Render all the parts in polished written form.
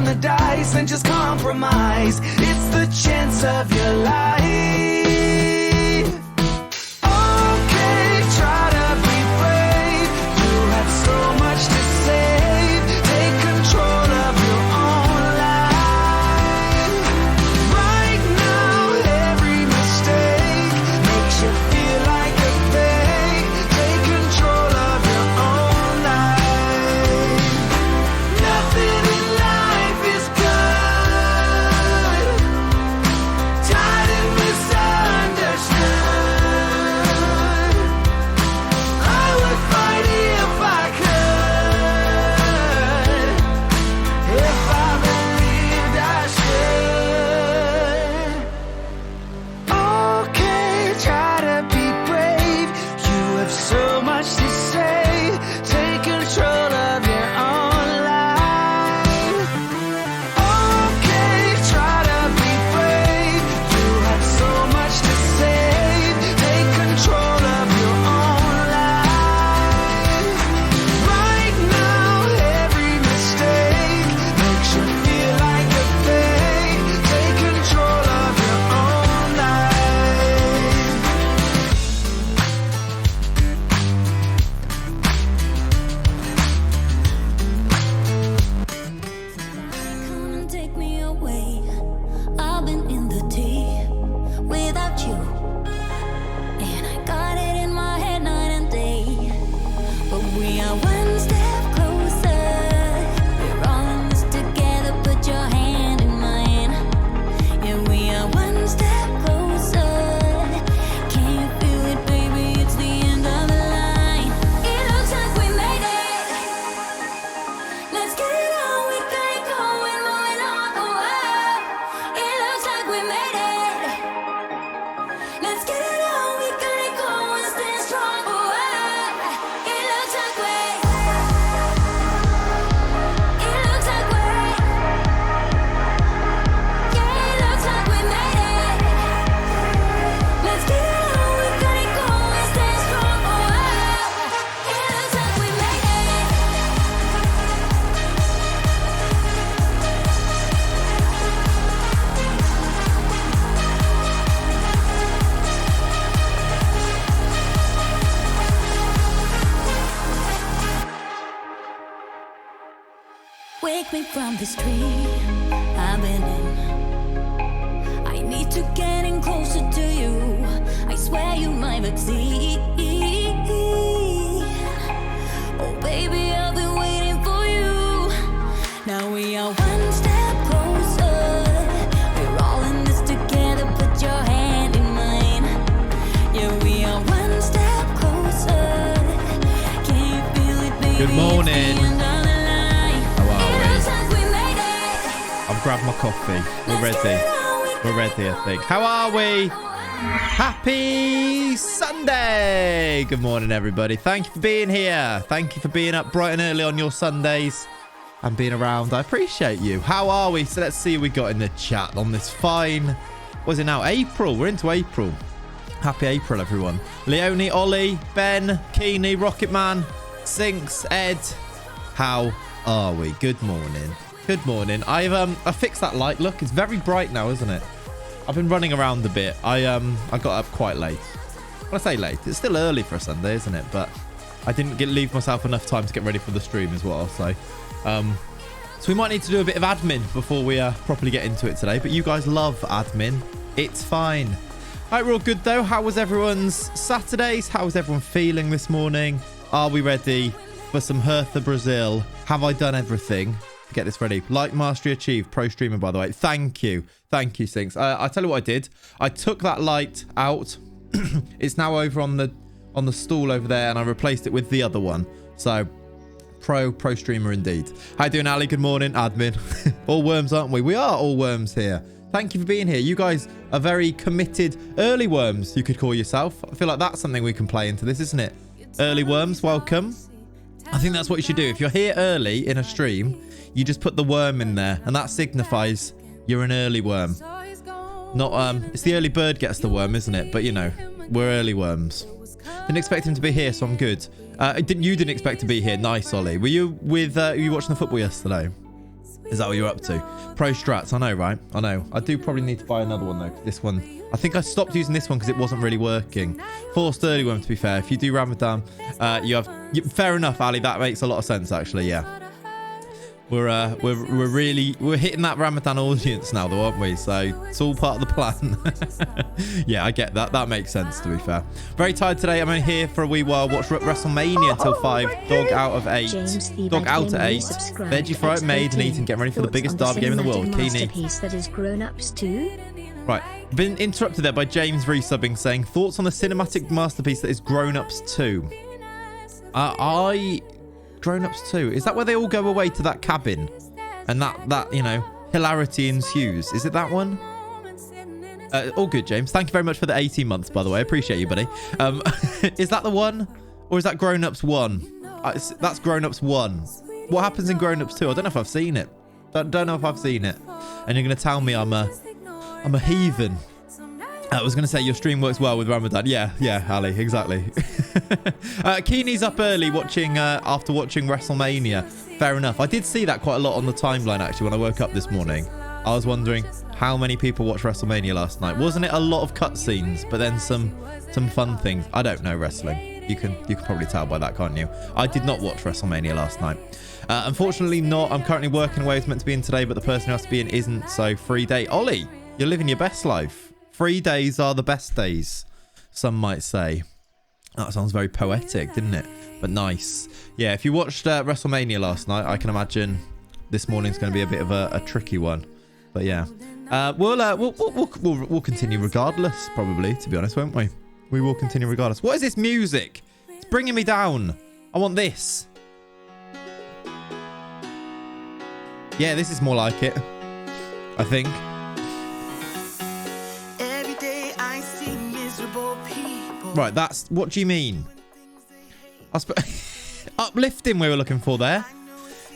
on the dice and just compromise. It's the chance of your life. Okay, try to be brave. You have so much to save. Take control of your own life. Right now, every mistake makes you feel like a fake. Take control of your own life. Nothing in life is good. Tired and misunderstood. I would fight if I could. If I believed I should. Okay, try to be brave. You have so much to say. Take control of your own life. Okay, try to be brave. You have so much to say. Take control of your own life. Right now, every mistake makes you feel like a fake. Take control of your own life. Come and take me away. I've been in the deep without you, and I got it in my head night and day. But we are one step closer. We're all in this together. Put your hand in mine. Yeah, we are one step closer. Can you feel it, baby? It's the end of the line. It looks like we made it. Let's get it on, we got it going, moving on the world. It looks like we made it. Let's get it on, we got it going, stay strong for world. It looks like we. It looks like we. Yeah, it looks like we made it. Let's get it on, we got it going, stay strong for world. It looks like we made it. Wake me from this dream I've been in. I need to get in closer to you. I swear you my vaccine. Oh baby, I've been waiting for you. Now we are one step closer. We're all in this together. Put your hand in mine. Yeah, we are one step closer. Can you feel it, baby? Good morning. It's the end of the line. How are It we? looks like we made it. I've grabbed my coffee. We're ready. We're ready, I think. How are we? Happy Sunday. Good morning, everybody. Thank you for being here. Thank you for being up bright and early on your Sundays and being around. I appreciate you. How are we? So let's see what we got in the chat on this fine, what is it now? April. We're into April. Happy April, everyone. Leonie, Ollie, Ben, Keeney, Rocketman, Sinks, Ed. How are we? Good morning. Good morning. I fixed that light. Look, it's very bright now, isn't it? I've been running around a bit. I got up quite late. When I say late, it's still early for a Sunday, isn't it? But I didn't leave myself enough time to get ready for the stream, is what I'll say. So we might need to do a bit of admin before we properly get into it today. But you guys love admin. It's fine. All right, we're all good though. How was everyone's Saturdays? How was everyone feeling this morning? Are we ready for some Hertha Brazil? Have I done everything to get this ready? Like mastery achieved. Pro streamer, by the way. Thank you. Thank you, Sinks. I'll tell you what I did. I took that light out. It's now over on the stool over there, and I replaced it with the other one. So pro streamer indeed. How you doing, Ali? Good morning, admin. All worms, aren't we? We are all worms here. Thank you for being here. You guys are very committed early worms, you could call yourself. I feel like that's something we can play into this, isn't it? Early worms, welcome. I think that's what you should do. If you're here early in a stream, you just put the worm in there, and that signifies you're an early worm. Not it's the early bird gets the worm, isn't it? But you know, we're early worms. Didn't expect him to be here, so I'm good. You didn't expect to be here. Nice, Ollie. Were you with? Were you watching the football yesterday? Is that what you're up to? Pro strats, I know, right? I know. I do probably need to buy another one, though. This one, I think I stopped using this one because it wasn't really working. Forced early one, to be fair. If you do Ramadan, fair enough, Ali. That makes a lot of sense, actually, yeah. We're hitting that Ramadan audience now, though, aren't we? So it's all part of the plan. Yeah, I get that. That makes sense, to be fair. Very tired today. I'm only here for a wee while. Watch WrestleMania until 5. Dog out of 8. Dog out at 8. Veggie fry made and eaten. Getting ready for the biggest derby game in the world. Keeney. That is grown-ups too. Right. Been interrupted there by James resubbing saying, thoughts on the cinematic masterpiece that is Grown Ups 2. Grown Ups 2. Is that where they all go away to that cabin? And that you know, hilarity ensues. Is it that one? All good, James. Thank you very much for the 18 months, by the way. I appreciate you, buddy. Is that the one? Or is that Grown Ups 1? That's Grown Ups 1. What happens in Grown Ups 2? I don't know if I've seen it. Don't know if I've seen it. And you're going to tell me I'm a heathen. I was going to say your stream works well with Ramadan. Yeah, Ali, exactly. Keeney's up early after watching WrestleMania. Fair enough. I did see that quite a lot on the timeline, actually, when I woke up this morning. I was wondering how many people watched WrestleMania last night. Wasn't it a lot of cutscenes, but then some fun things? I don't know wrestling. You can probably tell by that, can't you? I did not watch WrestleMania last night. Unfortunately not. I'm currently working away. I was meant to be in today, but the person who has to be in isn't. So free day. Ollie, you're living your best life. Free days are the best days, some might say. That sounds very poetic, didn't it? But nice. Yeah, if you watched WrestleMania last night, I can imagine this morning's going to be a bit of a tricky one. But yeah, we'll continue regardless, probably, to be honest, won't we? We will continue regardless. What is this music? It's bringing me down. I want this. Yeah, this is more like it, I think. Right, that's... What do you mean? Uplifting we were looking for there.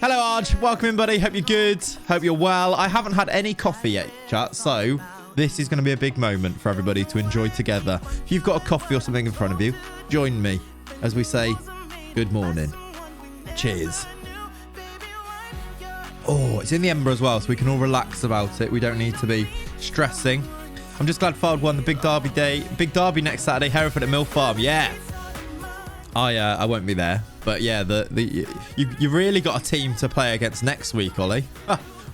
Hello, Arj. Welcome in, buddy. Hope you're good. Hope you're well. I haven't had any coffee yet, chat, so this is going to be a big moment for everybody to enjoy together. If you've got a coffee or something in front of you, join me as we say good morning. Cheers. Oh, it's in the Ember as well, so we can all relax about it. We don't need to be stressing. I'm just glad Fard won the big derby day. Big derby next Saturday, Hereford at Mill Farm. Yeah. I won't be there. But yeah, you really got a team to play against next week, Ollie.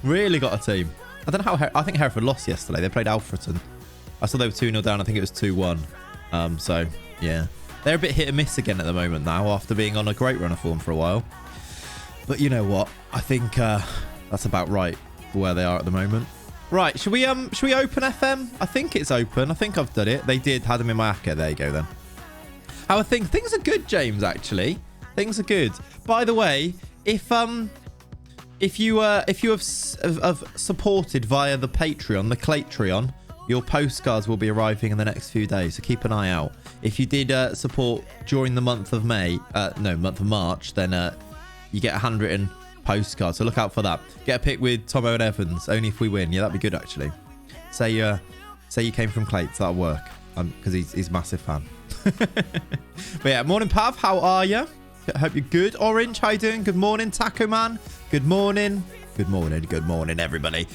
Really got a team. I don't know how... I think Hereford lost yesterday. They played Alfreton. I saw they were 2-0 down. I think it was 2-1. So, yeah. They're a bit hit and miss again at the moment now after being on a great run of form for a while. But you know what? I think that's about right for where they are at the moment. Right, should we open FM? I think it's open. I think I've done it. They did. Had them in my Akka. There you go then. How are things? Things are good, James, actually. Things are good. By the way, if you have supported via the Patreon, the Clatreon, your postcards will be arriving in the next few days, so keep an eye out. If you did support during the month of month of March, then you get 100 postcards, so look out for that. Get a pic with Tomo and Evans, only if we win. Yeah, that'd be good, actually. Say you came from Clates, that'll work, because he's a massive fan. But yeah, morning Pav, how are you? Hope you're good. Orange, how you doing? Good morning. Taco Man, good morning. Good morning, everybody.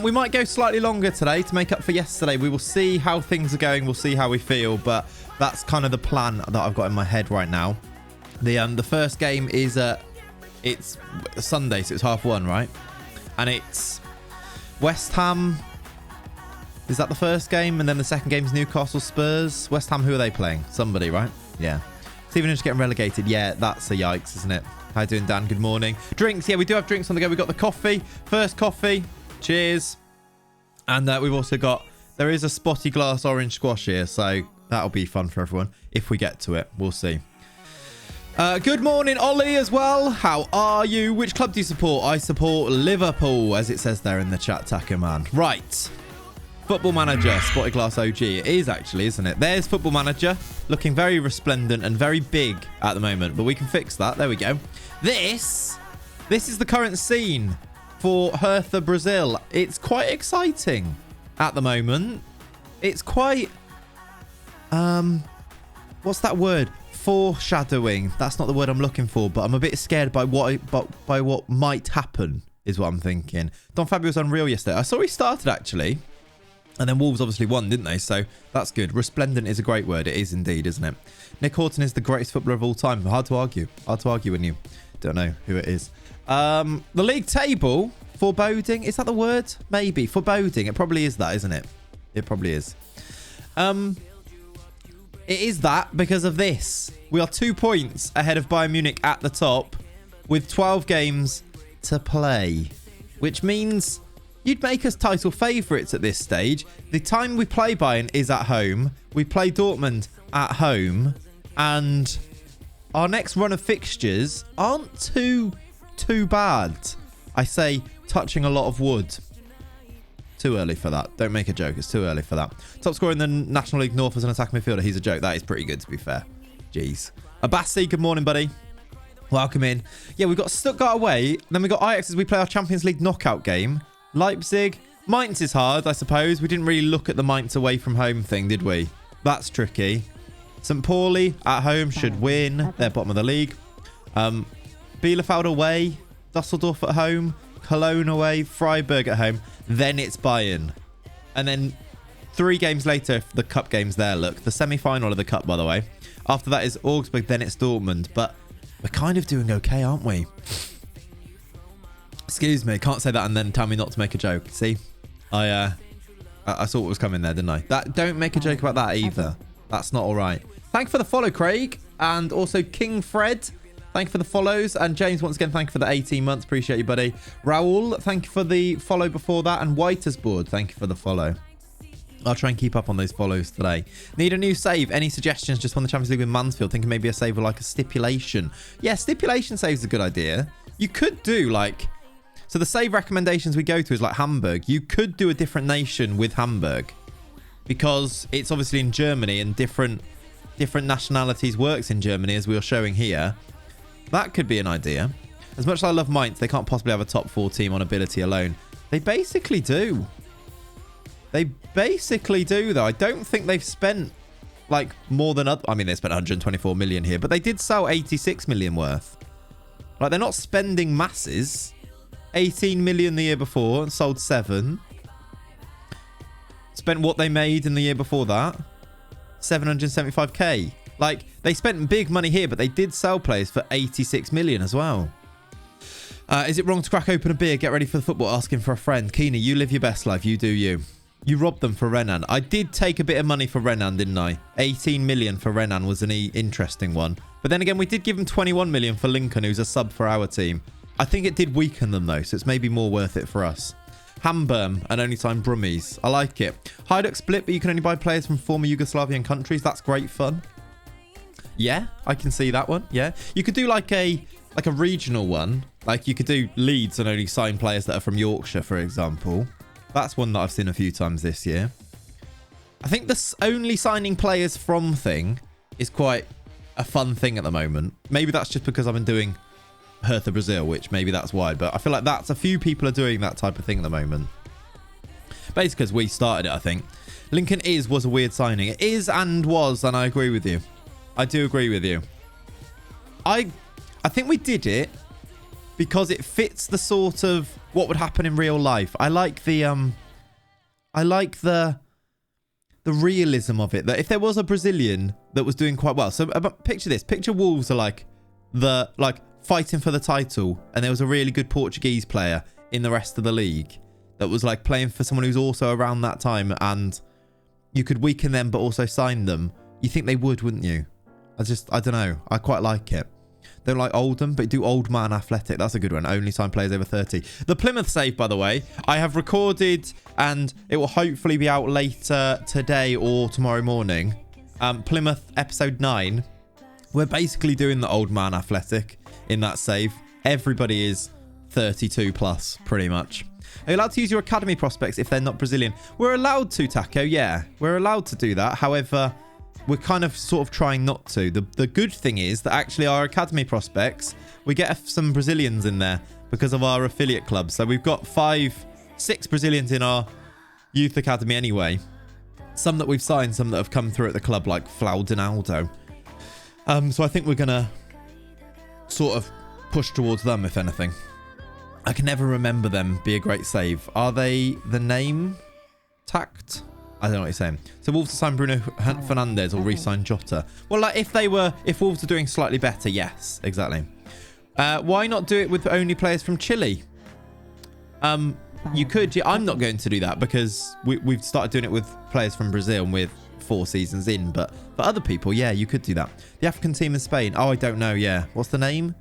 We might go slightly longer today to make up for yesterday. We will see how things are going. We'll see how we feel, but that's kind of the plan that I've got in my head right now. The first game is it's Sunday, so it's 1:30, right? And it's West Ham. Is that the first game? And then the second game is Newcastle Spurs. West Ham, who are they playing? Somebody, right? Yeah. Stevenage getting relegated. Yeah, that's a yikes, isn't it? How you doing, Dan? Good morning. Drinks. Yeah, we do have drinks on the go. We've got the coffee. First coffee. Cheers. And we've also got... There is a spotty glass orange squash here, so that'll be fun for everyone. If we get to it, we'll see. Good morning, Ollie, as well. How are you? Which club do you support? I support Liverpool, as it says there in the chat, Taco Man. Right. Football Manager, Spotted Glass OG. It is actually, isn't it? There's Football Manager, looking very resplendent and very big at the moment, but we can fix that. There we go. This is the current scene for Hertha, Brazil. It's quite exciting at the moment. It's quite... what's that word? Foreshadowing. That's not the word I'm looking for, but I'm a bit scared by what might happen is what I'm thinking. Don Fabio was unreal yesterday. I saw he started, actually. And then Wolves obviously won, didn't they? So that's good. Resplendent is a great word. It is indeed, isn't it? Nick Horton is the greatest footballer of all time. Hard to argue. Hard to argue when you don't know who it is. The league table, foreboding. Is that the word? Maybe. Foreboding. It probably is that, isn't it? It probably is. It is that because of this. We are 2 points ahead of Bayern Munich at the top with 12 games to play, which means you'd make us title favourites at this stage. The time we play Bayern is at home. We play Dortmund at home. And our next run of fixtures aren't too bad. I say touching a lot of wood. Too early for that. Don't make a joke. It's too early for that. Top scorer in the National League North as an attacking midfielder. He's a joke. That is pretty good, to be fair. Jeez. Abassi, good morning, buddy. Welcome in. Yeah, we've got Stuttgart away. Then we've got Ajax as we play our Champions League knockout game. Leipzig. Mainz is hard, I suppose. We didn't really look at the Mainz away from home thing, did we? That's tricky. St. Pauli at home should win. They're bottom of the league. Bielefeld away. Dusseldorf at home. Cologne away. Freiburg at home. Then it's Bayern. And then 3 games later, if the cup game's there, look. The semi-final of the cup, by the way. After that is Augsburg, then it's Dortmund. But we're kind of doing okay, aren't we? Excuse me. Can't say that and then tell me not to make a joke. See? I saw what was coming there, didn't I? Don't make a joke about that either. That's not all right. Thank you for the follow, Craig. And also King Fred. Thank you for the follows. And James, once again, thank you for the 18 months. Appreciate you, buddy. Raul, thank you for the follow before that. And Whitersboard, thank you for the follow. I'll try and keep up on those follows today. Need a new save. Any suggestions? Just won the Champions League with Mansfield. Thinking maybe a save with like a stipulation. Yeah, stipulation saves a good idea. You could do like... So the save recommendations we go to is like Hamburg. You could do a different nation with Hamburg. Because it's obviously in Germany and different nationalities works in Germany, as we are showing here. That could be an idea. As much as I love Mainz, they can't possibly have a top 4 team on ability alone. They basically do. They basically do, though. I don't think they've spent like more than other... I mean, they spent 124 million here, but they did sell 86 million worth. Like, they're not spending masses. 18 million the year before and sold 7. Spent what they made in the year before that. 775k. Like, they spent big money here, but they did sell players for 86 million as well. Is it wrong to crack open a beer, get ready for the football, asking for a friend? Keeney, you live your best life. You do you. You robbed them for Renan. I did take a bit of money for Renan, didn't I? 18 million for Renan was an interesting one. But then again, we did give him 21 million for Lincoln, who's a sub for our team. I think it did weaken them, though, so it's maybe more worth it for us. Hamburm and only time Brummies. I like it. Hajduk split, but you can only buy players from former Yugoslavian countries. That's great fun. Yeah, I can see that one. Yeah. You could do like a regional one. Like you could do Leeds and only sign players that are from Yorkshire, for example. That's one that I've seen a few times this year. I think this only signing players from thing is quite a fun thing at the moment. Maybe that's just because I've been doing Hertha Brazil, which maybe that's why. But I feel like that's a few people are doing that type of thing at the moment. Basically because we started it, I think. Lincoln was a weird signing. It is and was, and I agree with you. I do agree with you. I think we did it because it fits the sort of what would happen in real life. I like the realism of it. That if there was a Brazilian that was doing quite well. So picture this. Picture Wolves are like fighting for the title, and there was a really good Portuguese player in the rest of the league that was like playing for someone who's also around that time, and you could weaken them but also sign them. You think they would, wouldn't you? I don't know. I quite like it. Don't like Oldham, but do Old Man Athletic. That's a good one. Only sign players over 30. The Plymouth save, by the way, I have recorded and it will hopefully be out later today or tomorrow morning. Plymouth episode 9. We're basically doing the Old Man Athletic in that save. Everybody is 32 plus, pretty much. Are you allowed to use your academy prospects if they're not Brazilian? We're allowed to, Taco. Yeah, we're allowed to do that. However, we're kind of sort of trying not to. The good thing is that actually our academy prospects, we get some Brazilians in there because of our affiliate club. So we've got 6 Brazilians in our youth academy anyway. Some that we've signed, some that have come through at the club, like Flaudinaldo. So I think we're going to sort of push towards them, if anything. I can never remember them. Be a great save. Are they the name tact? I don't know what you're saying. So Wolves to sign Bruno Fernandes or re-sign Jota. Well, like if Wolves are doing slightly better, yes, exactly. Why not do it with only players from Chile? You could. Yeah, I'm not going to do that because we've started doing it with players from Brazil and we're 4 seasons in. But for other people, yeah, you could do that. The African team in Spain. Oh, I don't know. Yeah, what's the name?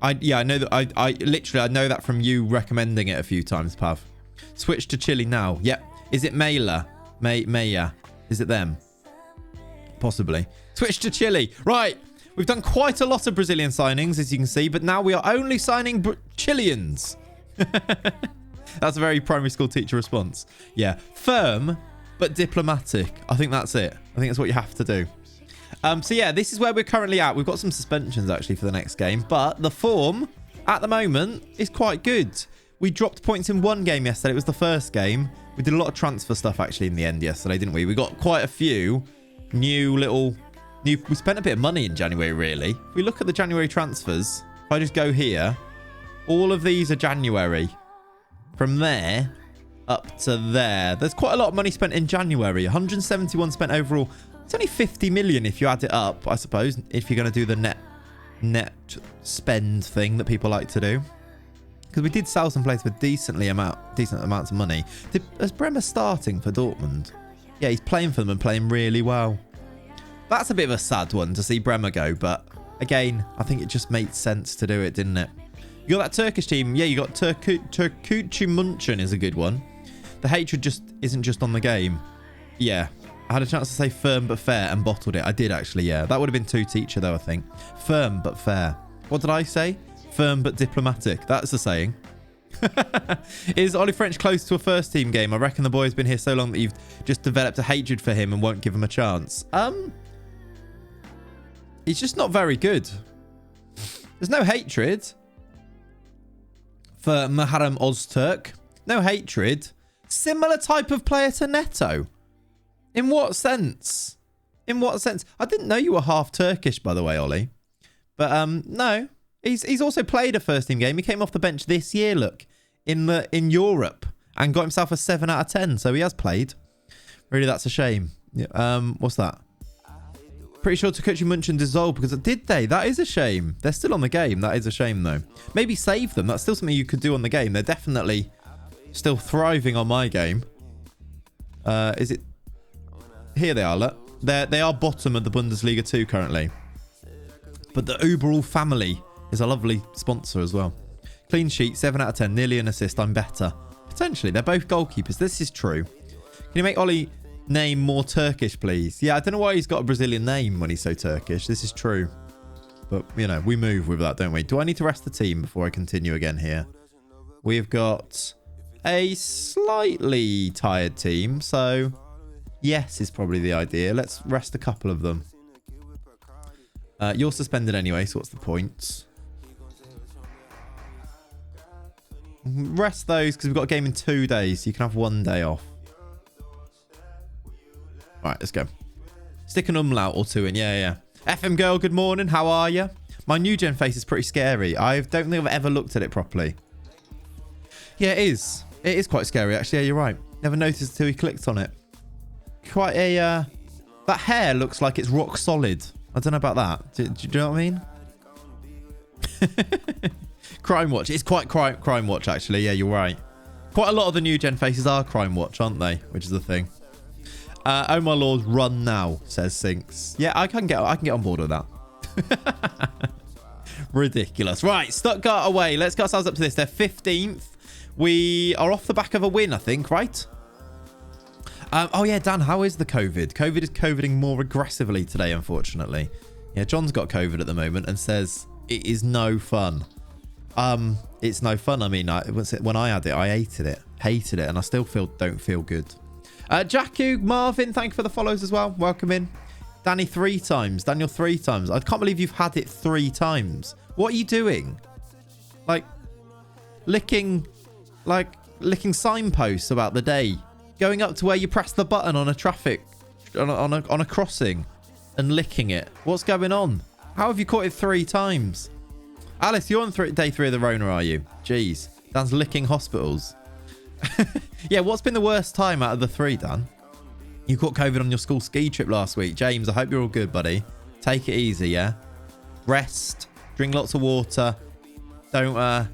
I know that. I literally know that from you recommending it a few times, Pav. Switch to Chile now. Yep. Is it Maya? Is it them? Possibly. Switch to Chile. Right. We've done quite a lot of Brazilian signings, as you can see, but now we are only signing Chileans. That's a very primary school teacher response. Yeah. Firm, but diplomatic. I think that's it. I think that's what you have to do. So yeah, this is where we're currently at. We've got some suspensions actually for the next game, but the form at the moment is quite good. We dropped points in one game yesterday. It was the first game. We did a lot of transfer stuff actually in the end yesterday, didn't we? We got quite a few we spent a bit of money in January, really. If we look at the January transfers, if I just go here, all of these are January. From there up to there. There's quite a lot of money spent in January. 171 spent overall. It's only 50 million if you add it up, I suppose, if you're going to do the net spend thing that people like to do. Because we did sell some players for decent amounts of money. Is Bremer starting for Dortmund? Yeah, he's playing for them and playing really well. That's a bit of a sad one to see Bremer go, but again, I think it just made sense to do it, didn't it? You got that Turkish team. Yeah, you got Turkucu Munchen is a good one. The hatred just isn't just on the game. Yeah, I had a chance to say firm but fair and bottled it. I did actually, yeah. That would have been too teacher though, I think. Firm but fair. What did I say? Firm but diplomatic. That's the saying. Is Ollie French close to a first team game? I reckon the boy's been here so long that you've just developed a hatred for him and won't give him a chance. He's just not very good. There's no hatred for Muharrem Ozturk. No hatred. Similar type of player to Neto. In what sense? In what sense? I didn't know you were half Turkish, by the way, Ollie. But no. He's also played a first team game. He came off the bench this year, look, in Europe and got himself a 7 out of 10. So he has played. Really, that's a shame. Yeah, what's that? Pretty sure Turkucu Munchen dissolved because did they? That is a shame. They're still on the game. That is a shame though. Maybe save them. That's still something you could do on the game. They're definitely still thriving on my game. Is it? Here they are. Look, they are bottom of the Bundesliga 2 currently. But the Uberall family is a lovely sponsor as well. Clean sheet, 7 out of 10. Nearly an assist. I'm better. Potentially. They're both goalkeepers. This is true. Can you make Ollie name more Turkish, please? Yeah, I don't know why he's got a Brazilian name when he's so Turkish. This is true. But, you know, we move with that, don't we? Do I need to rest the team before I continue again here? We've got a slightly tired team. So, yes is probably the idea. Let's rest a couple of them. You're suspended anyway, so what's the point? Rest those because we've got a game in 2 days. So you can have 1 day off. All right, let's go. Stick an umlaut or 2 in. Yeah. FM girl, good morning. How are you? My new gen face is pretty scary. I don't think I've ever looked at it properly. Yeah, it is. It is quite scary, actually. Yeah, you're right. Never noticed until he clicked on it. Quite a... that hair looks like it's rock solid. I don't know about that. Do you know what I mean? Crime Watch. It's quite Crime Watch, actually. Yeah, you're right. Quite a lot of the new gen faces are Crime Watch, aren't they? Which is the thing. Oh my lord, run now, says Sinks. Yeah, I can get on board with that. Ridiculous. Right, Stuttgart away. Let's get ourselves up to this. They're 15th. We are off the back of a win, I think, right? Oh yeah, Dan, how is the COVID? COVID is COVIDing more aggressively today, unfortunately. Yeah, John's got COVID at the moment and says it is no fun. It's no fun. I mean, when I had it, I hated it, and I still don't feel good. Jakku, Marvin, thank you for the follows as well. Welcome in. Danny 3 times. Daniel 3 times. I can't believe you've had it 3 times. What are you doing? Like licking signposts about the day. Going up to where you press the button on a on a crossing and licking it. What's going on? How have you caught it 3 times? Alice, you're on day 3 of the Rona, are you? Jeez. Dan's licking hospitals. Yeah, what's been the worst time out of the 3, Dan? You caught COVID on your school ski trip last week. James, I hope you're all good, buddy. Take it easy, yeah? Rest. Drink lots of water. Don't,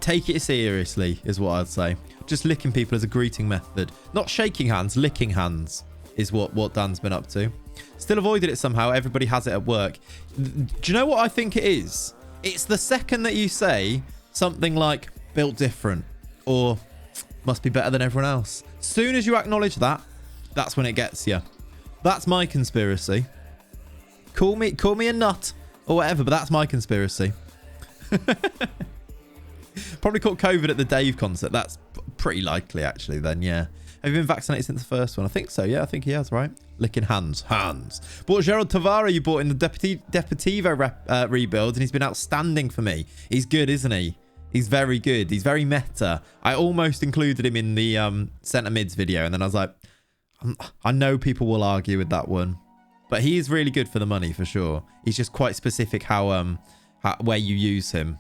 take it seriously, is what I'd say. Just licking people as a greeting method. Not shaking hands, licking hands is what Dan's been up to. Still avoided it somehow. Everybody has it at work. Do you know what I think it is? It's the second that you say something like built different or must be better than everyone else. Soon as you acknowledge that, that's when it gets you. That's my conspiracy. Call me a nut or whatever, but that's my conspiracy. Probably caught COVID at the Dave concert. That's pretty likely, actually, then, yeah. Have you been vaccinated since the first one? I think so, yeah. I think he has, right? Licking hands. Bought Gerald Tavara you bought in the Deportivo rebuild, and he's been outstanding for me. He's good, isn't he? He's very good. He's very meta. I almost included him in the centre mids video, and then I was like, I know people will argue with that one. But he is really good for the money, for sure. He's just quite specific how where you use him.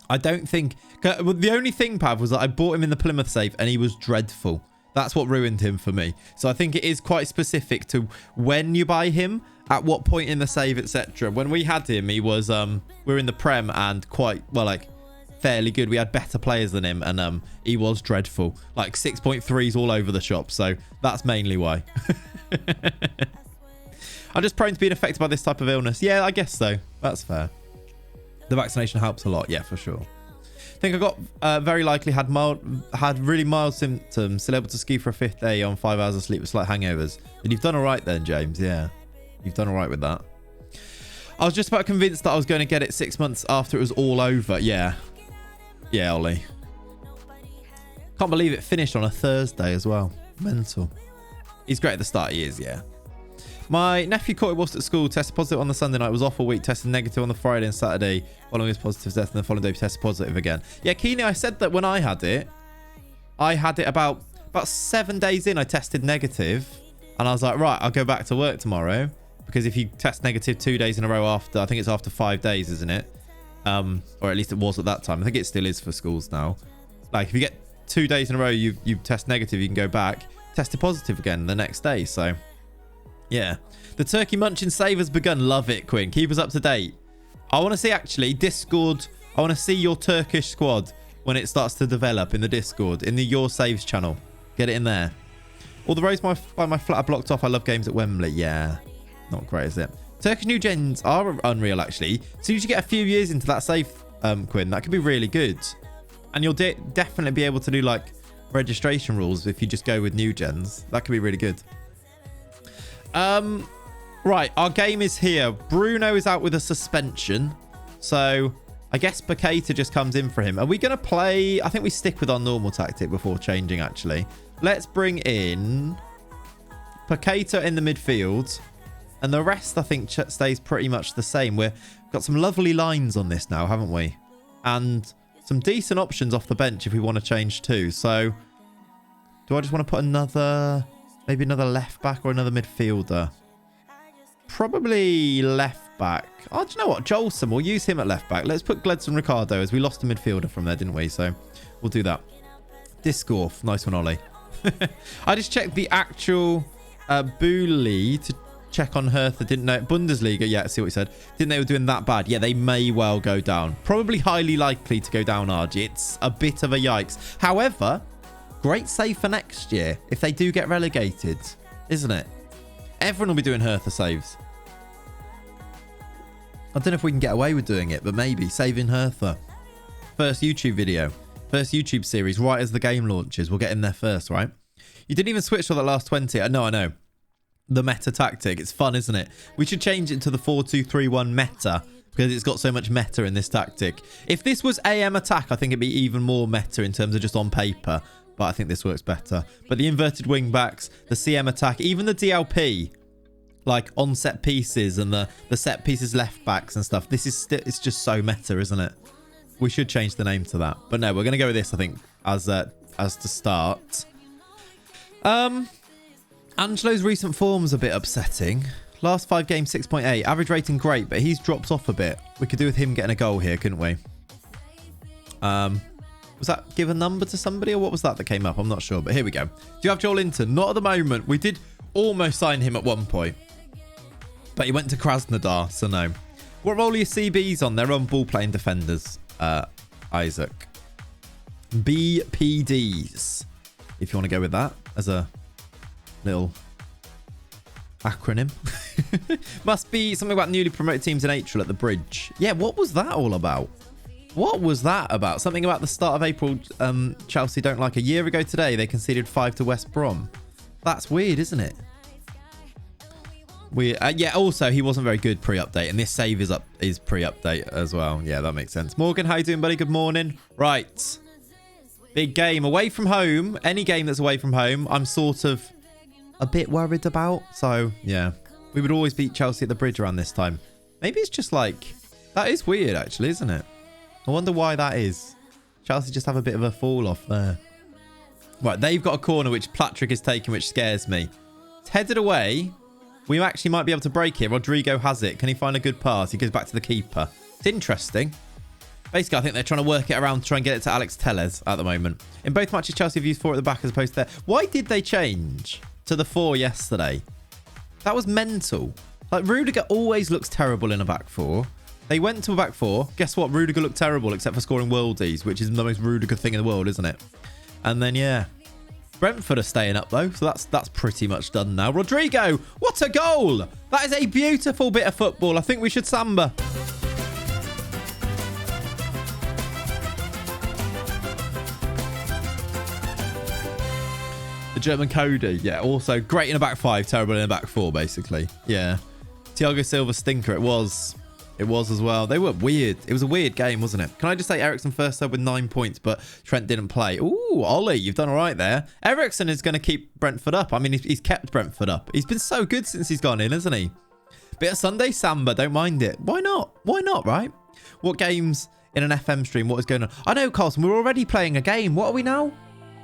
I don't think... The only thing, Pav, was that I bought him in the Plymouth save and he was dreadful. That's what ruined him for me. So I think it is quite specific to when you buy him, at what point in the save, etc. When we had him, he was... we were in the Prem and quite... Well, like, fairly good. We had better players than him and he was dreadful. Like 6.3s all over the shop. So that's mainly why. I'm just prone to being affected by this type of illness. Yeah, I guess so. That's fair. The vaccination helps a lot. Yeah, for sure. I think I got very likely had really mild symptoms. Still able to ski for a 5th day on 5 hours of sleep with slight hangovers. But you've done all right then, James. Yeah, you've done all right with that. I was just about convinced that I was going to get it 6 months after it was all over. Yeah. Yeah, Ollie. Can't believe it finished on a Thursday as well. Mental. He's great at the start. He is, yeah. My nephew caught it whilst at school, tested positive on the Sunday night, was off all week, tested negative on the Friday and Saturday, following his positive test, and the following day tested positive again. Yeah, Keeney, I said that when I had it about 7 days in, I tested negative, and I was like, right, I'll go back to work tomorrow, because if you test negative 2 days in a row after, I think it's after 5 days, isn't it? Or at least it was at that time. I think it still is for schools now. Like, if you get 2 days in a row, you test negative, you can go back, test it positive again the next day, so... Yeah. The turkey munching save has begun. Love it, Quinn. Keep us up to date. I want to see, actually, Discord. I want to see your Turkish squad when it starts to develop in the Discord, in the Your Saves channel. Get it in there. All the roads by my flat are blocked off. I love games at Wembley. Yeah. Not great, is it? Turkish new gens are unreal, actually. So you should get a few years into that save, Quinn. That could be really good. And you'll definitely be able to do, like, registration rules if you just go with new gens. That could be really good. Right, our game is here. Bruno is out with a suspension, so I guess Paqueta just comes in for him. Are we going to play... I think we stick with our normal tactic before changing, actually. Let's bring in Paqueta in the midfield, and the rest, I think, stays pretty much the same. We've got some lovely lines on this now, haven't we? And some decent options off the bench if we want to change too. So, do I just want to put another... Maybe another left back or another midfielder? Probably left back. Oh, do you know what? Jolson, we'll use him at left back. Let's put Gledson Ricardo, as we lost a midfielder from there, didn't we? So we'll do that. Discorf. Nice one, Ollie. I just checked the actual Bully to check on Hertha. Didn't know. Bundesliga. Yeah, see what he said. Didn't they were doing that bad? Yeah, they may well go down. Probably highly likely to go down, RG. It's a bit of a yikes. However... Great save for next year if they do get relegated, isn't it? Everyone will be doing Hertha saves. I don't know if we can get away with doing it, but maybe. Saving Hertha. First YouTube video. First YouTube series right as the game launches. We'll get in there first, right? You didn't even switch for that last 20. No, I know. The meta tactic. It's fun, isn't it? We should change it to the 4-2-3-1 meta because it's got so much meta in this tactic. If this was AM attack, I think it'd be even more meta in terms of just on paper. But I think this works better. But the inverted wing backs, the CM attack, even the DLP, like on set pieces and the set pieces left backs and stuff. This is it's just so meta, isn't it? We should change the name to that. But no, we're going to go with this, I think, as to start. Angelo's recent form's a bit upsetting. Last 5 games, 6.8. Average rating, great, but he's dropped off a bit. We could do with him getting a goal here, couldn't we? Was that give a number to somebody, or what was that came up? I'm not sure, but here we go. Do you have Joel Linton? Not at the moment. We did almost sign him at one point, but he went to Krasnodar, so no. What role are your CBs on? They're on ball-playing defenders, Isaac. BPDs, if you want to go with that as a little acronym. Must be something about newly promoted teams in April at the bridge. Yeah, what was that all about? What was that about? Something about the start of April, Chelsea don't like. A year ago today, they conceded 5 to West Brom. That's weird, isn't it? Yeah, also, he wasn't very good pre-update, and this save is pre-update as well. Yeah, that makes sense. Morgan, how you doing, buddy? Good morning. Right. Big game. Away from home. Any game that's away from home, I'm sort of a bit worried about. So, yeah. We would always beat Chelsea at the bridge around this time. Maybe it's just like... That is weird, actually, isn't it? I wonder why that is. Chelsea just have a bit of a fall off there. Right, they've got a corner which Patrick is taking, which scares me. It's headed away. We actually might be able to break here. Rodrigo has it. Can he find a good pass? He goes back to the keeper. It's interesting. Basically, I think they're trying to work it around to try and get it to Alex Telles at the moment. In both matches, Chelsea have used 4 at the back as opposed to there. Why did they change to the 4 yesterday? That was mental. Like, Rudiger always looks terrible in a back 4. They went to a back 4. Guess what? Rudiger looked terrible except for scoring worldies, which is the most Rudiger thing in the world, isn't it? And then, yeah. Brentford are staying up, though, so that's pretty much done now. Rodrigo, what a goal! That is a beautiful bit of football. I think we should samba. The German Cody, yeah, also great in a back 5, terrible in a back 4, basically. Yeah. Thiago Silva stinker, it was. It was as well. They were weird. It was a weird game, wasn't it? Can I just say Ericsson first sub with 9 points, but Trent didn't play. Ooh, Ollie, you've done all right there. Ericsson is going to keep Brentford up. I mean, he's kept Brentford up. He's been so good since he's gone in, hasn't he? Bit of Sunday Samba, don't mind it. Why not? Why not, right? What games in an FM stream? What is going on? I know, Carlson, we're already playing a game. What are we now?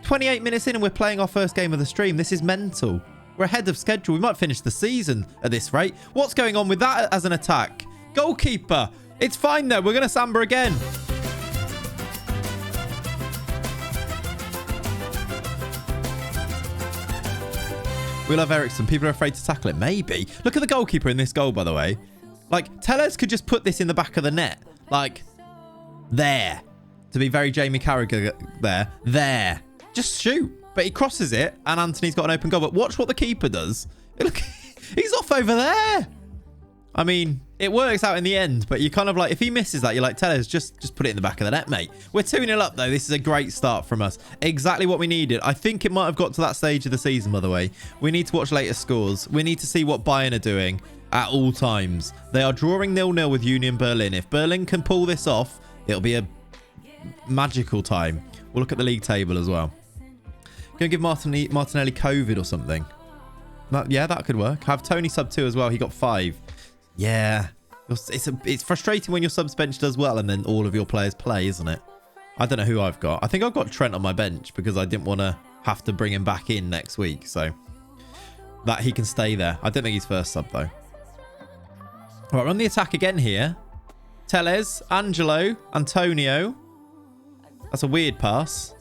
28 minutes in and we're playing our first game of the stream. This is mental. We're ahead of schedule. We might finish the season at this rate. What's going on with that as an attack? Goalkeeper. It's fine though. We're going to samba again. We love Ericsson. People are afraid to tackle it. Maybe. Look at the goalkeeper in this goal, by the way. Like, Telles could just put this in the back of the net. Like, there. To be very Jamie Carragher there. There. Just shoot. But he crosses it, and Anthony's got an open goal. But watch what the keeper does. Look, he's off over there. I mean, it works out in the end, but you kind of like, if he misses that, you're like, Tellers, just put it in the back of the net, mate. We're 2-0 up, though. This is a great start from us. Exactly what we needed. I think it might have got to that stage of the season, by the way. We need to watch later scores. We need to see what Bayern are doing at all times. They are drawing 0-0 with Union Berlin. If Berlin can pull this off, it'll be a magical time. We'll look at the league table as well. Going to give Martinelli COVID or something. Yeah, that could work. Have Tony sub 2 as well. He got 5. Yeah, it's frustrating when your subs bench does well and then all of your players play, isn't it? I don't know who I've got. I think I've got Trent on my bench because I didn't want to have to bring him back in next week. So that he can stay there. I don't think he's first sub, though. All right, we're on the attack again here. Telles, Angelo, Antonio. That's a weird pass.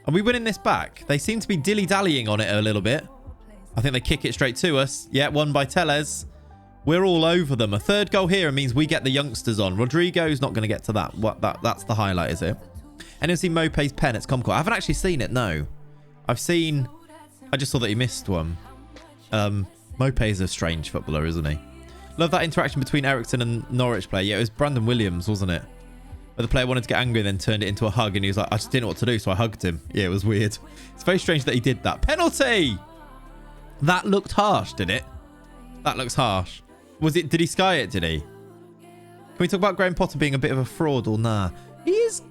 Are we winning this back? They seem to be dilly-dallying on it a little bit. I think they kick it straight to us. Yeah, won by Telles. We're all over them. A third goal here means we get the youngsters on. Rodrigo's not going to get to that. That's the highlight, is it? Anyone see Mope's pen? It's Comcor. I haven't actually seen it, no. I just saw that he missed one. Mope is a strange footballer, isn't he? Love that interaction between Ericsson and Norwich player. Yeah, it was Brandon Williams, wasn't it? Where the player wanted to get angry and then turned it into a hug and he was like, I just didn't know what to do, so I hugged him. Yeah, it was weird. It's very strange that he did that. Penalty! That looked harsh, did it? That looks harsh. Did he sky it, did he? Can we talk about Graham Potter being a bit of a fraud or nah? He is.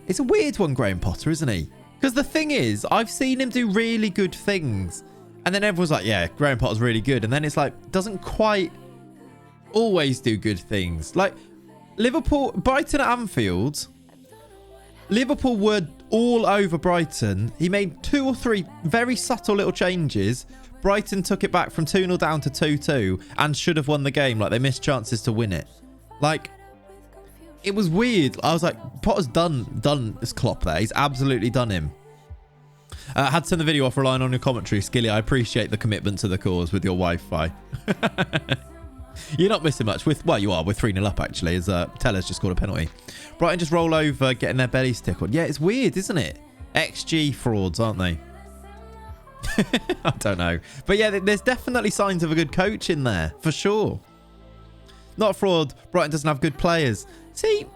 It's a weird one, Graham Potter, isn't he? Because the thing is, I've seen him do really good things. And then everyone's like, yeah, Graham Potter's really good. And then it's like, doesn't quite always do good things. Like, Brighton at Anfield. Liverpool were all over Brighton. He made 2 or 3 very subtle little changes. Brighton took it back from 2-0 down to 2-2 and should have won the game. Like, they missed chances to win it. Like, it was weird. I was like, Potter's done this Klopp there. He's absolutely done him. I had to send the video off relying on your commentary. Skilly, I appreciate the commitment to the cause with your Wi-Fi. You're not missing much. Well, you are. We're 3-0 up, actually, as Teller's just scored a penalty. Brighton just roll over, getting their bellies tickled. Yeah, it's weird, isn't it? XG frauds, aren't they? I don't know. But yeah, there's definitely signs of a good coach in there, for sure. Not a fraud. Brighton doesn't have good players. See,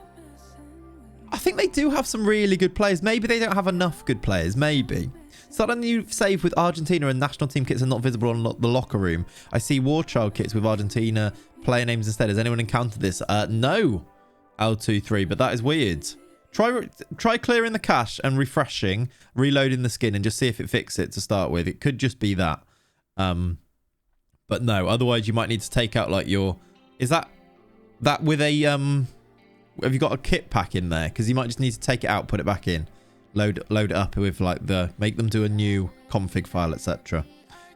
I think they do have some really good players. Maybe they don't have enough good players. Maybe. Suddenly you save with Argentina and national team kits are not visible on the locker room. I see War Child kits with Argentina player names instead. Has anyone encountered this? No. L23, but that is weird. Try clearing the cache and refreshing, reloading the skin and just see if it fixes it to start with. It could just be that. But no, otherwise you might need to take out like your... Is that with a... Have you got a kit pack in there? Because you might just need to take it out, put it back in. Load it up with like make them do a new config file, etc.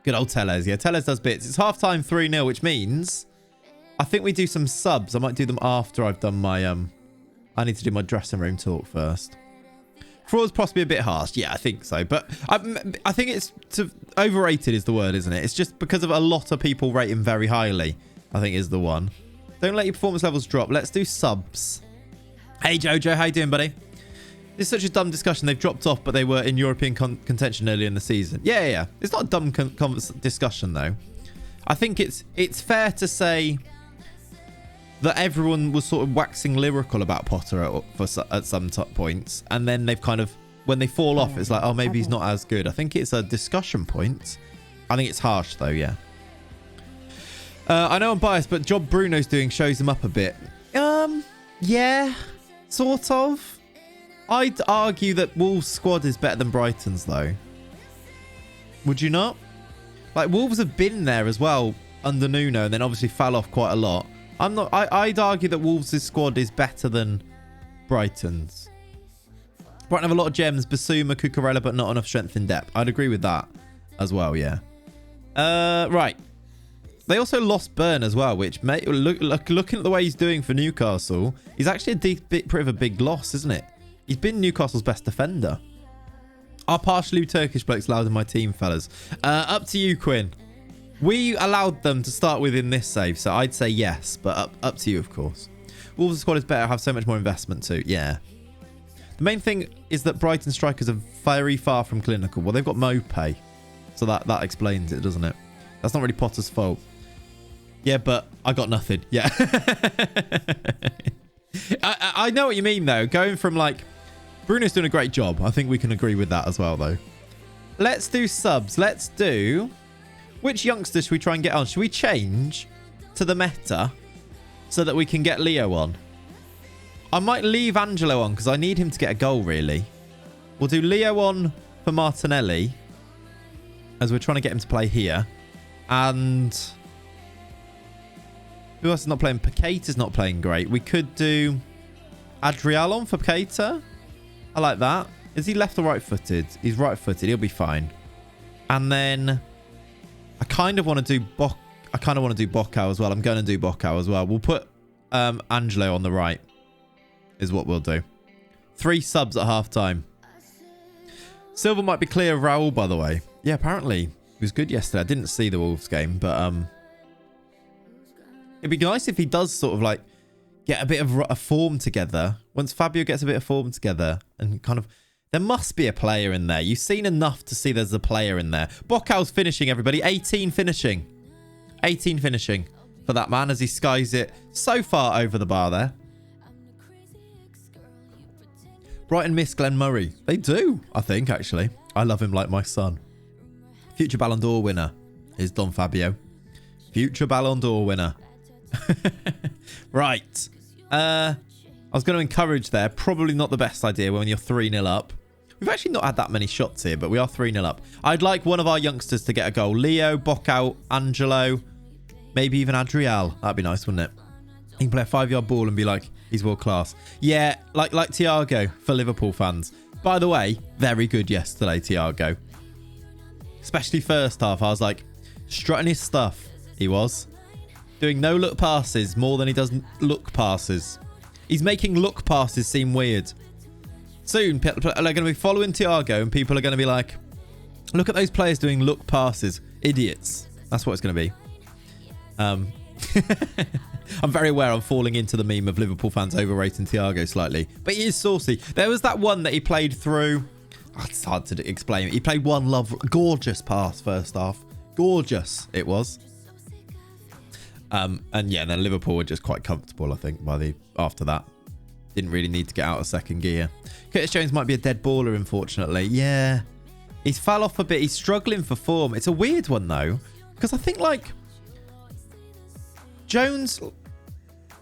Good old Tellez. Yeah, Tellez does bits. It's half-time 3-0, which means I think we do some subs. I might do them after I've done my... I need to do my dressing room talk first. Fraud's possibly a bit harsh. Yeah, I think so. But I think it's... overrated is the word, isn't it? It's just because of a lot of people rate him very highly, I think is the one. Don't let your performance levels drop. Let's do subs. Hey, Jojo. How you doing, buddy? It's such a dumb discussion. They've dropped off, but they were in European contention earlier in the season. Yeah. It's not a dumb discussion, though. I think it's fair to say that everyone was sort of waxing lyrical about Potter at some points. And then they've kind of... When they fall off, it's like, oh, maybe he's not as good. I think it's a discussion point. I think it's harsh, though, yeah. I know I'm biased, but job Bruno's doing shows him up a bit. Yeah, sort of. I'd argue that Wolves' squad is better than Brighton's, though. Would you not? Like, Wolves have been there as well under Nuno and then obviously fell off quite a lot. I'd argue that Wolves' squad is better than Brighton's. Brighton have a lot of gems, Basuma, Cucurella, but not enough strength in depth. I'd agree with that as well, yeah. Right. They also lost Burn as well, which looking at the way he's doing for Newcastle, he's actually a bit of a big loss, isn't it? He's been Newcastle's best defender. Are partially Turkish blokes allowed in my team, fellas? Up to you, Quinn. We allowed them to start with in this save, so I'd say yes, but up to you, of course. Wolves' squad is better, have so much more investment too. Yeah. The main thing is that Brighton strikers are very far from clinical. Well, they've got Mopé, so that explains it, doesn't it? That's not really Potter's fault. Yeah, but I got nothing. Yeah. I know what you mean, though. Going from, like... Bruno's doing a great job. I think we can agree with that as well, though. Let's do subs. Let's do... Which youngster should we try and get on? Should we change to the meta so that we can get Leo on? I might leave Angelo on because I need him to get a goal, really. We'll do Leo on for Martinelli as we're trying to get him to play here. And... Who else is not playing? Paqueta's not playing great. We could do Adriel on for Paqueta. I like that. Is he left or right-footed? He's right-footed. He'll be fine. And then I kind of want to do Bocao as well. I'm going to do Bocao as well. We'll put Angelo on the right is what we'll do. 3 subs at half-time. Silva might be clear of Raul, by the way. Yeah, apparently he was good yesterday. I didn't see the Wolves game, but... It'd be nice if he does sort of like get a bit of a form together. Once Fabio gets a bit of form together and kind of... There must be a player in there. You've seen enough to see there's a player in there. Bocao's finishing, everybody. 18 finishing. 18 finishing for that man as he skies it so far over the bar there. Brighton miss Glenn Murray. They do, I think, actually. I love him like my son. Future Ballon d'Or winner is Don Fabio. Future Ballon d'Or winner. Right. I was going to encourage there. Probably not the best idea when you're 3-0 up. We've actually not had that many shots here, but we are 3-0 up. I'd like one of our youngsters to get a goal. Leo, Bocao, Angelo, maybe even Adriel. That'd be nice, wouldn't it? He can play a 5-yard ball and be like, he's world class. Yeah, like Thiago for Liverpool fans. By the way, very good yesterday, Thiago. Especially first half. I was like, strutting his stuff. He was. Doing no-look passes more than he does look passes. He's making look passes seem weird. Soon, they're going to be following Thiago and people are going to be like, look at those players doing look passes. Idiots. That's what it's going to be. I'm very aware I'm falling into the meme of Liverpool fans overrating Thiago slightly. But he is saucy. There was that one that he played through. Oh, it's hard to explain. He played one gorgeous pass first half. Gorgeous it was. And yeah, then Liverpool were just quite comfortable, I think, after that. Didn't really need to get out of second gear. Curtis Jones might be a dead baller, unfortunately. Yeah. He's fell off a bit. He's struggling for form. It's a weird one, though. Because I think, like, Jones,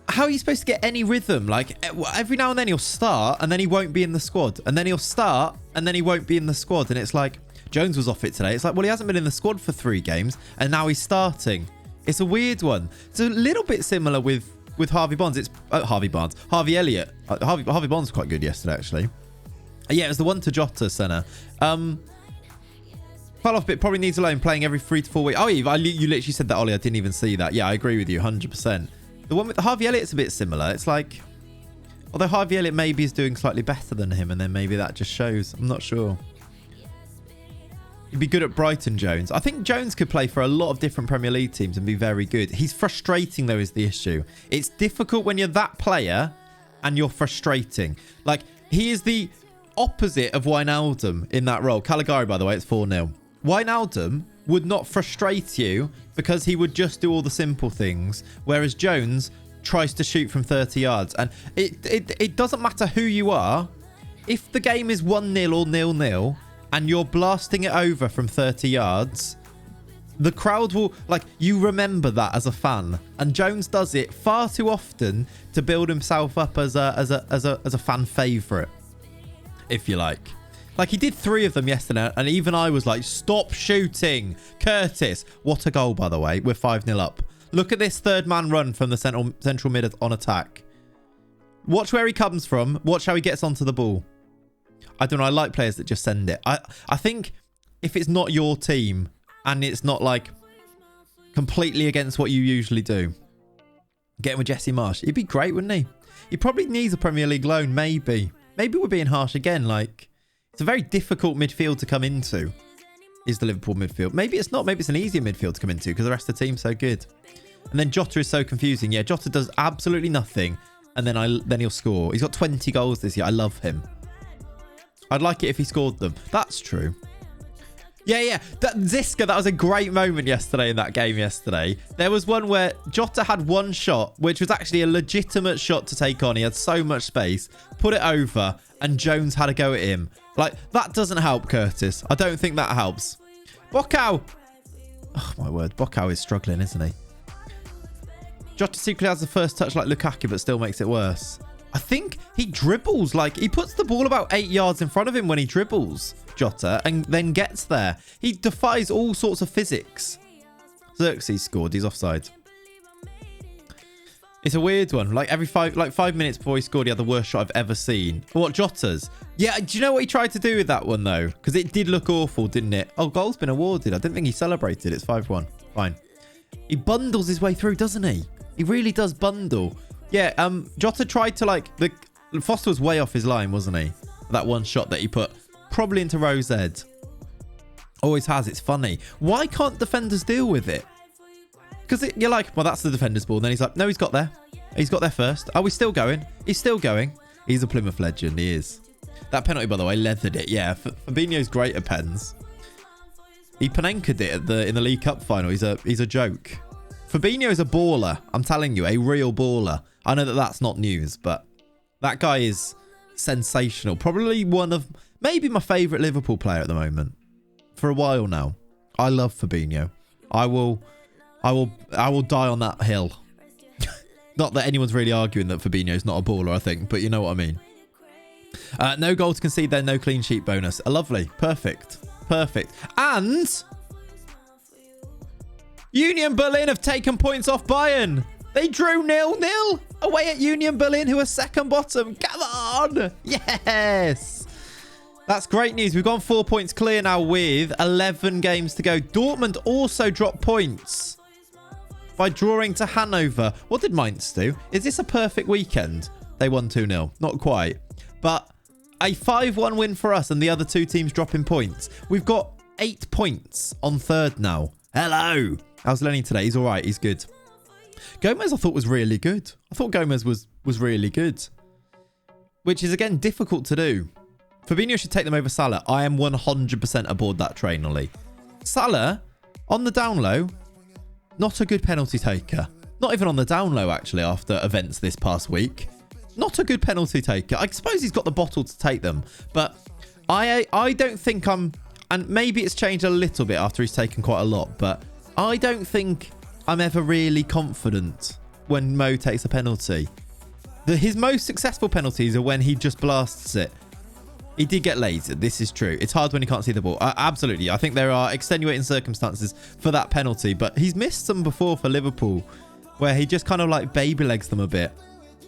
how are you supposed to get any rhythm? Like, every now and then he'll start and then he won't be in the squad. And then he'll start and then he won't be in the squad. And it's like, Jones was off it today. It's like, well, he hasn't been in the squad for 3 games and now he's starting. It's a weird one. It's a little bit similar with Harvey Barnes. It's Harvey Elliott. Harvey Barnes was quite good yesterday, actually. Yeah, it was the one to Jota centre. Fell off a bit. Probably needs a loan, playing every 3 to 4 weeks. Oh, you literally said that, Ollie. I didn't even see that. Yeah, I agree with you 100%. The one with Harvey Elliott's a bit similar. It's like, although Harvey Elliott maybe is doing slightly better than him, and then maybe that just shows. I'm not sure. He'd be good at Brighton, Jones. I think Jones could play for a lot of different Premier League teams and be very good. He's frustrating, though, is the issue. It's difficult when you're that player and you're frustrating. Like, he is the opposite of Wijnaldum in that role. Caligari, by the way, it's 4-0. Wijnaldum would not frustrate you because he would just do all the simple things, whereas Jones tries to shoot from 30 yards. And it doesn't matter who you are. If the game is 1-0 or 0-0 and you're blasting it over from 30 yards, the crowd will, like, you remember that as a fan. And Jones does it far too often to build himself up as a fan favourite, if you like. Like, he did 3 of them yesterday, and even I was like, stop shooting. Curtis, what a goal, by the way. We're 5-0 up. Look at this third man run from the central mid on attack. Watch where he comes from. Watch how he gets onto the ball. I don't know. I like players that just send it. I think if it's not your team and it's not, like, completely against what you usually do, get him with Jesse Marsch. He'd be great, wouldn't he? He probably needs a Premier League loan, maybe. Maybe we're being harsh again, like... It's a very difficult midfield to come into, is the Liverpool midfield. Maybe it's not. Maybe it's an easier midfield to come into because the rest of the team's so good. And then Jota is so confusing. Yeah, Jota does absolutely nothing, and then he'll score. He's got 20 goals this year. I love him. I'd like it if he scored them. That's true. Yeah. Ziska, that was a great moment yesterday in that game yesterday. There was one where Jota had one shot, which was actually a legitimate shot to take on. He had so much space. Put it over, and Jones had a go at him. Like, that doesn't help, Curtis. I don't think that helps. Bocao. Oh, my word. Bocao is struggling, isn't he? Jota secretly has the first touch like Lukaku, but still makes it worse. I think he dribbles. Like, he puts the ball about 8 yards in front of him when he dribbles, Jota, and then gets there. He defies all sorts of physics. Xerxes scored. He's offside. It's a weird one. Like, every 5 minutes before he scored, he had the worst shot I've ever seen. What, Jota's? Yeah, do you know what he tried to do with that one, though? Because it did look awful, didn't it? Oh, goal's been awarded. I didn't think he celebrated. It's 5-1. Fine. He bundles his way through, doesn't he? He really does bundle. Yeah, Jota tried to, like... Foster was way off his line, wasn't he? That one shot that he put probably into Rowe's head. Always has. It's funny. Why can't defenders deal with it? Because you're like, well, that's the defender's ball. And then he's like, no, he's got there. He's got there first. Oh, he's still going. He's still going. He's a Plymouth legend. He is. That penalty, by the way, leathered it. Yeah, Fabinho's great at pens. He Panenka-ed it in the League Cup final. He's a joke. Fabinho is a baller. I'm telling you, a real baller. I know that that's not news, but that guy is sensational. Probably one of, maybe my favourite Liverpool player at the moment. For a while now. I love Fabinho. I will die on that hill. Not that anyone's really arguing that Fabinho's not a baller, I think, but you know what I mean. No goal to concede there, no clean sheet bonus. Lovely. Perfect. And Union Berlin have taken points off Bayern. They drew 0-0. Away at Union Berlin, who are second bottom. Come on. Yes. That's great news. We've gone 4 points clear now with 11 games to go. Dortmund also dropped points by drawing to Hanover. What did Mainz do? Is this a perfect weekend? They won 2-0. Not quite. But a 5-1 win for us and the other two teams dropping points. We've got 8 points on third now. Hello. How's Lenny today? He's all right. He's good. Gomez I thought was really good. I thought Gomez was really good. Which is, again, difficult to do. Fabinho should take them over Salah. I am 100% aboard that train, Ollie. Salah, on the down low, not a good penalty taker. Not even on the down low, actually, after events this past week. Not a good penalty taker. I suppose he's got the bottle to take them. But I don't think I'm... And maybe it's changed a little bit after he's taken quite a lot. But I don't think I'm ever really confident when Mo takes a penalty. His most successful penalties are when he just blasts it. He did get lasered. This is true. It's hard when you can't see the ball. Absolutely. I think there are extenuating circumstances for that penalty. But he's missed some before for Liverpool where he just kind of like baby legs them a bit.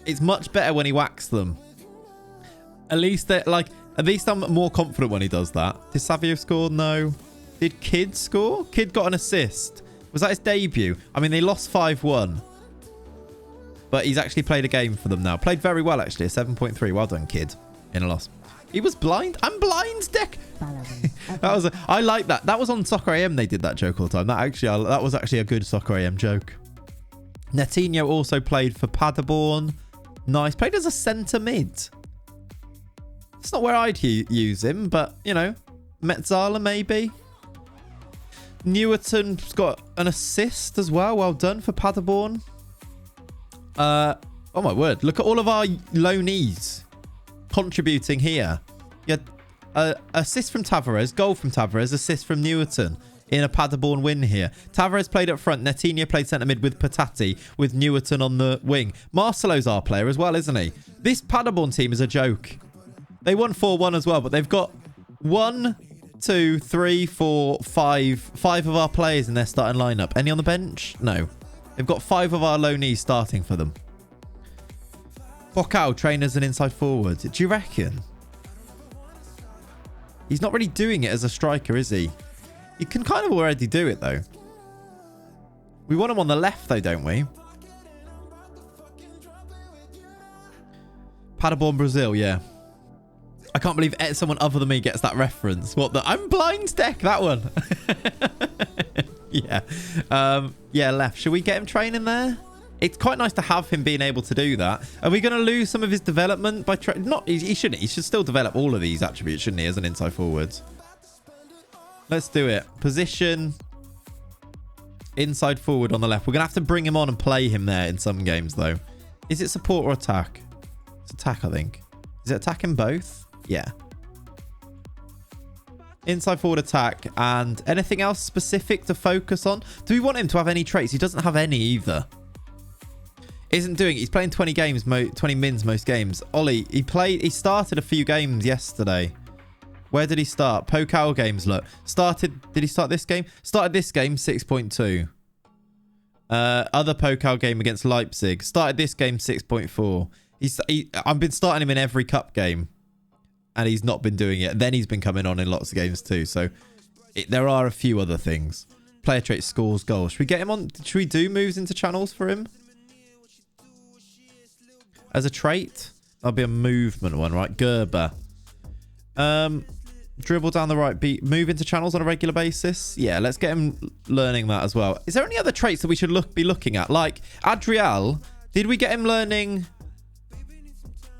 It's much better when he whacks them. At least I'm more confident when he does that. Did Savio score? No. Did Kidd score? Kidd got an assist. Was that his debut? I mean, they lost 5-1. But he's actually played a game for them now. Played very well, actually. A 7.3. Well done, Kidd. In a loss. He was blind. I'm blind, Dick. I like that. That was on Soccer AM. They did that joke all the time. That was actually a good Soccer AM joke. Netinho also played for Paderborn. Nice. Played as a centre mid. It's not where I'd use him, but, you know, Metzala maybe. Newerton's got an assist as well. Well done for Paderborn. Oh, my word. Look at all of our loanees contributing here. You had assist from Tavares, goal from Tavares, assist from Newerton in a Paderborn win here. Tavares played up front. Netinho played centre mid with Patati, with Newerton on the wing. Marcelo's our player as well, isn't he? This Paderborn team is a joke. They won 4-1 as well, but they've got 1, 2, 3, 4, 5 of our players in their starting lineup. Any on the bench? No. They've got 5 of our loanees starting for them. Focao trained as an inside forward. Do you reckon? He's not really doing it as a striker, is he? He can kind of already do it, though. We want him on the left, though, don't we? Paderborn, Brazil, yeah. I can't believe someone other than me gets that reference. What the... I'm blind, Deck, that one. Yeah. Yeah, left. Should we get him training there? It's quite nice to have him being able to do that. Are we going to lose some of his development by... Not, he shouldn't. He should still develop all of these attributes, shouldn't he, as an inside forward? Let's do it. Position. Inside forward on the left. We're going to have to bring him on and play him there in some games, though. Is it support or attack? It's attack, I think. Is it attack in both? Yeah. Inside forward attack. And anything else specific to focus on? Do we want him to have any traits? He doesn't have any either. Isn't doing it. He's playing 20 games, 20 mins most games. Ollie, he started a few games yesterday. Where did he start? Pokal games, look. Did he start this game? Started this game, 6.2. Other Pokal game against Leipzig. Started this game, 6.4. I've been starting him in every cup game. And he's not been doing it. Then he's been coming on in lots of games too. So there are a few other things. Player trait, scores, goals. Should we get him on? Should we do moves into channels for him? As a trait? That'll be a movement one, right? Gerber. Dribble down the right beat. Move into channels on a regular basis. Yeah, let's get him learning that as well. Is there any other traits that we should be looking at? Like Adriel. Did we get him learning...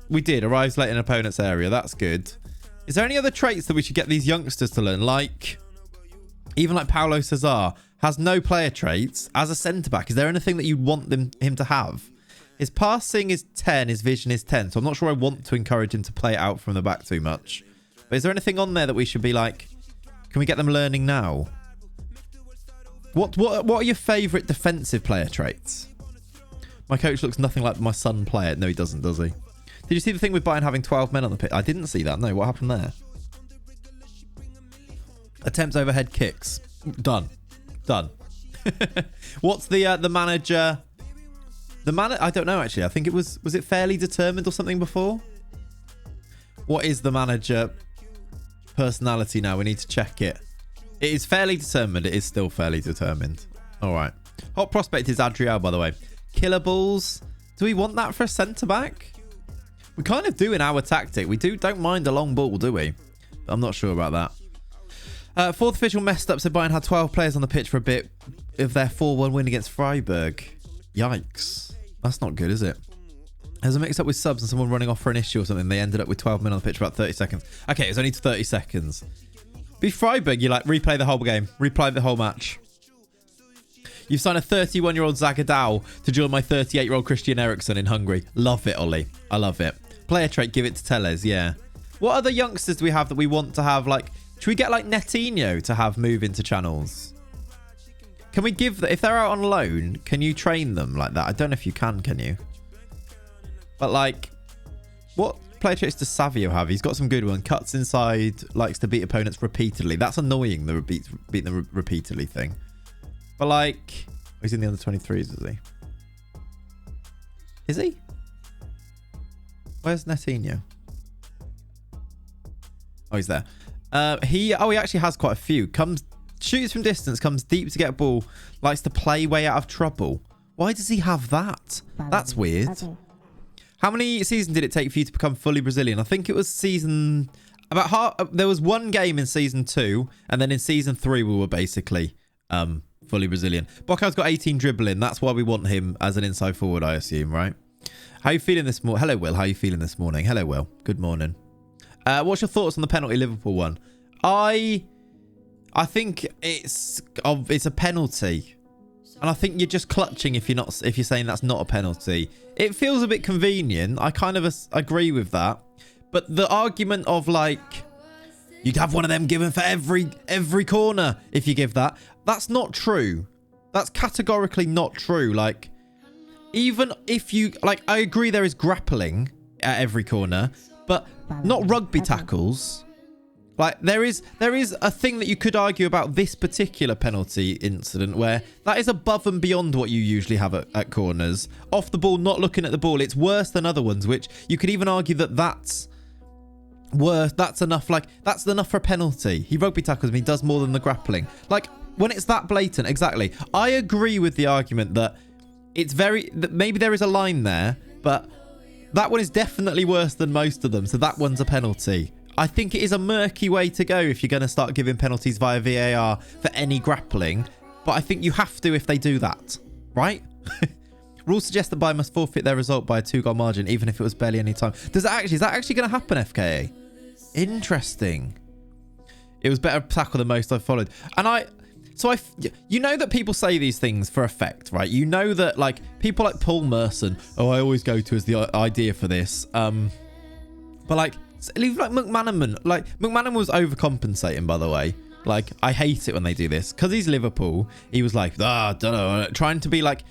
We did. Arrives late in an opponent's area. That's good. Is there any other traits that we should get these youngsters to learn? Like, even like Paulo Cesar has no player traits as a centre-back. Is there anything that you want him to have? His passing is 10. His vision is 10. So I'm not sure I want to encourage him to play it out from the back too much. But is there anything on there that we should be like, can we get them learning now? What are your favourite defensive player traits? My coach looks nothing like my son play it. No, he doesn't, does he? Did you see the thing with Bayern having 12 men on the pitch? I didn't see that. No, what happened there? Attempts overhead kicks. Done. What's the manager The man, I don't know actually. I think it was it fairly determined or something before? What is the manager personality now? We need to check it. It is fairly determined. It is still fairly determined. All right. Hot prospect is Adriel, by the way. Killer balls. Do we want that for a centre-back? We kind of do in our tactic. We don't mind a long ball, do we? But I'm not sure about that. Fourth official messed up, so Bayern had 12 players on the pitch for a bit of their 4-1 win against Freiburg. Yikes. That's not good, is it? There's a mix-up with subs and someone running off for an issue or something. They ended up with 12 men on the pitch for about 30 seconds. Okay, it was only 30 seconds. Be Freiburg, you like replay the whole game. Replay the whole match. You've signed a 31-year-old Zagadou to join my 38-year-old Christian Eriksen in Hungary. Love it, Ollie. I love it. Player trait, give it to Tellez, yeah. What other youngsters do we have that we want to have, like... Should we get, like, Netinho to have move into channels? Can we give... If they're out on loan, can you train them like that? I don't know if you can you? But, like... What player traits does Savio have? He's got some good one. Cuts inside, likes to beat opponents repeatedly. That's annoying, the beat them repeatedly thing. But, like... He's in the under-23s, is he? Is he? Where's Netinho? Oh, he's there. He actually has quite a few. Shoots from distance, comes deep to get a ball, likes to play way out of trouble. Why does he have that? That's weird. How many seasons did it take for you to become fully Brazilian? I think it was season... There was one game in season 2, and then in season 3 we were basically fully Brazilian. Boca's got 18 dribbling. That's why we want him as an inside forward, I assume, right? How are you feeling this morning? Hello, Will. How are you feeling this morning? Hello, Will. Good morning. What's your thoughts on the penalty Liverpool one? I think it's a penalty. And I think you're just clutching if you're saying that's not a penalty. It feels a bit convenient. I kind of agree with that. But the argument of like you'd have one of them given for every corner if you give that, that's not true. That's categorically not true. Like even if you like, I agree there is grappling at every corner, but not rugby tackles. Like there is a thing that you could argue about this particular penalty incident where that is above and beyond what you usually have at corners. Off the ball, not looking at the ball. It's worse than other ones, which you could even argue that's worse. That's enough. Like that's enough for a penalty. He rugby tackles me, he does more than the grappling. Like when it's that blatant, exactly. I agree with the argument that that maybe there is a line there, but that one is definitely worse than most of them. So that one's a penalty. I think it is a murky way to go if you're going to start giving penalties via VAR for any grappling. But I think you have to if they do that, right? Rules suggest that Bayern must forfeit their result by a 2-goal margin, even if it was barely any time. Is that actually going to happen, FKA? Interesting. It was better tackle than most I've followed. And you know that people say these things for effect, right? You know that like people like Paul Merson, I always go to as the idea for this. But like McManaman, McManaman was overcompensating, by the way. Like I hate it when they do this because he's Liverpool. He was like, don't know, trying to be like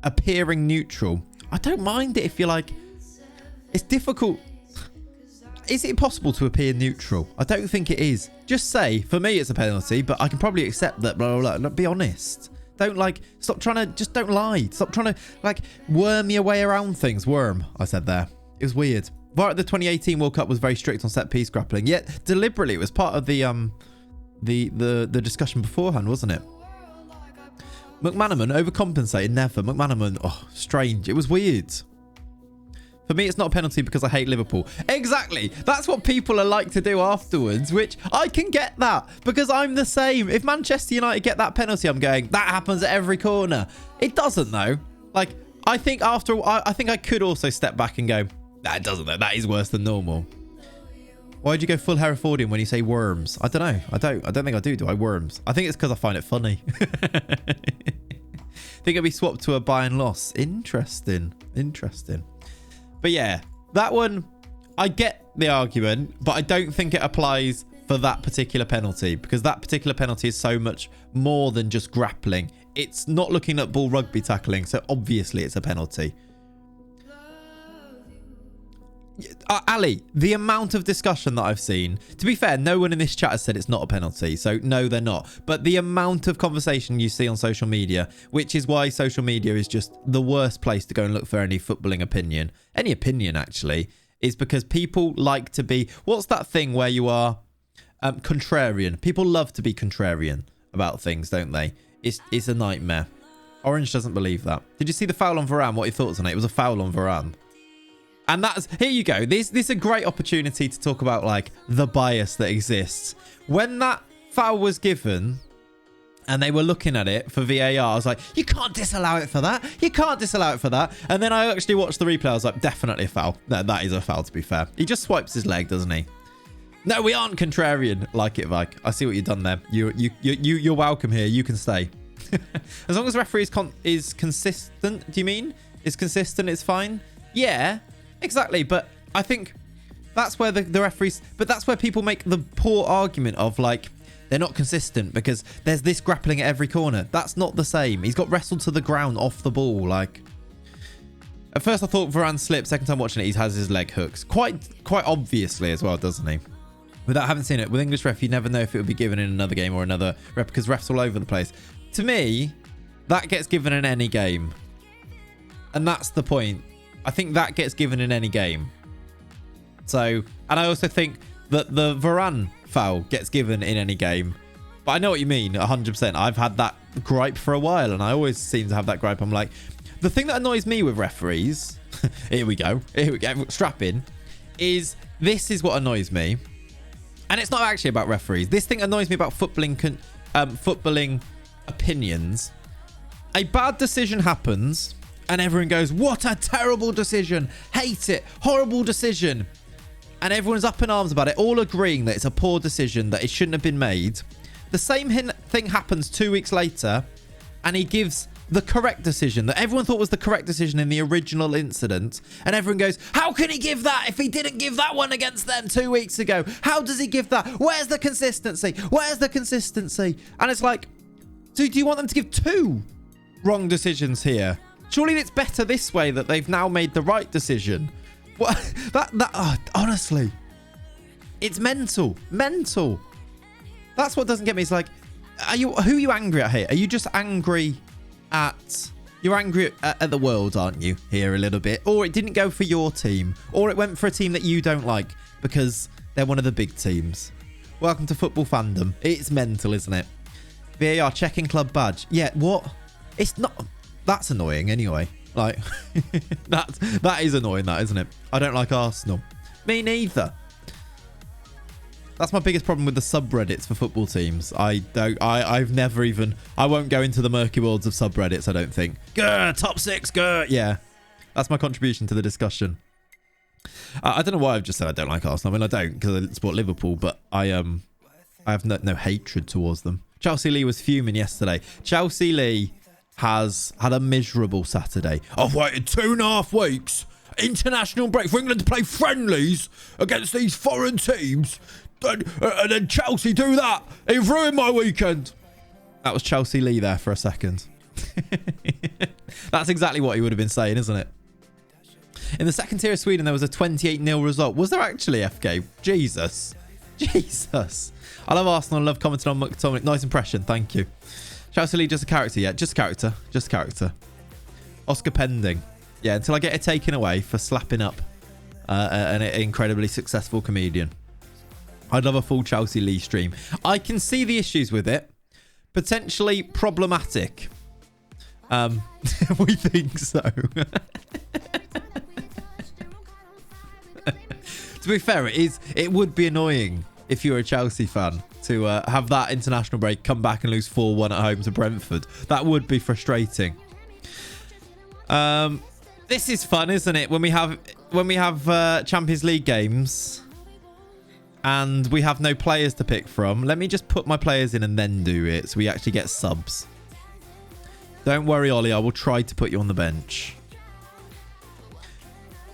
appearing neutral. I don't mind it if you're like, it's difficult. Is it possible to appear neutral? I don't think it is. Just say, for me, it's a penalty, but I can probably accept that, blah, blah, blah. Be honest. Don't stop trying to, just don't lie. Stop trying to worm your way around things. Worm, I said there. It was weird. VAR at the 2018 World Cup was very strict on set piece grappling. Yet, deliberately, it was part of the discussion beforehand, wasn't it? McManaman overcompensated, never. McManaman, strange. It was weird. For me, it's not a penalty because I hate Liverpool. Exactly. That's what people are like to do afterwards, which I can get that because I'm the same. If Manchester United get that penalty, I'm going, that happens at every corner. It doesn't, though. Like, I think I think I could also step back and go, that doesn't, though. That is worse than normal. Why'd you go full Herefordian when you say worms? I don't know. I don't think I do I? Worms. I think it's because I find it funny. Think it'll be swapped to a Bayern loss. Interesting. But yeah, that one, I get the argument, but I don't think it applies for that particular penalty because that particular penalty is so much more than just grappling. It's not looking at ball rugby tackling, so obviously it's a penalty. Ali, the amount of discussion that I've seen, to be fair, no one in this chat has said it's not a penalty. So no, they're not. But the amount of conversation you see on social media, which is why social media is just the worst place to go and look for any footballing opinion. Any opinion, actually, is because people like to be, what's that thing where you are contrarian? People love to be contrarian about things, don't they? It's a nightmare. Orange doesn't believe that. Did you see the foul on Varane? What are your thoughts on it? It was a foul on Varane. And that's, here you go. This is a great opportunity to talk about like the bias that exists. When that foul was given and they were looking at it for VAR, I was like, you can't disallow it for that. You can't disallow it for that. And then I actually watched the replay. I was like, definitely a foul. No, that is a foul, to be fair. He just swipes his leg, doesn't he? No, we aren't contrarian. Like it, Vike. I see what you've done there. You're welcome here. You can stay. As long as the referee is consistent, do you mean? Is consistent, it's fine? Yeah, exactly. But I think that's where the referees... But that's where people make the poor argument of, like, they're not consistent because there's this grappling at every corner. That's not the same. He's got wrestled to the ground off the ball, like... At first I thought Varane slipped. Second time watching it, he has his leg hooks. Quite obviously as well, doesn't he? Without having seen it, with English ref, you never know if it would be given in another game or another ref because refs all over the place. To me, that gets given in any game. And that's the point. I think that gets given in any game. So, and I also think that the Varane foul gets given in any game. But I know what you mean, 100%. I've had that gripe for a while, and I always seem to have that gripe. I'm like, the thing that annoys me with referees, here we go, strap in, is this is what annoys me. And it's not actually about referees. This thing annoys me about footballing opinions. A bad decision happens and everyone goes, what a terrible decision, hate it, horrible decision, and everyone's up in arms about it, all agreeing that it's a poor decision, that it shouldn't have been made. The same thing happens 2 weeks later and he gives the correct decision that everyone thought was the correct decision in the original incident, and everyone goes, how can he give that if he didn't give that one against them 2 weeks ago? How does he give that? Where's the consistency? Where's the consistency? And it's like, so do you want them to give 2 wrong decisions here? Surely it's better this way that they've now made the right decision. What? Honestly, it's mental. That's what doesn't get me. It's like, who are you angry at here? Are you just angry at... You're angry at the world, aren't you, here a little bit? Or it didn't go for your team. Or it went for a team that you don't like because they're one of the big teams. Welcome to football fandom. It's mental, isn't it? VAR checking club badge. Yeah, what? It's not... That's annoying anyway. Like, that is annoying, that, isn't it? I don't like Arsenal. Me neither. That's my biggest problem with the subreddits for football teams. I won't go into the murky worlds of subreddits, I don't think. Grr, top 6, grr. Yeah, that's my contribution to the discussion. I don't know why I've just said I don't like Arsenal. I mean, I don't because I support Liverpool, but I have no hatred towards them. Chelsea Lee was fuming yesterday. Chelsea Lee has had a miserable Saturday. I've waited 2.5 weeks, international break, for England to play friendlies against these foreign teams. And then Chelsea do that. It ruined my weekend. That was Chelsea Lee there for a second. That's exactly what he would have been saying, isn't it? In the second tier of Sweden, there was a 28-0 result. Was there actually, FK? Jesus. I love Arsenal. I love commenting on McTominay. Nice impression. Thank you. Chelsea Lee, just a character. Yeah, just a character. Oscar pending. Yeah, until I get it taken away for slapping up an incredibly successful comedian. I'd love a full Chelsea Lee stream. I can see the issues with it. Potentially problematic. We think so. To be fair, it would be annoying if you're a Chelsea fan to have that international break, come back and lose 4-1 at home to Brentford. That would be frustrating. This is fun, isn't it? When we have Champions League games and we have no players to pick from. Let me just put my players in and then do it so we actually get subs. Don't worry, Ollie. I will try to put you on the bench.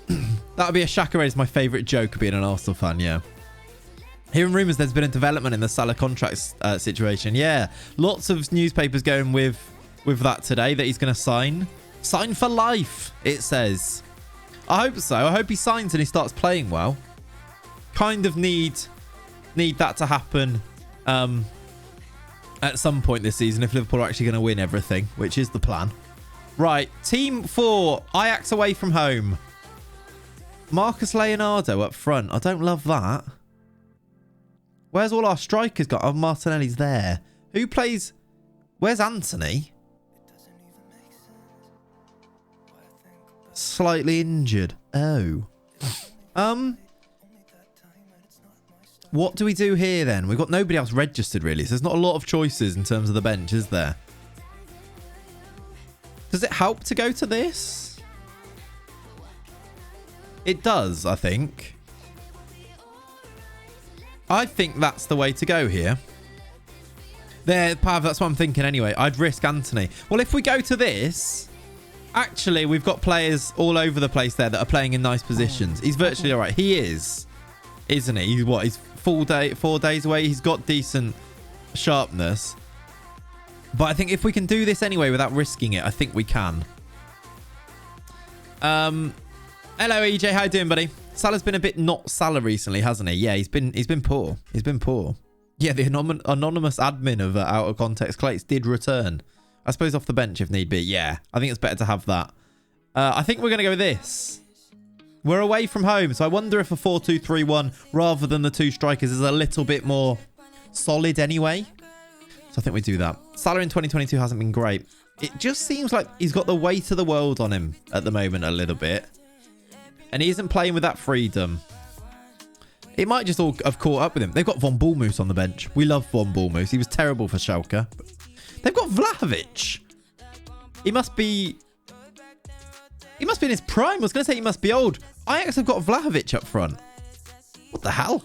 That would be a Shaka Raid's my favourite joke, being an Arsenal fan, yeah. Hearing rumours there's been a development in the Salah contract situation. Yeah, lots of newspapers going with that today, that he's going to sign. Sign for life, it says. I hope so. I hope he signs and he starts playing well. Kind of need that to happen at some point this season if Liverpool are actually going to win everything, which is the plan. Right, team 4, Ajax away from home. Marcus Leonardo up front. I don't love that. Where's all our strikers got? Oh, Martinelli's there. Who plays? Where's Anthony? Slightly injured. Oh. What do we do here then? We've got nobody else registered really, so there's not a lot of choices in terms of the bench, is there? Does it help to go to this? It does, I think. I think that's the way to go here. There, Pav, that's what I'm thinking anyway. I'd risk Anthony. Well, if we go to this... Actually, we've got players all over the place there that are playing in nice positions. He's virtually all right. He is, isn't he? He's what? He's 4 days away. He's got decent sharpness. But I think if we can do this anyway without risking it, I think we can. Hello, EJ. How you doing, buddy? Salah's been a bit not Salah recently, hasn't he? Yeah, he's been poor. He's been poor. Yeah, the anonymous admin of Out of Context Clates did return. I suppose off the bench if need be. Yeah, I think it's better to have that. I think we're going to go with this. We're away from home, so I wonder if a 4-2-3-1 rather than the 2 strikers is a little bit more solid anyway. So I think we do that. Salah in 2022 hasn't been great. It just seems like he's got the weight of the world on him at the moment a little bit. And he isn't playing with that freedom. It might just all have caught up with him. They've got Von Bournemouth on the bench. We love Von Bournemouth. He was terrible for Schalke. They've got Vlahovic. He must be in his prime. I was going to say he must be old. Ajax have got Vlahovic up front. What the hell?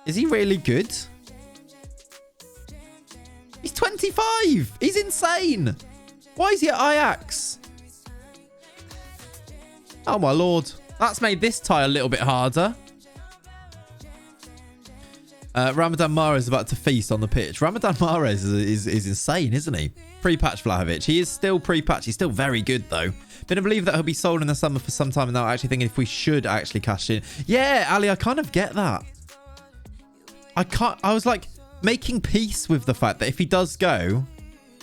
Is he really good? He's 25. He's insane. Why is he at Ajax? Oh, my Lord. That's made this tie a little bit harder. Ramadan Mahrez is about to feast on the pitch. Ramadan Mahrez is insane, isn't he? Pre-patch Vlahovic. He is still pre-patch. He's still very good, though. Didn't believe that he'll be sold in the summer for some time, and now actually thinking if we should actually cash in. Yeah, Ali, I kind of get that. I was like making peace with the fact that if he does go,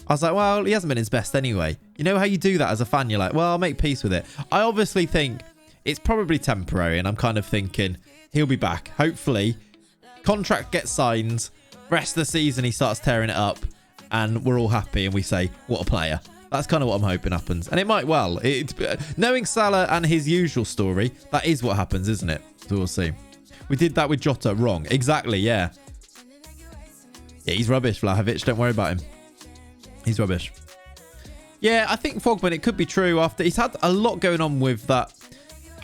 I was like, well, he hasn't been his best anyway. You know how you do that as a fan? You're like, well, I'll make peace with it. I obviously think it's probably temporary, and I'm kind of thinking he'll be back. Hopefully, contract gets signed. Rest of the season, he starts tearing it up, and we're all happy, and we say, what a player. That's kind of what I'm hoping happens. And it might well. Knowing Salah and his usual story, that is what happens, isn't it? So we'll see. We did that with Jota wrong. Exactly, yeah. Yeah, he's rubbish, Vlahovic. Don't worry about him. He's rubbish. Yeah, I think Fogman, it could be true after he's had a lot going on with that.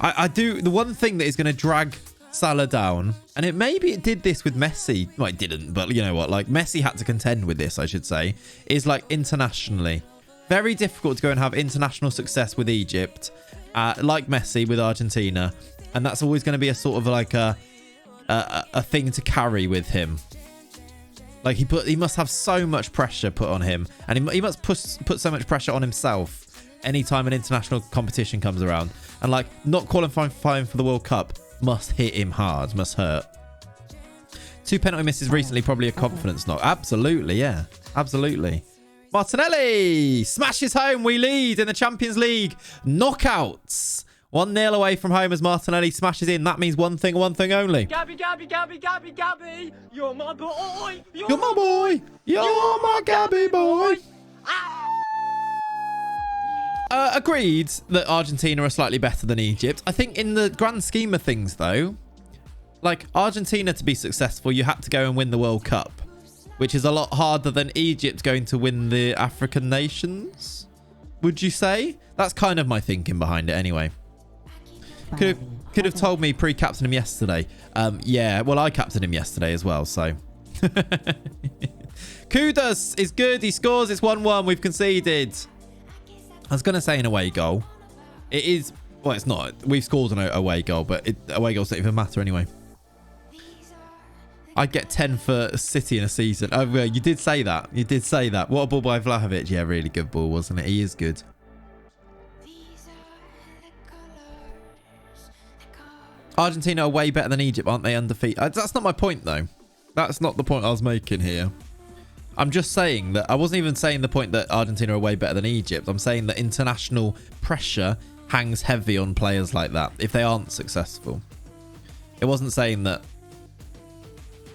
I do. The one thing that is going to drag Salah down, and maybe it did this with Messi. Well, it didn't, but you know what? Like Messi had to contend with this, I should say, is like internationally. Very difficult to go and have international success with Egypt, like Messi with Argentina. And that's always going to be a sort of like a thing to carry with him. Like he must have so much pressure put on him, and he must put so much pressure on himself anytime an international competition comes around. And like not qualifying for the World Cup must hit him hard, must hurt. 2 penalty misses recently, probably a confidence knock. Absolutely, yeah, absolutely. Martinelli smashes home. We lead in the Champions League knockouts. 1-0 away from home as Martinelli smashes in. That means one thing only. Gabby, you're my boy. You're my boy. You're my Gabby boy. Agreed that Argentina are slightly better than Egypt. I think in the grand scheme of things, though, like Argentina to be successful, you had to go and win the World Cup, which is a lot harder than Egypt going to win the African nations. Would you say? That's kind of my thinking behind it anyway. Could have told me pre-captain him yesterday. Yeah, well, I captained him yesterday as well, so. Kudus is good. He scores. It's 1-1. We've conceded. I was going to say an away goal. It is. Well, it's not. We've scored an away goal, but away goals don't even matter anyway. I'd get 10 for City in a season. Oh, well, you did say that. You did say that. What a ball by Vlahovic. Yeah, really good ball, wasn't it? He is good. Argentina are way better than Egypt, aren't they? Undefeated. That's not my point, though. That's not the point I was making here. I'm just saying that I wasn't even saying the point that Argentina are way better than Egypt. I'm saying that international pressure hangs heavy on players like that if they aren't successful. It wasn't saying that.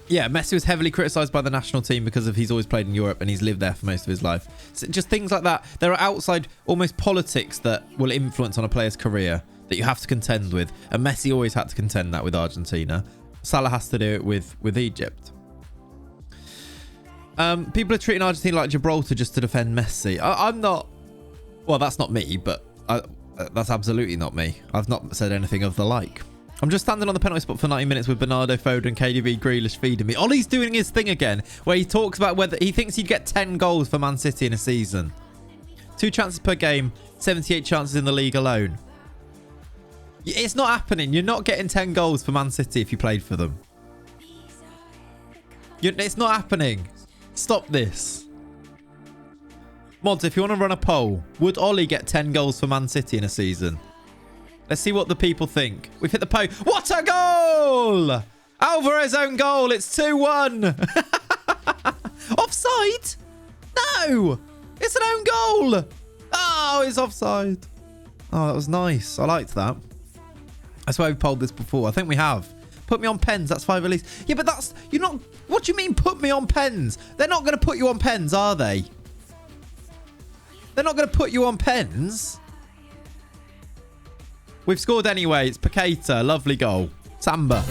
Yeah, Messi was heavily criticised by the national team because of he's always played in Europe and he's lived there for most of his life. So just things like that. There are outside almost politics that will influence on a player's career that you have to contend with. And Messi always had to contend that with Argentina. Salah has to do it with Egypt. People are treating Argentina like Gibraltar just to defend Messi. I'm not. Well, that's not me, but that's absolutely not me. I've not said anything of the like. I'm just standing on the penalty spot for 90 minutes with Bernardo, Foden, KDB, Grealish feeding me. Ollie's doing his thing again, where he talks about whether he thinks he'd get 10 goals for Man City in a season. 2 chances per game, 78 chances in the league alone. It's not happening. You're not getting 10 goals for Man City if you played for them. It's not happening. Stop this. Mods, if you want to run a poll, would Ollie get 10 goals for Man City in a season? Let's see what the people think. We've hit the post. What a goal! Alvarez own goal. It's 2-1. Offside? No! It's an own goal. Oh, it's offside. Oh, that was nice. I liked that. I swear we polled this before. I think we have. Put me on pens. That's 5 at least. Yeah, but that's... You're not... What do you mean put me on pens? They're not going to put you on pens, are they? They're not going to put you on pens. We've scored anyway. It's Paqueta. Lovely goal. Samba.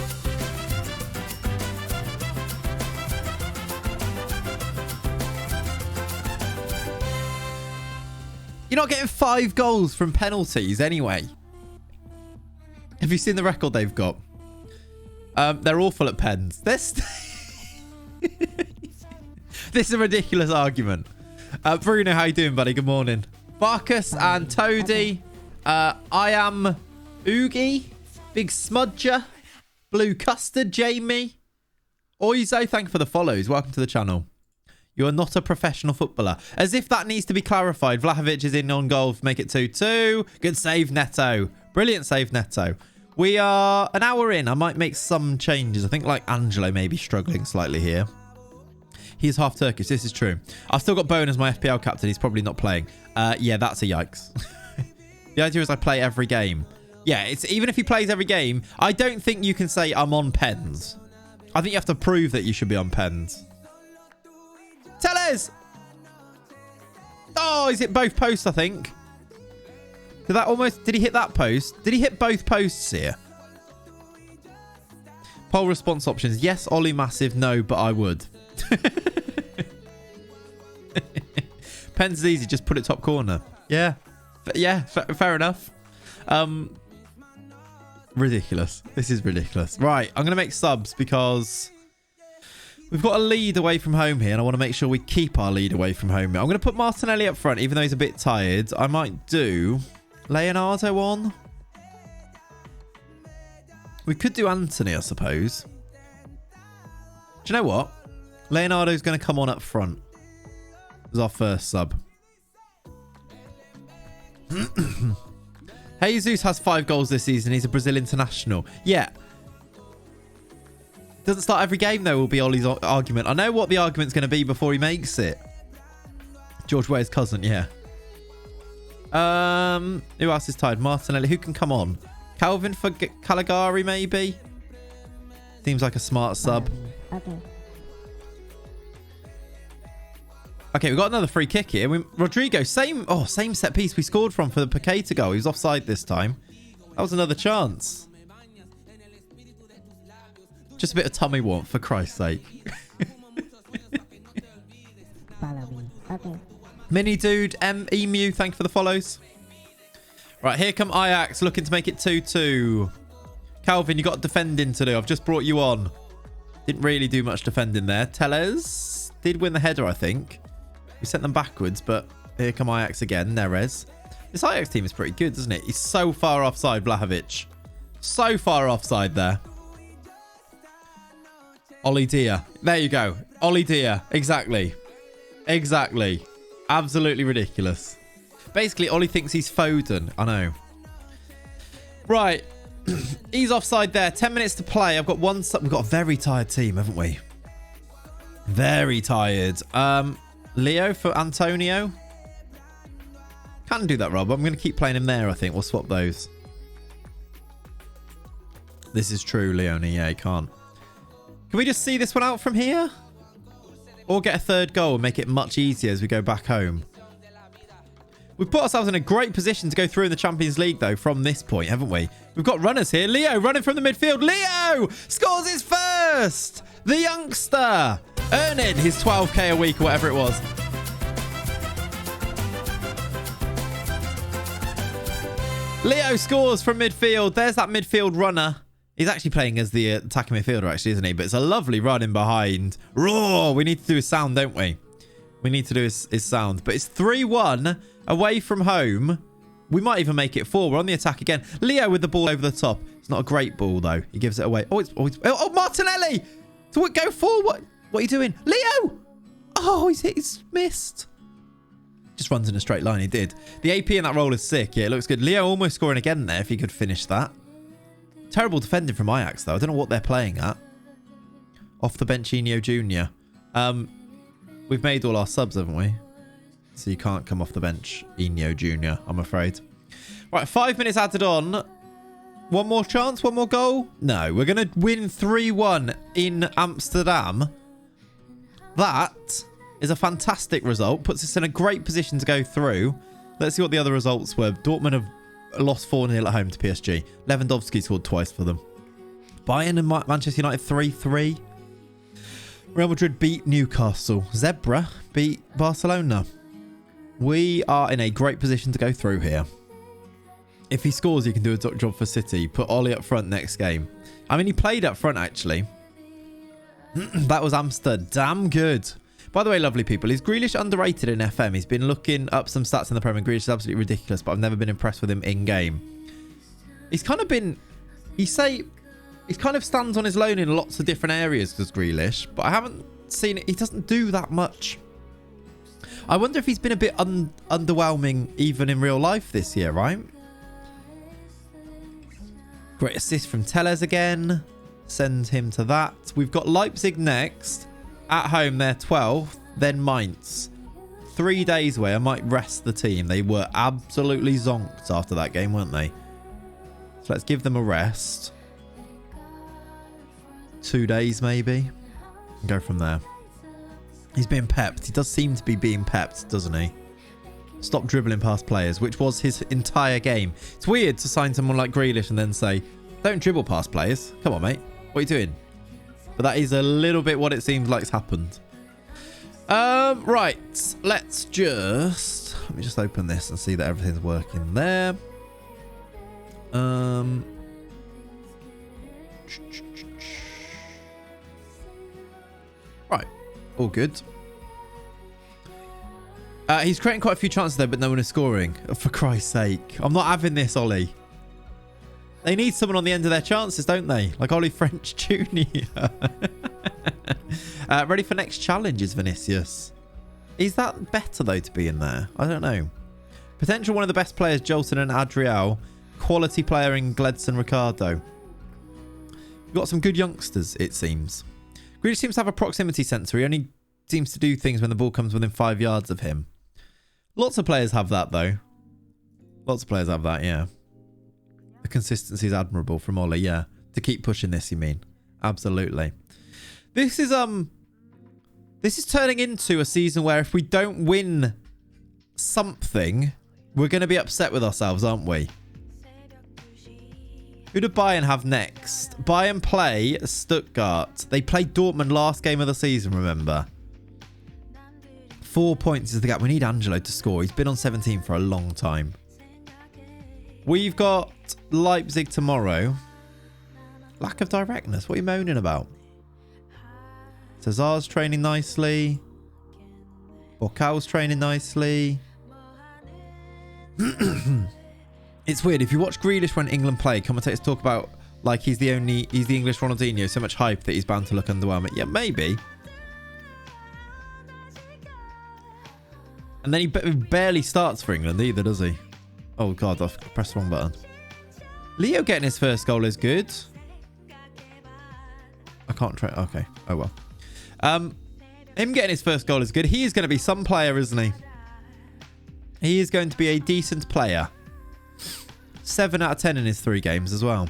You're not getting 5 goals from penalties anyway. Have you seen the record they've got? They're awful at pens. This is a ridiculous argument. Bruno, how you doing, buddy? Good morning. Barkus and Toady. I am Oogie. Big Smudger. Blue Custard, Jamie. Oizo, thank you for the follows. Welcome to the channel. You are not a professional footballer. As if that needs to be clarified. Vlahovic is in on goal. Make it 2-2. Good save, Neto. Brilliant save, Neto. We are an hour in. I might make some changes. I think like Angelo may be struggling slightly here. He's half Turkish. This is true. I've still got Bowen as my FPL captain. He's probably not playing. Yeah, that's a yikes. The idea is I play every game. Yeah, it's even if he plays every game, I don't think you can say I'm on pens. I think you have to prove that you should be on pens. Tellez! Oh, he's hit both posts, I think. Did he hit that post? Did he hit both posts here? Poll response options. Yes, Ollie massive. No, but I would. Pens is easy. Just put it top corner. Yeah. Yeah, fair enough. Ridiculous. This is ridiculous. Right, I'm going to make subs because we've got a lead away from home here, and I want to make sure we keep our lead away from home here. I'm going to put Martinelli up front, even though he's a bit tired. I might do Leonardo on. We could do Anthony, I suppose. Do you know what? Leonardo's going to come on up front as our first sub. Jesus has 5 goals this season. He's a Brazil international. Yeah. Doesn't start every game, though, will be Ollie's argument. I know what the argument's going to be before he makes it. George Weah's cousin, yeah. Who else is tired? Martinelli. Who can come on? Calvin for Caligari, maybe? Seems like a smart sub. Okay. Okay, we've got another free kick here. Rodrigo, same set piece we scored from for the Paqueta goal. He was offside this time. That was another chance. Just a bit of tummy warmth, for Christ's sake. Follow me. Okay. Mini Dude, Emu, thank you for the follows. Right, here come Ajax looking to make it 2-2. Calvin, you got defending to do. I've just brought you on. Didn't really do much defending there. Tellez did win the header, I think. We sent them backwards, but here come Ajax again. Neres. This Ajax team is pretty good, isn't it? He's so far offside, Vlahovic. So far offside there. Ollie Dia. There you go. Ollie Dia. Exactly. Exactly. Absolutely ridiculous. Basically, Ollie thinks he's Foden. I know. Right. He's offside there. 10 minutes to play. I've got one. We've got a very tired team, haven't we? Very tired. Leo for Antonio. Can't do that, Rob. I'm going to keep playing him there, I think. We'll swap those. This is true, Leone. Yeah, he can't. Can we just see this one out from here? Or get a third goal and make it much easier as we go back home? We've put ourselves in a great position to go through in the Champions League, though, from this point, haven't we? We've got runners here. Leo running from the midfield. Leo scores his first. The youngster earning his 12k a week or whatever it was. Leo scores from midfield. There's that midfield runner. He's actually playing as the attacking midfielder, actually, isn't he? But it's a lovely run in behind. Roar! We need to do his sound, don't we? We need to do his sound. But it's 3-1 away from home. We might even make it 4. We're on the attack again. Leo with the ball over the top. It's not a great ball, though. He gives it away. Oh, Martinelli! So go forward. What are you doing? Leo! Oh, he's missed. Just runs in a straight line. He did. The AP in that role is sick. Yeah, it looks good. Leo almost scoring again there if he could finish that. Terrible defending from Ajax, though. I don't know what they're playing at. Off the bench, Eno Jr. We've made all our subs, haven't we? So you can't come off the bench, Eno Jr., I'm afraid. Right, 5 minutes added on. One more chance? One more goal? No, we're going to win 3-1 in Amsterdam. That is a fantastic result. Puts us in a great position to go through. Let's see what the other results were. Dortmund have lost 4-0 at home to PSG. Lewandowski scored twice for them. Bayern and Manchester United 3-3. Real Madrid beat Newcastle. Zebra beat Barcelona. We are in a great position to go through here. If he scores, he can do a job for City. Put Ollie up front next game. I mean, he played up front, actually. That was Amsterdam. Good. By the way, lovely people, is Grealish underrated in FM? He's been looking up some stats in the Premier. Grealish is absolutely ridiculous, but I've never been impressed with him in-game. He's kind of been... He kind of stands on his own in lots of different areas, does Grealish, but I haven't seen it. He doesn't do that much. I wonder if he's been a bit underwhelming even in real life this year, right? Great assist from Tellez again. Send him to that. We've got Leipzig next. At home, they're 12th. Then Mainz. 3 days away. I might rest the team. They were absolutely zonked after that game, weren't they? So let's give them a rest. 2 days, maybe. And go from there. He's being pepped. He does seem to be being pepped, doesn't he? Stop dribbling past players, which was his entire game. It's weird to sign someone like Grealish and then say, don't dribble past players. Come on, mate. What are you doing? But that is a little bit what it seems like's happened. Right. Let's just... Let me just open this and see that everything's working there. Right. All good. He's creating quite a few chances there, but no one is scoring. Oh, for Christ's sake. I'm not having this, Ollie. They need someone on the end of their chances, don't they? Like Ollie French Jr. Ready for next challenge is Vinicius. Is that better, though, to be in there? I don't know. Potential one of the best players, Jolson and Adriel. Quality player in Gledson Ricardo. We've got some good youngsters, it seems. Grealish seems to have a proximity sensor. He only seems to do things when the ball comes within 5 yards of him. Lots of players have that, though. Lots of players have that, yeah. The consistency is admirable from Ollie, yeah. To keep pushing this, you mean? Absolutely. This is turning into a season where if we don't win something, we're going to be upset with ourselves, aren't we? Who do Bayern have next? Bayern play Stuttgart. They played Dortmund last game of the season, remember? 4 points is the gap. We need Angelo to score. He's been on 17 for a long time. We've got Leipzig tomorrow. Lack of directness. What are you moaning about? Cesar's training nicely. Bocal's training nicely. It's weird. If you watch Grealish when England play, commentators talk about like he's the English Ronaldinho. So much hype that he's bound to look underwhelming. Yeah, maybe. And then he barely starts for England either, does he? Oh, God, I've pressed the wrong button. Leo getting his first goal is good. I can't try. Okay. Oh, well. Him getting his first goal is good. He is going to be some player, isn't he? He is going to be a decent player. 7 out of 10 in his 3 games as well.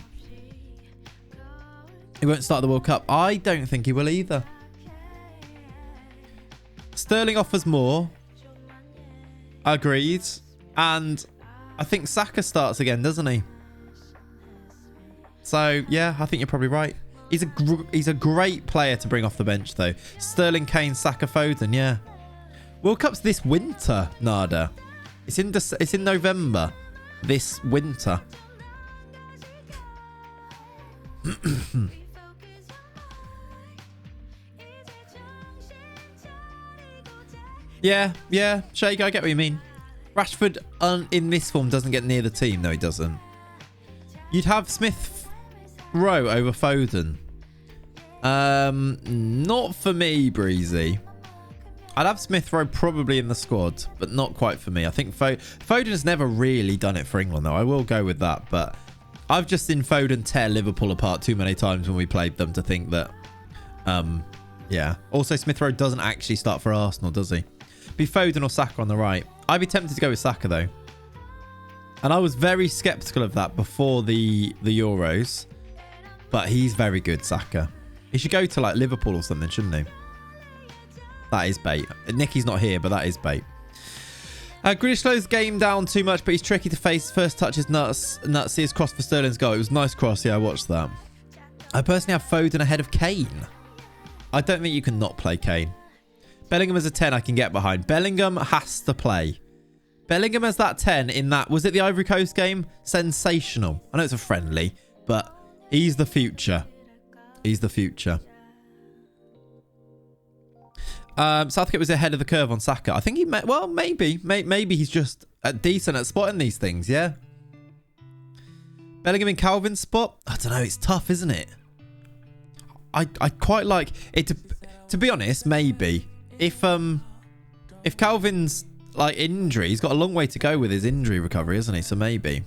He won't start the World Cup. I don't think he will either. Sterling offers more. Agreed. And I think Saka starts again, doesn't he? So, yeah, I think you're probably right. He's a great player to bring off the bench, though. Sterling, Kane, Saka, Foden, yeah. World Cup's this winter, Nada. It's in November. This winter. Yeah, Shake, I get what you mean. Rashford in this form doesn't get near the team. No, he doesn't. You'd have Smith Rowe over Foden. Not for me, Breezy. I'd have Smith Rowe probably in the squad, but not quite for me. I think Foden's never really done it for England, though. I will go with that, but I've just seen Foden tear Liverpool apart too many times when we played them to think that, yeah. Also, Smith Rowe doesn't actually start for Arsenal, does he? Be Foden or Saka on the right. I'd be tempted to go with Saka, though. And I was very sceptical of that before the Euros, but he's very good, Saka. He should go to like Liverpool or something, shouldn't he? That is bait. Nicky's not here, but that is bait. Grealish slows game down too much, but he's tricky to face. First touch is nuts. See his cross for Sterling's goal. It was a nice cross. Yeah, I watched that. I personally have Foden ahead of Kane. I don't think you can not play Kane. Bellingham as a 10 I can get behind. Bellingham has to play. Bellingham as that 10 in that... Was it the Ivory Coast game? Sensational. I know it's a friendly, but he's the future. He's the future. Southgate was ahead of the curve on Saka. I think he... Well, maybe. Maybe he's just decent at spotting these things, yeah? Bellingham in Calvin's spot? I don't know. It's tough, isn't it? I quite like... it. To be honest, maybe. If Calvin's like injury, he's got a long way to go with his injury recovery, isn't he? So maybe.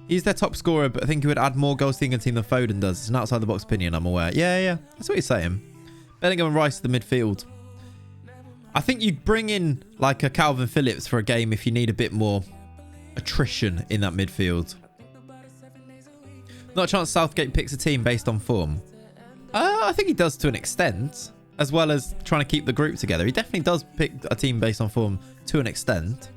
He's their top scorer, but I think he would add more goals to the England team than Foden does. It's an outside the box opinion, I'm aware. Yeah. That's what you're saying. Bellingham and Rice to the midfield. I think you'd bring in like a Calvin Phillips for a game if you need a bit more attrition in that midfield. Not a chance Southgate picks a team based on form. I think he does to an extent, as well as trying to keep the group together. He definitely does pick a team based on form to an extent.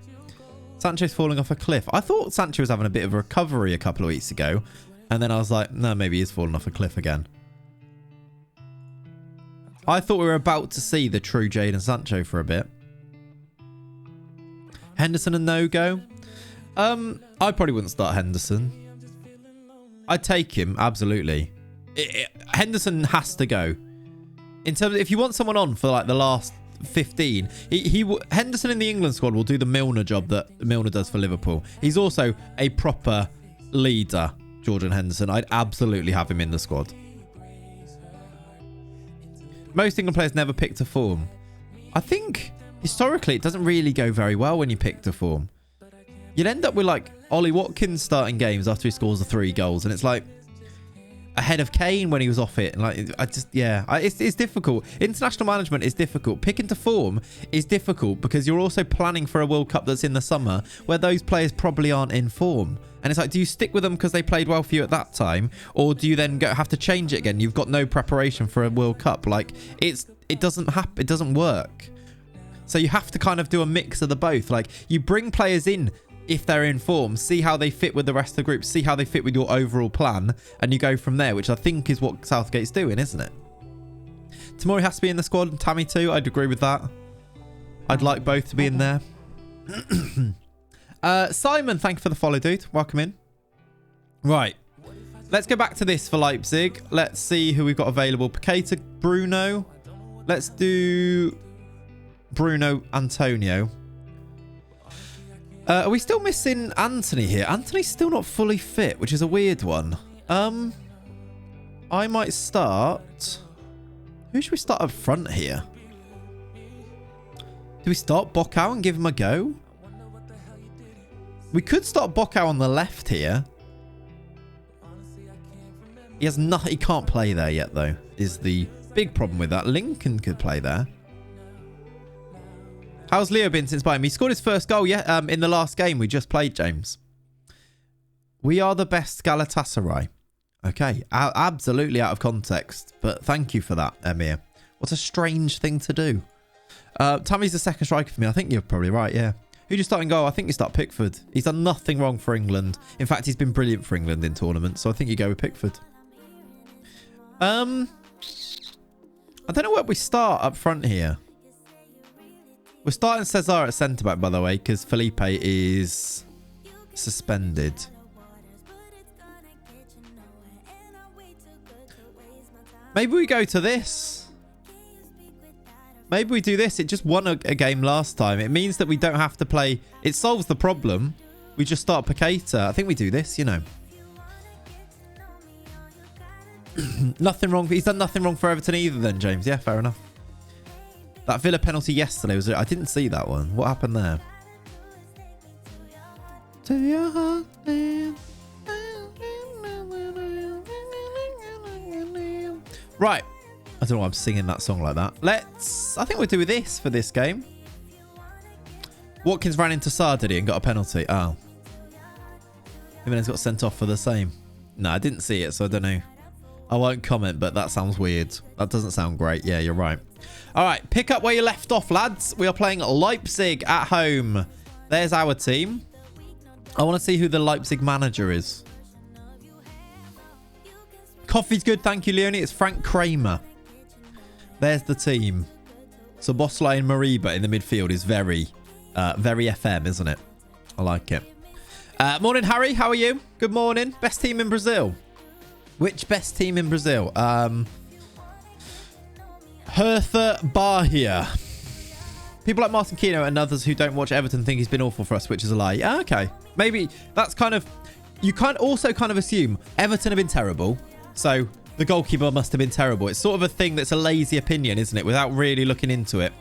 Sancho's falling off a cliff. I thought Sancho was having a bit of a recovery a couple of weeks ago, and then I was like, no, maybe he's falling off a cliff again. I thought we were about to see the true Jadon Sancho for a bit. Henderson a no-go? I probably wouldn't start Henderson. I'd take him, absolutely. Henderson has to go. In terms of, if you want someone on for like the last 15, Henderson in the England squad will do the Milner job that Milner does for Liverpool. He's also a proper leader, Jordan Henderson. I'd absolutely have him in the squad. Most England players never pick to form. I think historically it doesn't really go very well when you pick to form. You'd end up with like Ollie Watkins starting games after he scores the 3 goals, and it's like ahead of Kane when he was off it. And like, it's difficult. International management is difficult. Picking to form is difficult because you're also planning for a World Cup that's in the summer where those players probably aren't in form. And it's like, do you stick with them because they played well for you at that time, or do you then have to change it again? You've got no preparation for a World Cup. Like it doesn't happen. It doesn't work. So you have to kind of do a mix of the both. Like you bring players in if they're in form, see how they fit with the rest of the group, see how they fit with your overall plan, and you go from there, which I think is what Southgate's doing, isn't it? Tamori has to be in the squad and Tammy too. I'd agree with that. I'd like both to be in there. Simon, thank you for the follow, dude. Welcome in. Right. Let's go back to this for Leipzig. Let's see who we've got available. Paqueta, Bruno. Let's do Bruno, Antonio. Are we still missing Anthony here? Anthony's still not fully fit, which is a weird one. I might start... Who should we start up front here? Do we start Bocao and give him a go? We could start Bocao on the left here. He can't play there yet, though, is the big problem with that. Lincoln could play there. How's Leo been since buying him? He scored his first goal in the last game we just played, James. We are the best Galatasaray. Okay, absolutely out of context, but thank you for that, Emir. What a strange thing to do. Tammy's the second striker for me. I think you're probably right, yeah. Who'd you start in goal? I think you start Pickford. He's done nothing wrong for England. In fact, he's been brilliant for England in tournaments, so I think you go with Pickford. I don't know where we start up front here. We're starting Cesar at centre-back, by the way, because Felipe is suspended. Maybe we go to this. Maybe we do this. It just won a game last time. It means that we don't have to play. It solves the problem. We just start Paqueta. I think we do this, you know. Nothing wrong. He's done nothing wrong for Everton either then, James. Yeah, fair enough. That Villa penalty yesterday was... I didn't see that one. What happened there? To your heart, man. Right. I don't know why I'm singing that song like that. I think we'll do this for this game. Watkins ran into Sardini and got a penalty. Oh. Jimenez got sent off for the same. No, I didn't see it, so I don't know. I won't comment, but that sounds weird. That doesn't sound great. Yeah, you're right. All right, pick up where you left off, lads. We are playing Leipzig at home. There's our team. I want to see who the Leipzig manager is. Coffee's good. Thank you, Leonie. It's Frank Kramer. There's the team. So Bosley and Mariba in the midfield is very FM, isn't it? I like it. Morning, Harry. How are you? Good morning. Best team in Brazil. Which best team in Brazil? Hertha Bahia. People like Martin Keown and others who don't watch Everton think he's been awful for us, which is a lie. Yeah, okay. Maybe that's kind of... You can't also kind of assume Everton have been terrible. So the goalkeeper must have been terrible. It's sort of a thing that's a lazy opinion, isn't it? Without really looking into it.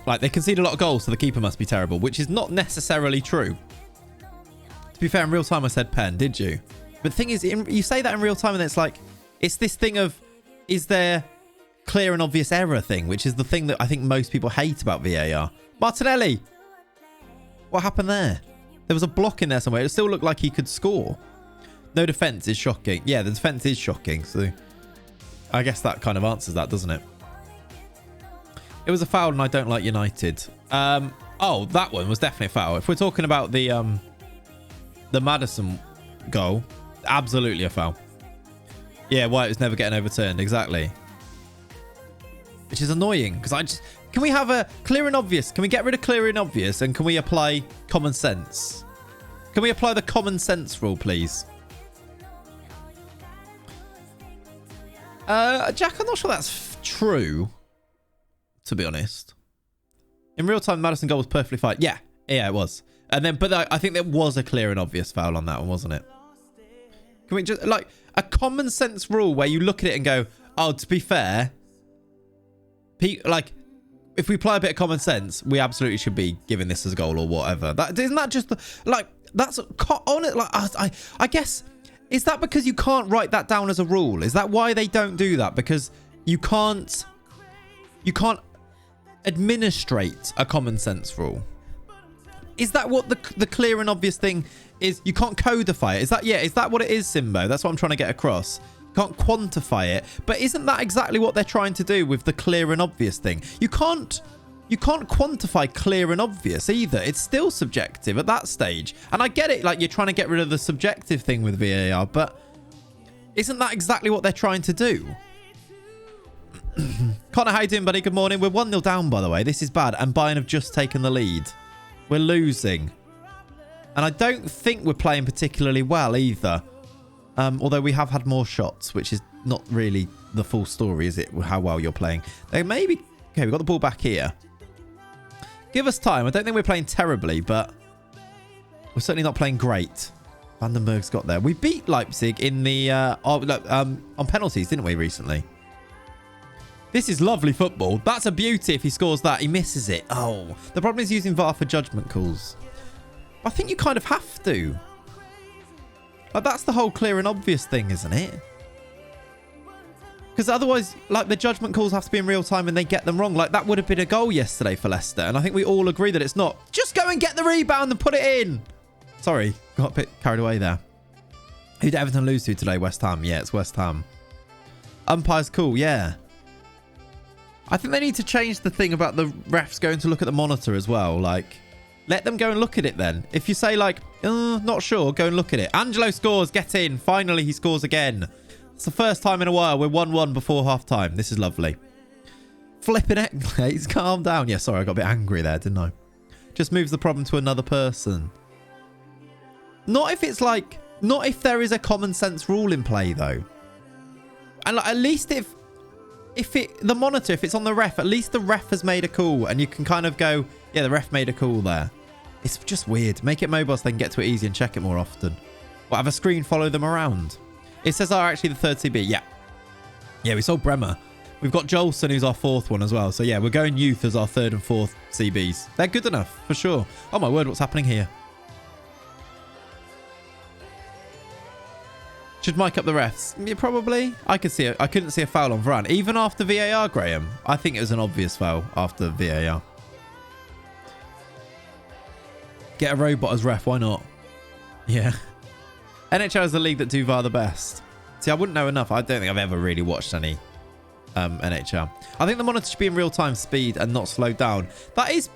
Like, they concede a lot of goals, so the keeper must be terrible, which is not necessarily true. To be fair, in real time, I said pen, did you? But the thing is, you say that in real time, and it's like, it's this thing of, is there clear and obvious error thing, which is the thing that I think most people hate about VAR. Martinelli! What happened there? There was a block in there somewhere. It still looked like he could score. No defence is shocking. Yeah, the defence is shocking, so I guess that kind of answers that, doesn't it? It was a foul, and I don't like United. Oh, that one was definitely a foul. If we're talking about the Maddison goal, absolutely a foul. Yeah, White was never getting overturned. Exactly. Which is annoying, because can we have a clear and obvious? Can we get rid of clear and obvious, and can we apply common sense? Can we apply the common sense rule, please? Jack, I'm not sure that's true, to be honest. In real time, Maddison goal was perfectly fine. Yeah, it was. And then, but I think there was a clear and obvious foul on that one, wasn't it? Can we just, like, a common sense rule where you look at it and go, oh, to be fair, like, if we apply a bit of common sense, we absolutely should be giving this as a goal or whatever. Isn't that just, like, that's on it? Like, I guess, is that because you can't write that down as a rule? Is that why they don't do that? Because you can't administrate a common sense rule? Is that what the clear and obvious thing is? You can't codify it. Is that what it is, Simbo? That's what I'm trying to get across. You can't quantify it. But isn't that exactly what they're trying to do with the clear and obvious thing? You can't quantify clear and obvious either. It's still subjective at that stage. And I get it, like, you're trying to get rid of the subjective thing with VAR, but isn't that exactly what they're trying to do? Connor, how you doing, buddy? Good morning. We're 1-0 down, by the way. This is bad. And Bayern have just taken the lead. We're losing. And I don't think we're playing particularly well either. Although we have had more shots, which is not really the full story, is it? How well you're playing. Okay, we've got the ball back here. Give us time. I don't think we're playing terribly, but we're certainly not playing great. Vandenberg's got there. We beat Leipzig in the on penalties, didn't we, recently? This is lovely football. That's a beauty. If he scores that, he misses it. Oh, the problem is using VAR for judgment calls. I think you kind of have to. Like, that's the whole clear and obvious thing, isn't it? Because otherwise, like, the judgment calls have to be in real time and they get them wrong. Like, that would have been a goal yesterday for Leicester. And I think we all agree that it's not. Just go and get the rebound and put it in. Sorry, got a bit carried away there. Who did Everton lose to today? West Ham. Yeah, it's West Ham. Umpire's cool, yeah. I think they need to change the thing about the refs going to look at the monitor as well. Like, let them go and look at it then. If you say, like, not sure, go and look at it. Angelo scores, get in. Finally, he scores again. It's the first time in a while we're 1-1 before half-time. This is lovely. Flipping it. He's calmed down. Yeah, sorry, I got a bit angry there, didn't I? Just moves the problem to another person. Not if it's like... Not if there is a common sense rule in play, though. And like, at least if the monitor, if it's on the ref, at least the ref has made a call and you can kind of go, yeah, the ref made a call there. It's just weird. Make it mobile so they can get to it easy and check it more often. Or have a screen follow them around. It says, oh, actually the third CB. Yeah. Yeah, we sold Bremer. We've got Jolson, who's our fourth one as well. So yeah, we're going youth as our third and fourth CBs. They're good enough, for sure. Oh my word, what's happening here? Should mic up the refs? Yeah, probably. I could see it. I couldn't see a foul on Varane. Even after VAR, Graham. I think it was an obvious foul after VAR. Get a robot as ref. Why not? Yeah. NHL is the league that do VAR the best. See, I wouldn't know enough. I don't think I've ever really watched any NHL. I think the monitor should be in real-time speed and not slowed down. That is...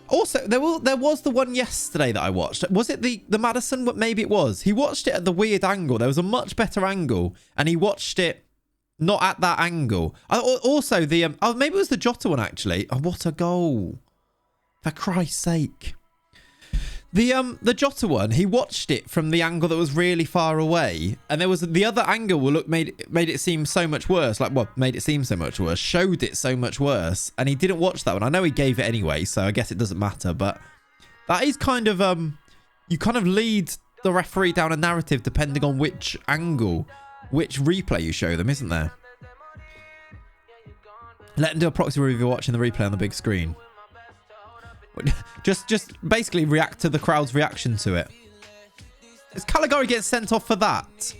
Also, there was the one yesterday that I watched. Was it the Madison? Maybe it was. He watched it at the weird angle. There was a much better angle, and he watched it not at that angle. Also, the oh, maybe it was the Jota one actually. Oh, what a goal! For Christ's sake. The Jota one, he watched it from the angle that was really far away, and there was the other angle made it seem so much worse. Like, well, made it seem so much worse, showed it so much worse, and he didn't watch that one. I know he gave it anyway, so I guess it doesn't matter, but that is kind of you kind of lead the referee down a narrative depending on which angle, which replay you show them, isn't there? Let them do a proxy review watching the replay on the big screen. Just basically react to the crowd's reaction to it. Is Caligari getting sent off for that?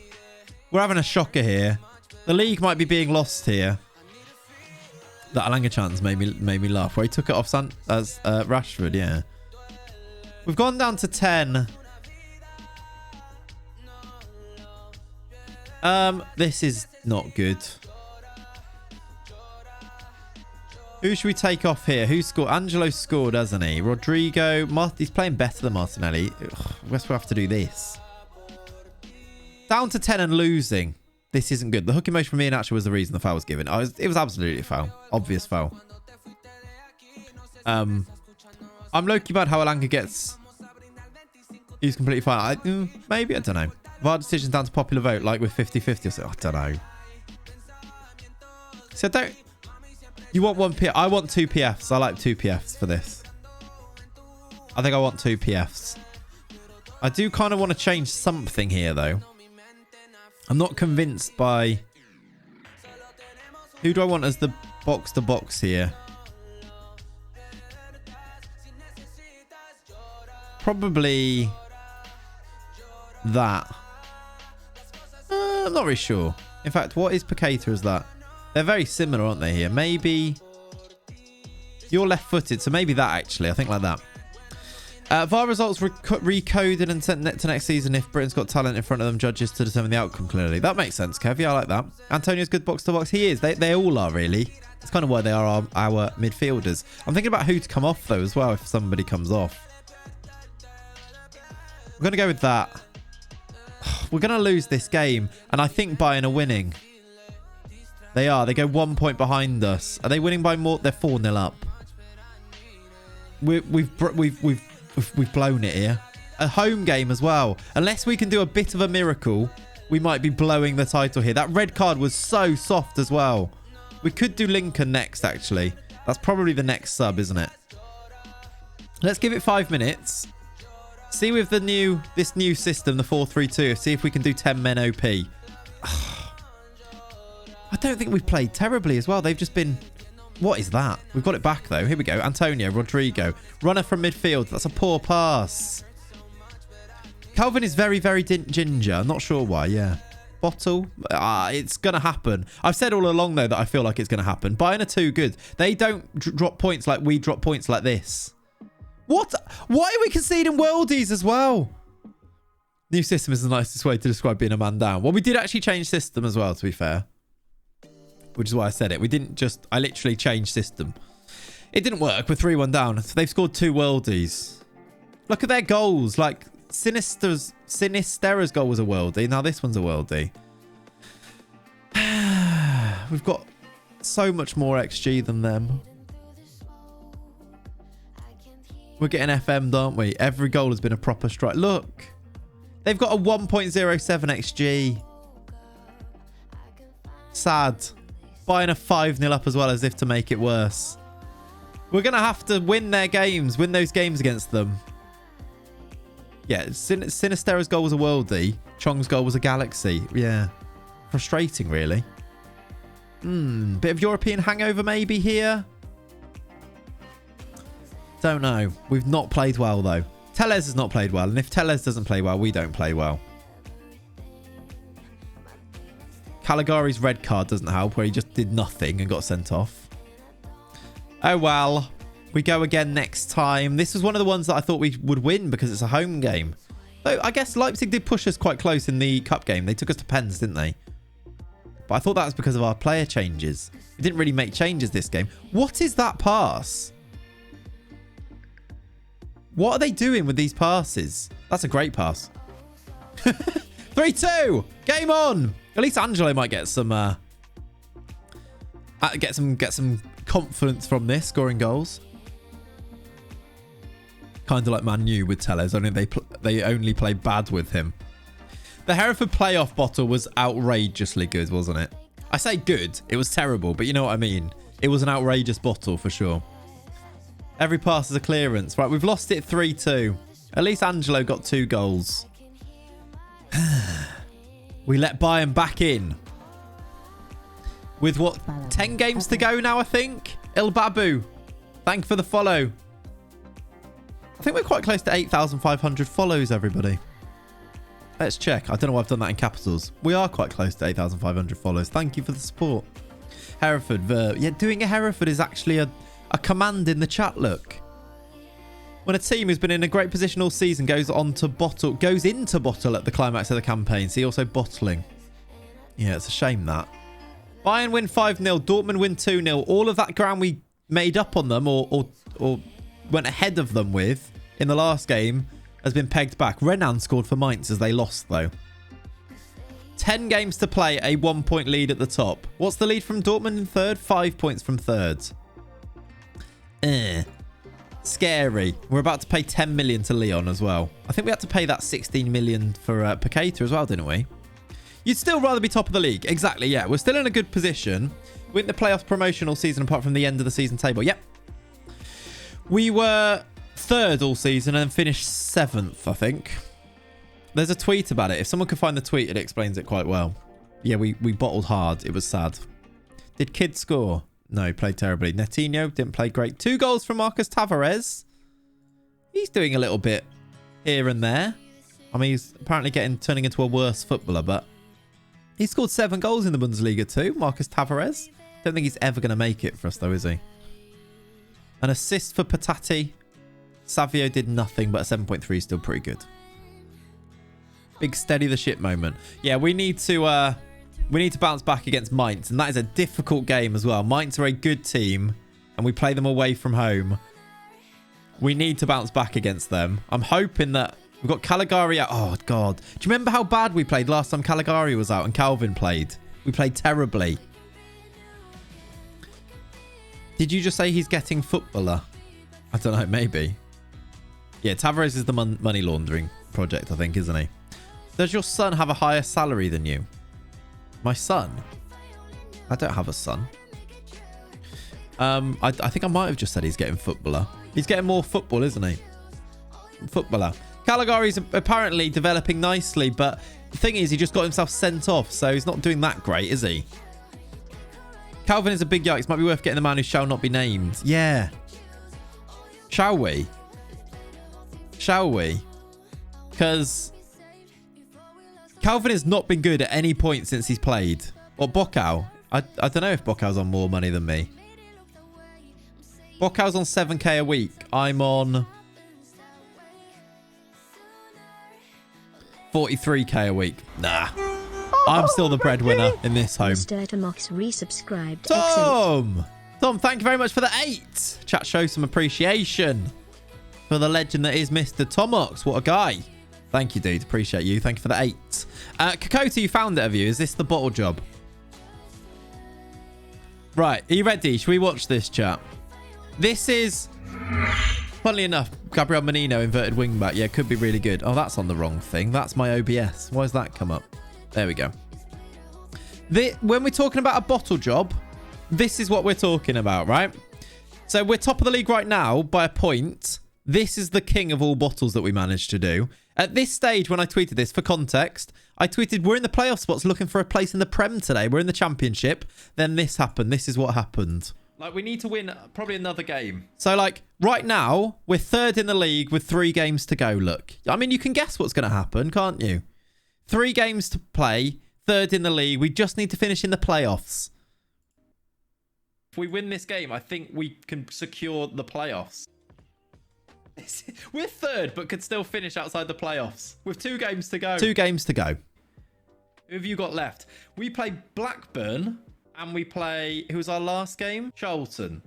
We're having a shocker here. The league might be being lost here. That Alanga chance made me laugh. Where he took it off as Rashford, yeah. We've gone down to 10. This is not good. Who should we take off here? Who scored? Angelo scored, hasn't he? Rodrigo. He's playing better than Martinelli. Ugh, I guess we'll have to do this. Down to 10 and losing. This isn't good. The hook emotion from me and actually was the reason the foul was given. It was absolutely a foul. Obvious foul. I'm low-key bad how Alanga gets... He's completely fine. Maybe, I don't know. VAR decisions down to popular vote, like with 50-50 or so. I don't know. So don't... You want one PF? I want 2 PFs. I like 2 PFs for this. I think I want 2 PFs. I do kind of want to change something here, though. I'm not convinced by... Who do I want as the box-to-box here? Probably... that. I'm not really sure. In fact, what is Paqueta as that? They're very similar, aren't they, here? Maybe... You're left-footed, so maybe that, actually. I think like that. VAR results recoded and sent to next season if Britain's Got Talent in front of them judges to determine the outcome clearly. That makes sense, Kev. Yeah, I like that. Antonio's good box-to-box. He is. They all are, really. It's kind of why they are our midfielders. I'm thinking about who to come off, though, as well, if somebody comes off. I'm going to go with that. We're going to lose this game, and I think Bayern are winning. They are. They go 1 point behind us. Are they winning by more? They're 4-0 up. We've blown it here. A home game as well. Unless we can do a bit of a miracle, we might be blowing the title here. That red card was so soft as well. We could do Lincoln next, actually. That's probably the next sub, isn't it? Let's give it 5 minutes. See with this new system, the 4-3-2. See if we can do 10 men OP. I don't think we've played terribly as well. They've just been... What is that? We've got it back, though. Here we go. Antonio, Rodrigo. Runner from midfield. That's a poor pass. Calvin is very, very ginger. Not sure why, yeah. Bottle. It's going to happen. I've said all along, though, that I feel like it's going to happen. Bayern are too good. They don't drop points like we drop points like this. What? Why are we conceding worldies as well? New system is the nicest way to describe being a man down. Well, we did actually change system as well, to be fair. Which is why I said it. We didn't just... I literally changed system. It didn't work. We're 3-1 down. So they've scored 2 worldies. Look at their goals. Like, Sinistera's goal was a worldie. Now this one's a worldie. We've got so much more XG than them. We're getting FM'd, aren't we? Every goal has been a proper strike. Look. They've got a 1.07 XG. Sad. Buying a 5-0 up as well, as if to make it worse. We're going to have to win their games. Win those games against them. Yeah, Sinistera's goal was a worldie. Chong's goal was a galaxy. Yeah. Frustrating, really. Bit of European hangover maybe here. Don't know. We've not played well, though. Tellez has not played well. And if Tellez doesn't play well, we don't play well. Caligari's red card doesn't help, where he just did nothing and got sent off. Oh, well. We go again next time. This was one of the ones that I thought we would win because it's a home game. Though I guess Leipzig did push us quite close in the cup game. They took us to pens, didn't they? But I thought that was because of our player changes. We didn't really make changes this game. What is that pass? What are they doing with these passes? That's a great pass. 3-2. Game on. At least Angelo might get some get some confidence from this, scoring goals. Kind of like Man U with Tellez, only they only play bad with him. The Hereford playoff bottle was outrageously good, wasn't it? I say good. It was terrible, but you know what I mean. It was an outrageous bottle for sure. Every pass is a clearance. Right, we've lost it 3-2. At least Angelo got 2 goals. We let Bayern back in. With what, 10 games to go now, I think? Il Babu, thank you for the follow. I think we're quite close to 8,500 follows, everybody. Let's check. I don't know why I've done that in capitals. We are quite close to 8,500 follows. Thank you for the support. Hereford. Yeah, doing a Hereford is actually a command in the chat, look. When a team who's been in a great position all season goes into bottle at the climax of the campaign. See, also bottling. Yeah, it's a shame that. Bayern win 5-0. Dortmund win 2-0. All of that ground we made up on them or went ahead of them with in the last game has been pegged back. Renan scored for Mainz as they lost, though. 10 games to play, a 1-point lead at the top. What's the lead from Dortmund in third? 5 points from third. Scary. We're about to pay 10 million to Leon as well. I think we had to pay that 16 million for Paqueta as well, didn't we? You'd still rather be top of the league. Exactly, yeah. We're still in a good position. We went the playoffs promotion all season apart from the end of the season table. Yep. We were third all season and finished 7th, I think. There's a tweet about it. If someone could find the tweet, it explains it quite well. Yeah, we bottled hard. It was sad. Did Kidd score? No, he played terribly. Netinho didn't play great. 2 goals from Marcus Tavares. He's doing a little bit here and there. I mean, he's apparently turning into a worse footballer, but he scored 7 goals in the Bundesliga too, Marcus Tavares. Don't think he's ever going to make it for us though, is he? An assist for Patati. Savio did nothing, but a 7.3 is still pretty good. Big steady the ship moment. Yeah, we need to bounce back against Mainz, and that is a difficult game as well. Mainz are a good team, and we play them away from home. We need to bounce back against them. I'm hoping that we've got Caligari out. Oh, God. Do you remember how bad we played last time Caligari was out and Calvin played? We played terribly. Did you just say he's getting footballer? I don't know, maybe. Yeah, Tavares is the money laundering project, I think, isn't he? Does your son have a higher salary than you? My son? I don't have a son. I think I might have just said he's getting footballer. He's getting more football, isn't he? Footballer. Caligari's apparently developing nicely, but the thing is, he just got himself sent off, so he's not doing that great, is he? Calvin is a big yikes. Might be worth getting the man who shall not be named. Yeah. Shall we? Shall we? Because Calvin has not been good at any point since he's played. Or Bocau. I don't know if Bocau's on more money than me. Bocau's on 7k a week. I'm on 43k a week. Nah. I'm still the breadwinner in this home. Mr. Tomox resubscribed. Tom! Tom, thank you very much for the 8. Chat, show some appreciation for the legend that is Mr. Tomox. What a guy. Thank you, dude. Appreciate you. Thank you for the 8. Kokota, you found it, have you? Is this the bottle job? Right. Are you ready? Should we watch this, chat? This is, funnily enough, Gabriel Menino, inverted wingback. Yeah, could be really good. Oh, that's on the wrong thing. That's my OBS. Why does that come up? There we go. When we're talking about a bottle job, this is what we're talking about, right? So we're top of the league right now by a point. This is the king of all bottles that we managed to do. At this stage, when I tweeted this, for context, I tweeted, we're in the playoff spots looking for a place in the Prem today. We're in the Championship. Then this happened. This is what happened. Like, we need to win probably another game. So, like, right now, we're third in the league with 3 games to go, look. I mean, you can guess what's going to happen, can't you? 3 games to play, third in the league. We just need to finish in the playoffs. If we win this game, I think we can secure the playoffs. We're third, but could still finish outside the playoffs. With 2 games to go. 2 games to go. Who have you got left? We play Blackburn, and we play... Who was our last game? Charlton.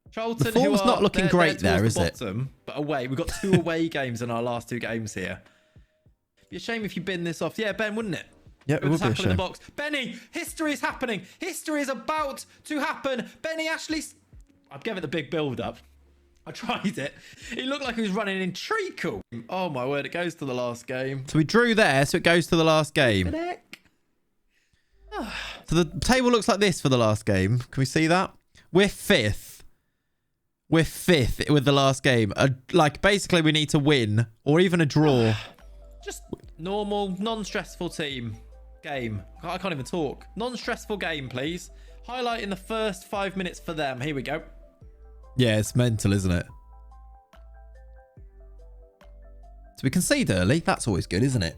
Charlton, the form's not looking great there, is it? But away. We've got 2 away games in our last 2 games here. It'd be a shame if you bin this off. Yeah, Ben, wouldn't it? Yeah, it would be a shame. In the box. Benny, history is happening. History is about to happen. Benny Ashley... I'd give it the big build-up. I tried it. He looked like he was running in treacle. Oh, my word. It goes to the last game. So we drew there, so it goes to the last game. So the table looks like this for the last game. Can we see that? We're 5th. We're 5th with the last game. Like, basically, we need to win or even a draw. Just normal, non-stressful game. I can't even talk. Non-stressful game, please. Highlighting the first 5 minutes for them. Here we go. Yeah, it's mental, isn't it? So we concede early. That's always good, isn't it?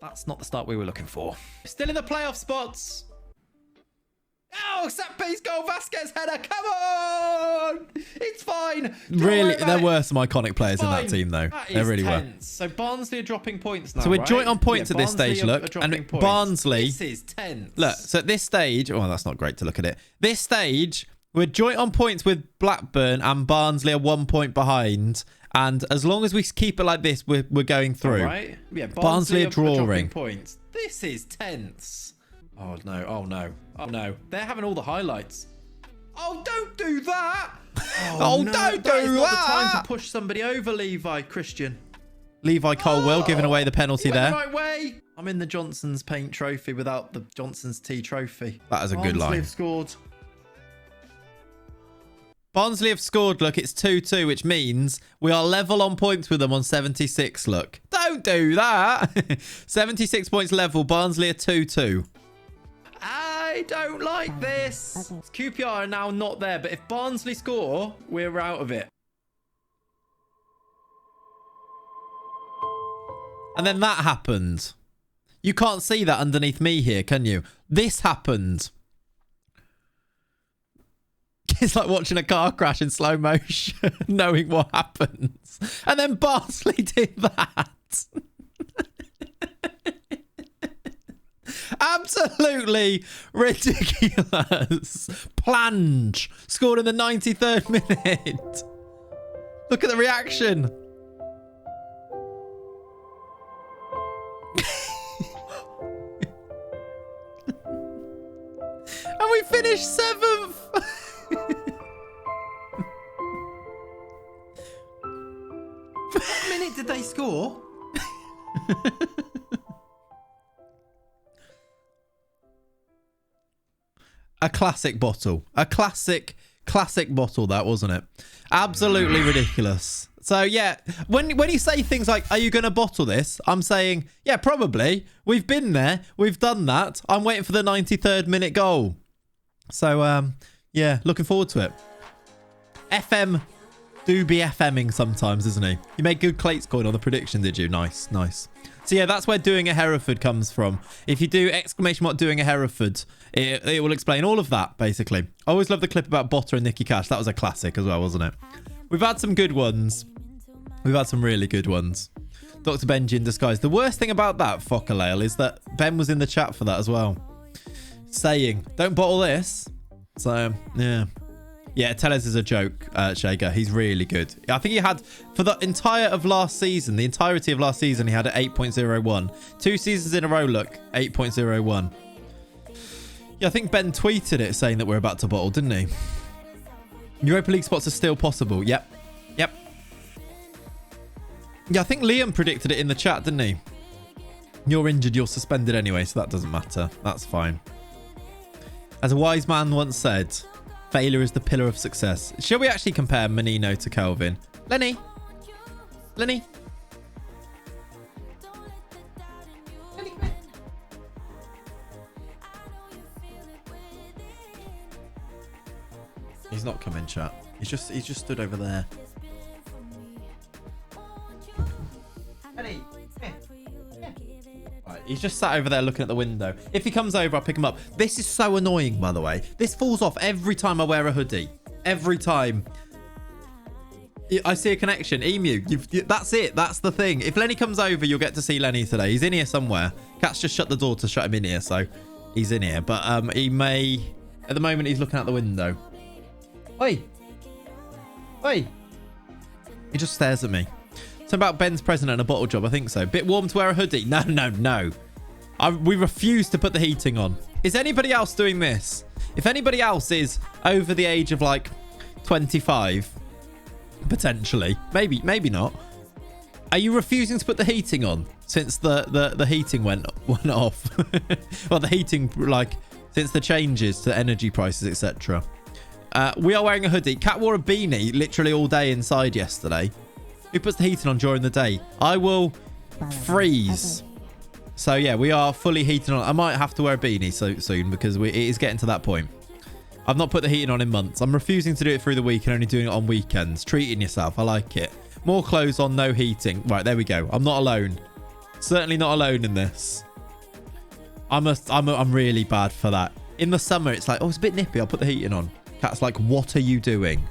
That's not the start we were looking for. Still in the playoff spots. Oh, set piece goal, Vasquez header. Come on. It's fine. Really, there were some iconic players in that team, though. There really were. So Barnsley are dropping points now, so we're joint on points at this stage, look. And Barnsley... This is tense. Look, so at this stage... Oh, that's not great to look at it. This stage... We're joint on points with Blackburn, and Barnsley are 1 point behind. And as long as we keep it like this, we're going through. All right. Yeah, Barnsley are drawing points. This is tense. Oh, no. Oh, no. Oh, no. They're having all the highlights. Oh, don't do that. Oh, no, don't do that. It's not the time to push somebody over, Levi Christian. Levi Colwell giving away the penalty there. The right way. I'm in the Johnson's Paint Trophy without the Johnson's Tea Trophy. That is a good line. Barnsley have scored. Barnsley have scored, look, it's 2-2, which means we are level on points with them on 76, look. Don't do that. 76 points level, Barnsley are 2-2. I don't like this. QPR are now not there, but if Barnsley score, we're out of it. And then that happened. You can't see that underneath me here, can you? This happened. It's like watching a car crash in slow motion, knowing what happens. And then Barnsley did that. Absolutely ridiculous. Plange. Scored in the 93rd minute. Look at the reaction. And we finished 7th. What minute did they score? A classic bottle. A classic bottle, that, wasn't it? Absolutely ridiculous. So, yeah, when you say things like, are you going to bottle this? I'm saying, yeah, probably. We've been there. We've done that. I'm waiting for the 93rd minute goal. So, yeah, looking forward to it. FM do be FMing sometimes, isn't he? You made good Clates coin on the prediction, did you? Nice, nice. So yeah, that's where doing a Hereford comes from. If you do exclamation mark doing a Hereford, it will explain all of that, basically. I always love the clip about Botter and Nicky Cash. That was a classic as well, wasn't it? We've had some good ones. We've had some really good ones. Dr. Benji in disguise. The worst thing about that, Fockalale, is that Ben was in the chat for that as well. Saying, don't bottle this. So, yeah. Yeah, Tellez is a joke, Shager. He's really good. I think he had, for the entirety of last season, he had an 8.01. 2 seasons in a row, look, 8.01. Yeah, I think Ben tweeted it saying that we're about to bottle, didn't he? Europa League spots are still possible. Yep. Yep. Yeah, I think Liam predicted it in the chat, didn't he? You're injured, you're suspended anyway, so that doesn't matter. That's fine. As a wise man once said, failure is the pillar of success. Shall we actually compare Menino to Kelvin? Lenny? Lenny? Lenny, come here. He's not coming, chat. He's just stood over there. Lenny, come here. Right, he's just sat over there looking at the window. If he comes over, I'll pick him up. This is so annoying, by the way. This falls off every time I wear a hoodie. Every time. I see a connection. Emu, that's it. That's the thing. If Lenny comes over, you'll get to see Lenny today. He's in here somewhere. Cat's just shut the door to shut him in here, so he's in here. But he may... At the moment, he's looking out the window. Oi. Oi. He just stares at me. Something about Ben's present and a bottle job. I think so. Bit warm to wear a hoodie. No, no, no. We refuse to put the heating on. Is anybody else doing this? If anybody else is over the age of like 25, potentially, maybe not. Are you refusing to put the heating on since the heating went off? Well, the heating, like, since the changes to energy prices, etc. We are wearing a hoodie. Cat wore a beanie literally all day inside yesterday. Who puts the heating on during the day? I will freeze. So yeah, we are fully heating on. I might have to wear a beanie soon because it is getting to that point. I've not put the heating on in months. I'm refusing to do it through the week and only doing it on weekends. Treating yourself. I like it. More clothes on, no heating. Right, there we go. I'm not alone. Certainly not alone in this. I'm really bad for that. In the summer, it's like, oh, it's a bit nippy. I'll put the heating on. Cat's like, what are you doing?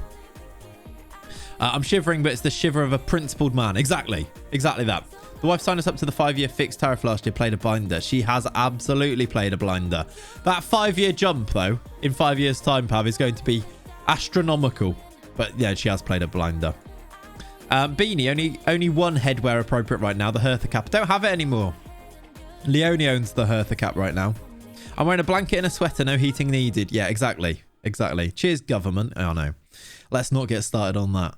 I'm shivering, but it's the shiver of a principled man. Exactly. Exactly that. The wife signed us up to the 5-year fixed tariff last year, played a blinder. She has absolutely played a blinder. That 5-year jump, though, in 5 years' time, Pav, is going to be astronomical. But yeah, she has played a blinder. Beanie, only one headwear appropriate right now, the Hertha cap. Don't have it anymore. Leone owns the Hertha cap right now. I'm wearing a blanket and a sweater, no heating needed. Yeah, exactly. Exactly. Cheers, government. Oh, no. Let's not get started on that.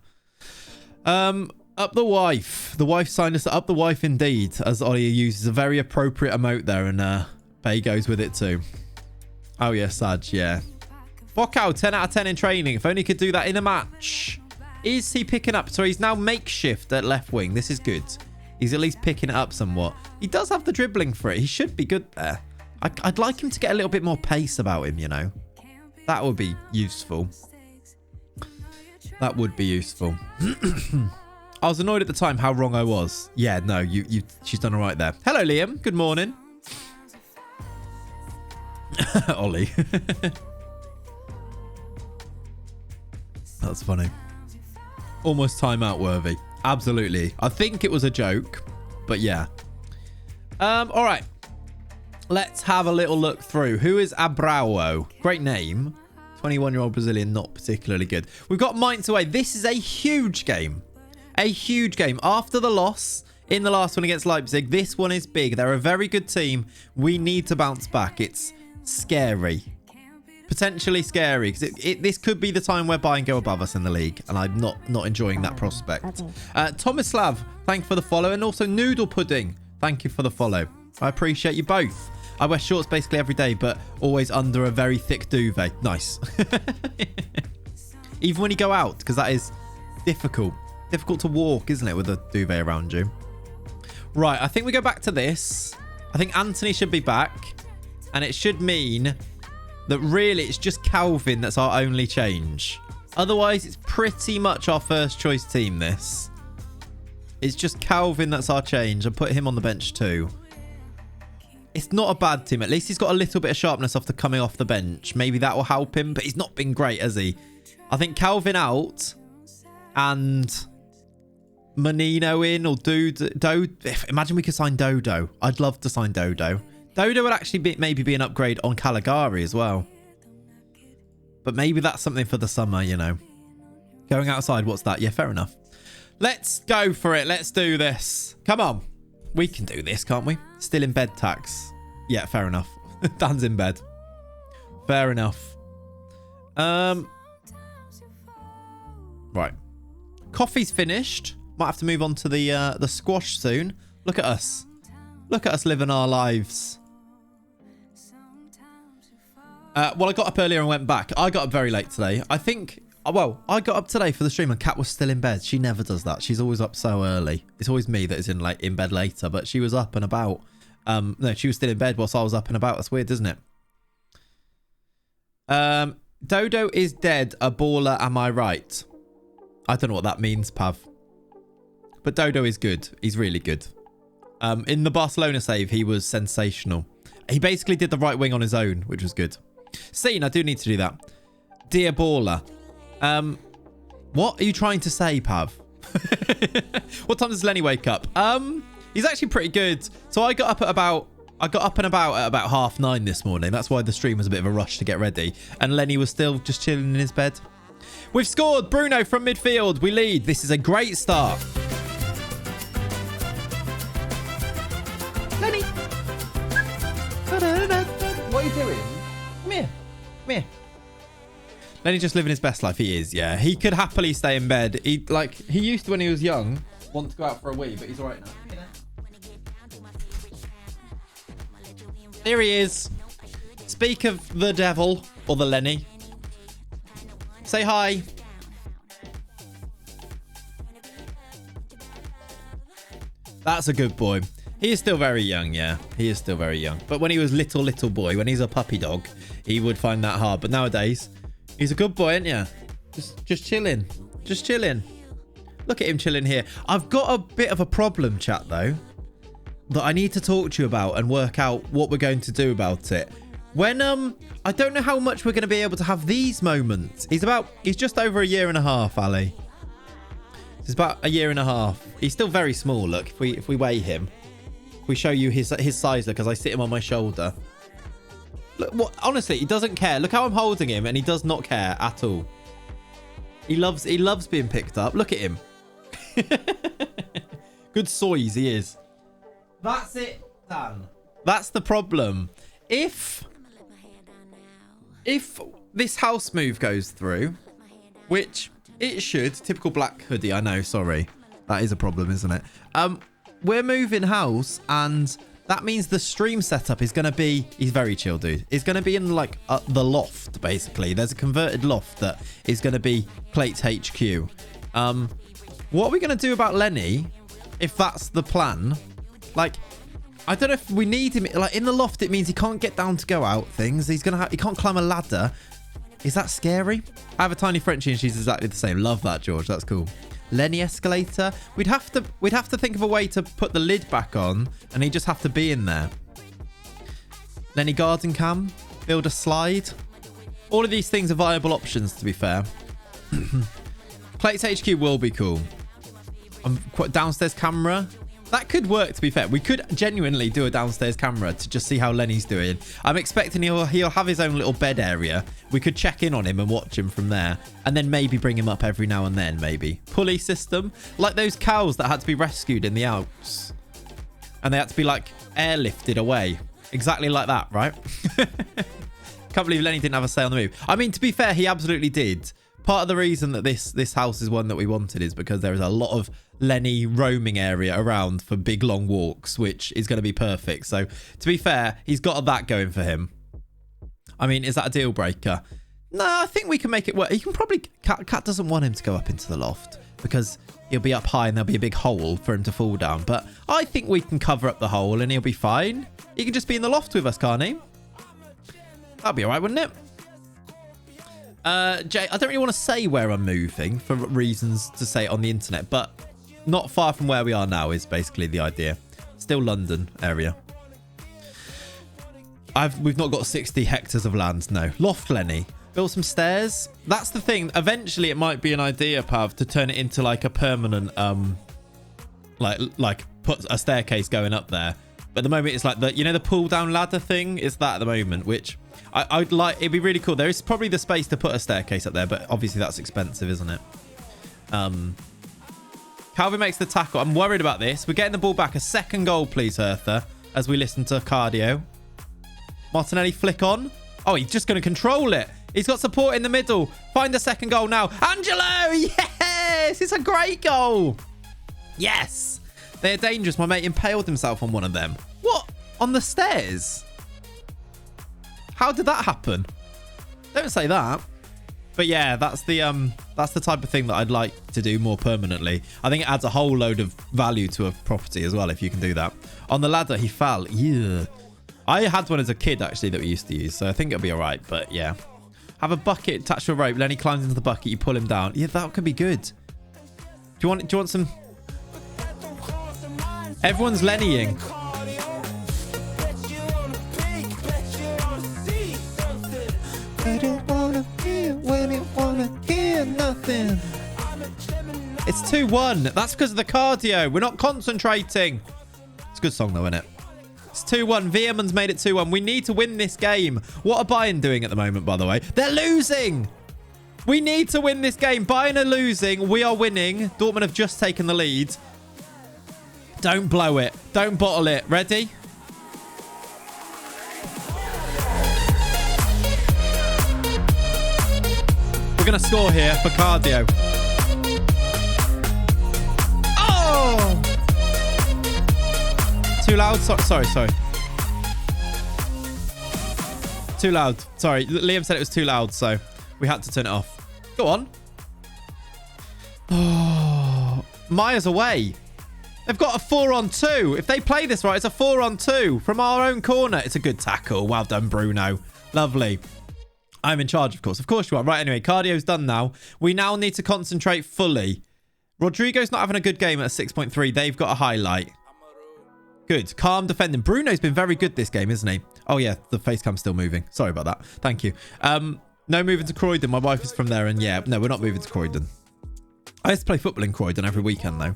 Up the wife. The wife signed us up the wife indeed, as Ollie uses a very appropriate emote there, and Bay goes with it too. Oh yeah, Saj, yeah. Bocco, 10 out of 10 in training. If only he could do that in a match. Is he picking up? So he's now makeshift at left wing. This is good. He's at least picking it up somewhat. He does have the dribbling for it. He should be good there. I'd like him to get a little bit more pace about him, you know. That would be useful. That would be useful. I was annoyed at the time how wrong I was. Yeah, no, she's done all right there. Hello, Liam. Good morning. Ollie. That's funny. Almost timeout worthy. Absolutely. I think it was a joke, but yeah. All right. Let's have a little look through. Who is Abrao? Great name. 21-year-old Brazilian, not particularly good. We've got Mainz away. This is a huge game. A huge game. After the loss in the last one against Leipzig, this one is big. They're a very good team. We need to bounce back. It's scary. Potentially scary. Because this could be the time where Bayern go above us in the league. And I'm not enjoying that prospect. Tomislav, thank you for the follow. And also Noodle Pudding, thank you for the follow. I appreciate you both. I wear shorts basically every day, but always under a very thick duvet. Nice. Even when you go out, because that is difficult. Difficult to walk, isn't it, with a duvet around you? Right, I think we go back to this. I think Anthony should be back. And it should mean that really it's just Calvin that's our only change. Otherwise, it's pretty much our first choice team, this. It's just Calvin that's our change. I put him on the bench too. It's not a bad team. At least he's got a little bit of sharpness after coming off the bench. Maybe that will help him, but he's not been great, has he? I think Calvin out and Menino in or imagine we could sign Dodo. I'd love to sign Dodo. Dodo would actually maybe be an upgrade on Caligari as well. But maybe that's something for the summer, you know. Going outside, what's that? Yeah, fair enough. Let's go for it. Let's do this. Come on. We can do this, can't we? Still in bed tax. Yeah, fair enough. Dan's in bed. Fair enough. Right. Coffee's finished. Might have to move on to the squash soon. Look at us. Look at us living our lives. Well, I got up earlier and went back. I got up very late today. I think... Well, I got up today for the stream and Kat was still in bed. She never does that. She's always up so early. It's always me that is in bed later, but she was up and about. No, she was still in bed whilst I was up and about. That's weird, isn't it? Dodo is dead. A baller, am I right? I don't know what that means, Pav. But Dodo is good. He's really good. In the Barcelona save, he was sensational. He basically did the right wing on his own, which was good. Scene, I do need to do that. Dear baller. What are you trying to say, Pav? What time does Lenny wake up? He's actually pretty good. So I got up and about at about 9:30 this morning. That's why the stream was a bit of a rush to get ready. And Lenny was still just chilling in his bed. We've scored. Bruno from midfield. We lead. This is a great start. Lenny. What are you doing? Come here. Come here. Lenny just living his best life. He is, yeah. He could happily stay in bed. He used to when he was young want to go out for a wee, but he's all right now. Here he is. Speak of the devil or the Lenny. Say hi. That's a good boy. He is still very young, yeah. He is still very young. But when he was little boy, when he's a puppy dog, he would find that hard. But nowadays, he's a good boy, isn't you? Just chilling. Just chilling. Look at him chilling here. I've got a bit of a problem, chat, though, that I need to talk to you about and work out what we're going to do about it. When, I don't know how much we're going to be able to have these moments. He's just over 1.5 years, Ali. It's about 1.5 years. He's still very small, look, if we weigh him. If we show you his size, look, as I sit him on my shoulder. Look, what, honestly, he doesn't care. Look how I'm holding him, and he does not care at all. He loves being picked up. Look at him. Good soys, he is. That's it, Dan. That's the problem. If this house move goes through, which it should, typical black hoodie, I know, sorry. That is a problem, isn't it? We're moving house, and that means the stream setup is going to be... He's very chill, dude. It's going to be in, like, the loft, basically. There's a converted loft that is going to be Plates HQ. What are we going to do about Lenny, if that's the plan? Like, I don't know if we need him. Like, in the loft, it means he can't get down to go out things. He can't climb a ladder. Is that scary? I have a tiny Frenchie, and she's exactly the same. Love that, George. That's cool. Lenny escalator. We'd have to think of a way to put the lid back on, and he'd just have to be in there. Lenny garden cam. Build a slide. All of these things are viable options, to be fair. Plates HQ will be cool. Downstairs camera. That could work, to be fair. We could genuinely do a downstairs camera to just see how Lenny's doing. I'm expecting he'll have his own little bed area. We could check in on him and watch him from there. And then maybe bring him up every now and then, maybe. Pulley system. Like those cows that had to be rescued in the Alps. And they had to be, like, airlifted away. Exactly like that, right? Can't believe Lenny didn't have a say on the move. I mean, to be fair, he absolutely did. Part of the reason that this house is one that we wanted is because there is a lot of Lenny roaming area around for big long walks, which is going to be perfect. So to be fair, he's got that going for him. I mean, is that a deal breaker? No, I think we can make it work. He can probably... Kat doesn't want him to go up into the loft because he'll be up high and there'll be a big hole for him to fall down. But I think we can cover up the hole and he'll be fine. He can just be in the loft with us, can't he? That'd be all right, wouldn't it? Jay, I don't really want to say where I'm moving for reasons to say it on the internet, but not far from where we are now is basically the idea. Still London area. We've not got 60 hectares of land, no. Loft Lenny. Build some stairs. That's the thing. Eventually, it might be an idea, Pav, to turn it into like a permanent, like put a staircase going up there. But at the moment, it's like the pull down ladder thing is that at the moment, which I'd like. It'd be really cool. There is probably the space to put a staircase up there, but obviously that's expensive, isn't it? Calvin makes the tackle. I'm worried about this. We're getting the ball back. A second goal, please, Hertha, as we listen to cardio. Martinelli flick on. Oh, he's just going to control it. He's got support in the middle. Find the second goal now. Angelo! Yes! It's a great goal. Yes! They're dangerous. My mate impaled himself on one of them. What? On the stairs? How did that happen? Don't say that. But yeah, that's the type of thing that I'd like to do more permanently. I think it adds a whole load of value to a property as well if you can do that. On the ladder, he fell. Yeah. I had one as a kid, actually, that we used to use. So I think it'll be all right. But yeah. Have a bucket attached to a rope. Then he climbs into the bucket. You pull him down. Yeah, that could be good. Do you want some... Everyone's Lennying. I don't wanna hear when you wanna hear nothing. It's 2-1. That's because of the cardio. We're not concentrating. It's a good song though, isn't it? It's 2-1. Veerman's made it 2-1. We need to win this game. What are Bayern doing at the moment, by the way? They're losing. We need to win this game. Bayern are losing. We are winning. Dortmund have just taken the lead. Don't blow it. Don't bottle it. Ready? We're going to score here for cardio. Oh! Too loud? Sorry. Too loud. Sorry. Liam said it was too loud, so we had to turn it off. Go on. Oh, Maya's away. They've got a 4-on-2. If they play this right, it's a 4-on-2 from our own corner. It's a good tackle. Well done, Bruno. Lovely. I'm in charge, of course. Of course you are. Right, anyway, cardio's done now. We now need to concentrate fully. Rodrigo's not having a good game at a 6.3. They've got a highlight. Good. Calm defending. Bruno's been very good this game, isn't he? Oh, yeah. The face cam's still moving. Sorry about that. Thank you. No moving to Croydon. My wife is from there. And yeah, no, we're not moving to Croydon. I used to play football in Croydon every weekend, though. And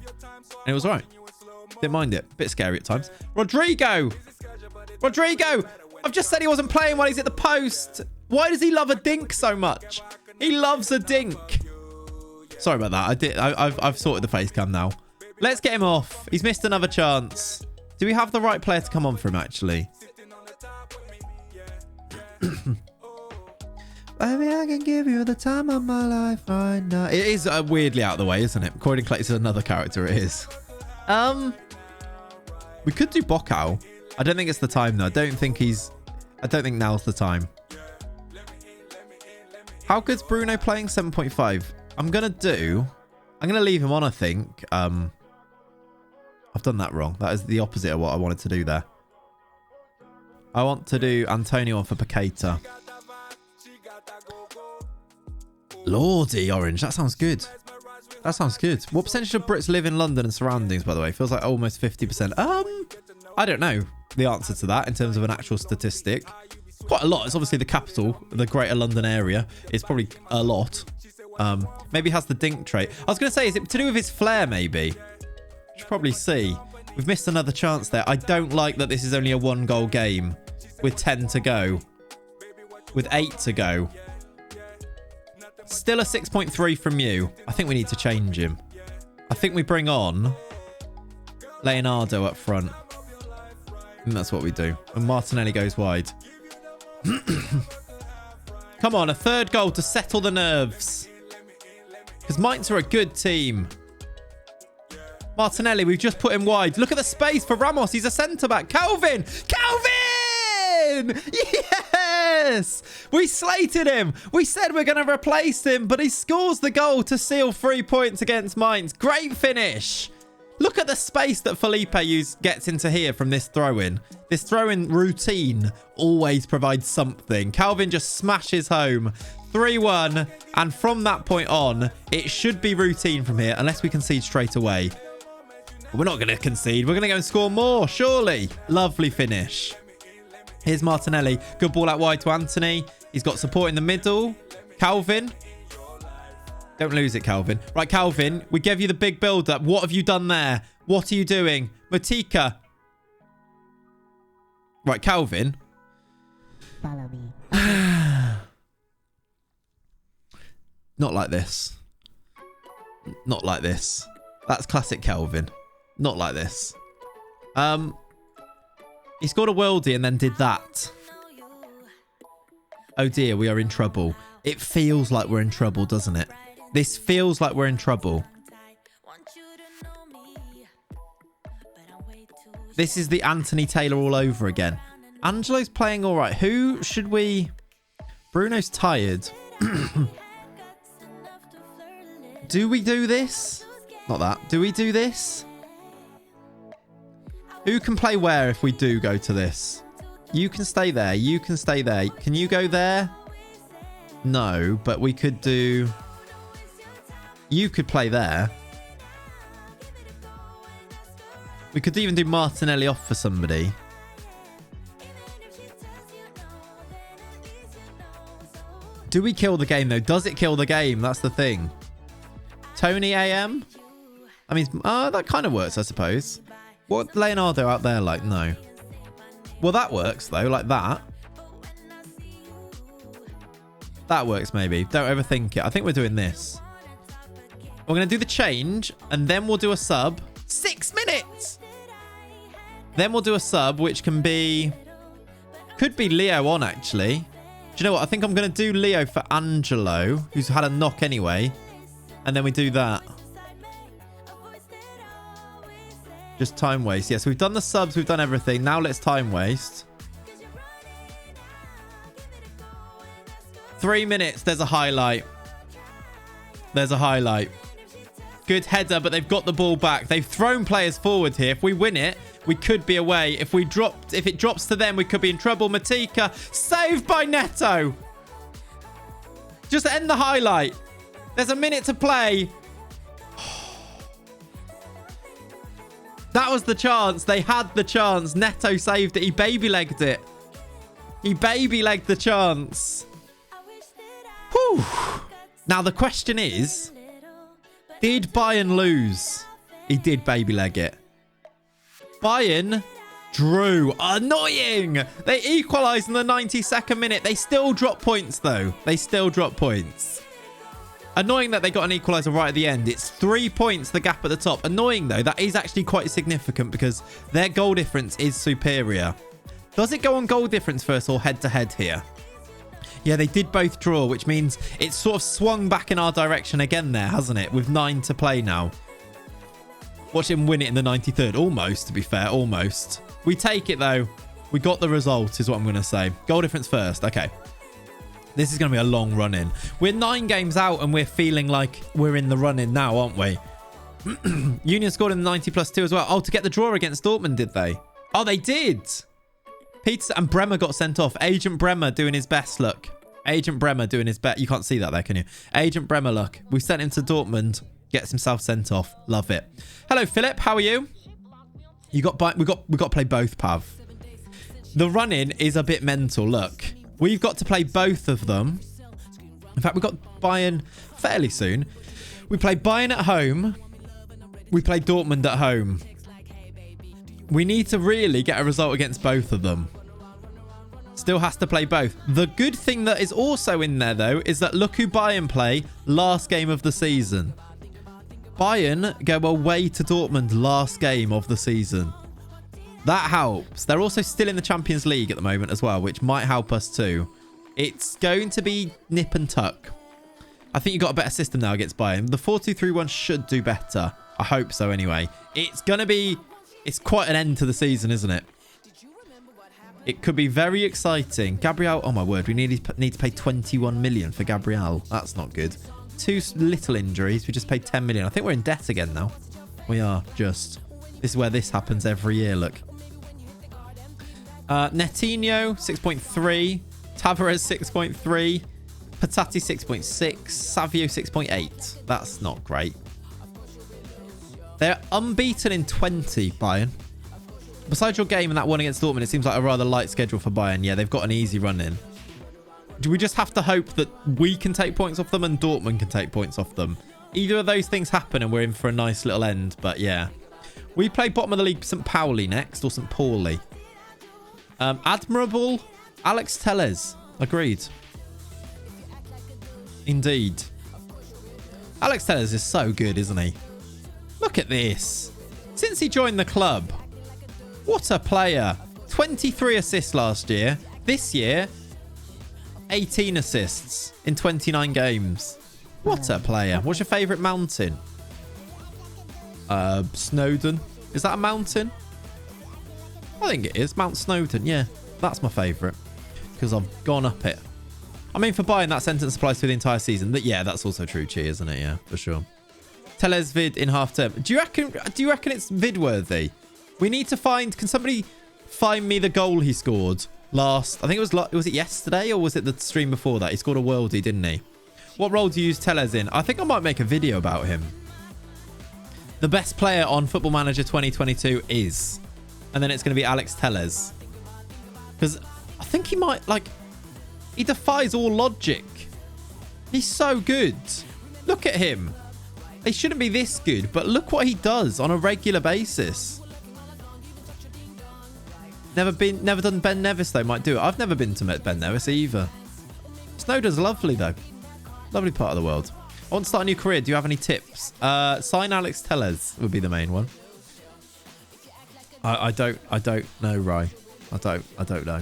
it was all right. Didn't mind it. Bit scary at times. Rodrigo! I've just said he wasn't playing while he's at the post. Why does he love a dink so much? He loves a dink. Sorry about that. I've sorted the face cam now. Let's get him off. He's missed another chance. Do we have the right player to come on for him, actually? Baby, I can give you the time of my life right now. It is weirdly out of the way, isn't it? Croydon Clay is another character. It is. We could do Bockow. I don't think it's the time, though. I don't think now's the time. How good's Bruno playing? 7.5. I'm going to leave him on, I think. I've done that wrong. That is the opposite of what I wanted to do there. I want to do Antonio on for Paqueta. Lordy, Orange. That sounds good. That sounds good. What percentage of Brits live in London and surroundings, by the way? Feels like almost 50%. I don't know the answer to that in terms of an actual statistic. Quite a lot. It's obviously the capital, the greater London area. It's probably a lot. Maybe he has the dink trait. I was going to say, is it to do with his flair, maybe? Should probably see. We've missed another chance there. I don't like that this is only a 1-goal game with 10 to go. With 8 to go. Still a 6.3 from you. I think we need to change him. I think we bring on Leonardo up front. And that's what we do. And Martinelli goes wide. Come on, a third goal to settle the nerves. Because Mainz are a good team. Martinelli, we've just put him wide. Look at the space for Ramos. He's a centre-back. Calvin! Yes! We slated him. We said we're going to replace him, but he scores the goal to seal 3 points against Mainz. Great finish. Look at the space that Felipe gets into here from this throw-in. This throw-in routine always provides something. Calvin just smashes home. 3-1. And from that point on, it should be routine from here, unless we concede straight away. We're not going to concede. We're going to go and score more, surely. Lovely finish. Here's Martinelli. Good ball out wide to Anthony. He's got support in the middle. Calvin. Don't lose it, Calvin. Right, Calvin, we gave you the big build-up. What have you done there? What are you doing? Matika. Right, Calvin. Follow me. Not like this. Not like this. That's classic Calvin. Not like this. He scored a worldie and then did that. Oh dear, we are in trouble. It feels like we're in trouble, doesn't it? This feels like we're in trouble. This is the Anthony Taylor all over again. Angelo's playing all right. Who should we... Bruno's tired. Do we do this? Not that. Do we do this? Who can play where if we do go to this? You can stay there. You can stay there. Can you go there? No, but we could do... You could play there. We could even do Martinelli off for somebody. Do we kill the game, though? Does it kill the game? That's the thing. Tony AM? I mean, that kind of works, I suppose. What Leonardo out there like? No. Well, that works, though. Like that. That works, maybe. Don't overthink it. I think we're doing this. We're going to do the change, and then we'll do a sub. 6 minutes! Then we'll do a sub, which can be... Could be Leo on, actually. Do you know what? I think I'm going to do Leo for Angelo, who's had a knock anyway. And then we do that. Just time waste. Yes, we've done the subs. We've done everything. Now let's time waste. 3 minutes. There's a highlight. There's a highlight. Good header, but they've got the ball back. They've thrown players forward here. If we win it, we could be away. If it drops to them, we could be in trouble. Matika, saved by Neto. Just end the highlight. There's a minute to play. That was the chance. They had the chance. Neto saved it. He baby-legged it. He baby-legged the chance. Whew. Now, the question is, did Bayern lose? He did baby-leg it. Bayern drew. Annoying. They equalised in the 92nd minute. They still drop points, though. They still drop points. Annoying that they got an equaliser right at the end. It's 3 points, the gap at the top. Annoying, though. That is actually quite significant because their goal difference is superior. Does it go on goal difference first or head-to-head here? Yeah, they did both draw, which means it's sort of swung back in our direction again there, hasn't it? With 9 to play now. Watch him win it in the 93rd. Almost, to be fair. Almost. We take it, though. We got the result, is what I'm going to say. Goal difference first. Okay. This is going to be a long run-in. We're 9 games out and we're feeling like we're in the run-in now, aren't we? Union scored in the 90+2 as well. Oh, to get the draw against Dortmund, did they? Oh, they did. Peter and Bremer got sent off. Agent Bremer doing his best, look. Agent Bremer doing his best. You can't see that there, can you? Agent Bremer, look. We sent him to Dortmund. Gets himself sent off. Love it. Hello, Philip. How are you? We got to play both, Pav. The run-in is a bit mental. Look. We've got to play both of them. In fact, we've got Bayern fairly soon. We play Bayern at home. We play Dortmund at home. We need to really get a result against both of them. Still has to play both. The good thing that is also in there, though, is that look who Bayern play last game of the season. Bayern go away to Dortmund last game of the season. That helps. They're also still in the Champions League at the moment as well, which might help us too. It's going to be nip and tuck. I think you've got a better system now against Bayern. The 4-2-3-1 should do better. I hope so anyway. It's going to be... It's quite an end to the season, isn't it? It could be very exciting. Gabriel... Oh, my word. We need to pay 21 million for Gabriel. That's not good. 2 little injuries. We just paid 10 million. I think we're in debt again now. We are just... This is where this happens every year, look. Netinho, 6.3. Tavares, 6.3. Patati, 6.6. Savio, 6.8. That's not great. They're unbeaten in 20, Bayern. Besides your game and that one against Dortmund, it seems like a rather light schedule for Bayern. Yeah, they've got an easy run in. Do we just have to hope that we can take points off them and Dortmund can take points off them? Either of those things happen and we're in for a nice little end. But yeah. We play bottom of the league St. Pauli next, or St. Pauli. Admirable Alex Telles. Agreed. Indeed. Alex Telles is so good, isn't he? Look at this. Since he joined the club, what a player. 23 assists last year. This year, 18 assists in 29 games. What a player. What's your favourite mountain? Snowdon. Is that a mountain? I think it is. Mount Snowdon. Yeah, that's my favourite because I've gone up it. I mean, for Bayern, that sentence applies to the entire season. Yeah, that's also true, Chi, isn't it? Yeah, for sure. Teles vid in half term. Do you reckon it's vid worthy? We need to find. Can somebody find me the goal he scored last? I think it was it yesterday or was it the stream before that? He scored a worldie, didn't he? What role do you use Teles in? I think I might make a video about him. The best player on Football Manager 2022 is, and then it's going to be Alex Telles, because I think he might he defies all logic. He's so good. Look at him. He shouldn't be this good, but look what he does on a regular basis. Never done Ben Nevis though. Might do it. I've never been to Ben Nevis either. Snowdon's lovely though. Lovely part of the world. I want to start a new career. Do you have any tips? Sign Alex Telles would be the main one. I don't know, Rye. I don't know.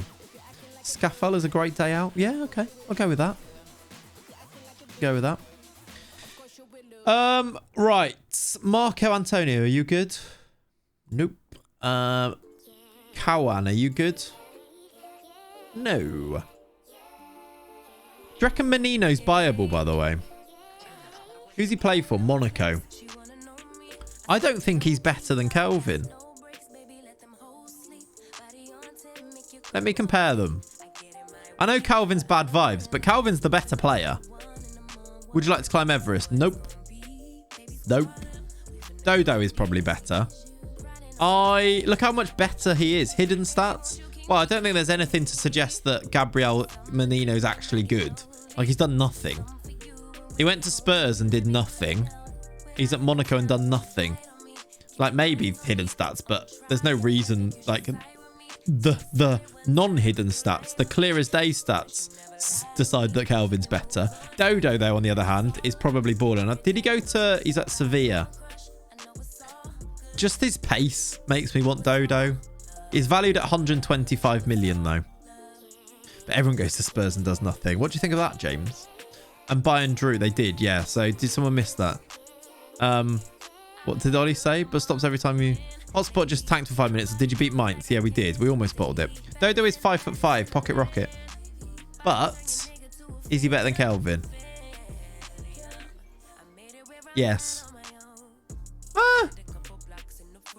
Scaffold is a great day out. Yeah, okay. I'll go with that. Go with that. Right. Marco Antonio, are you good? Nope. Cowan, are you good? No. Do you reckon Menino's buyable, by the way? Who's he play for? Monaco. I don't think he's better than Kelvin. Let me compare them. I know Calvin's bad vibes, but Calvin's the better player. Would you like to climb Everest? Nope. Nope. Dodo is probably better. Look how much better he is. Hidden stats. Well, I don't think there's anything to suggest that Gabriel Menino's actually good. He's done nothing. He went to Spurs and did nothing. He's at Monaco and done nothing. Maybe hidden stats, but there's no reason. The non-hidden stats, the clear as day stats, decide that Calvin's better. Dodo, though, on the other hand, is probably balling. Did he go to... He's at Sevilla. Just his pace makes me want Dodo. He's valued at 125 million, though. But everyone goes to Spurs and does nothing. What do you think of that, James? And Bayern drew. They did, yeah. So did someone miss that? What did Ollie say? But stops every time you... Hotspot just tanked for 5 minutes. Did you beat Mainz? Yeah, we did. We almost bottled it. Dodo is 5'5", pocket rocket. But is he better than Kelvin? Yes.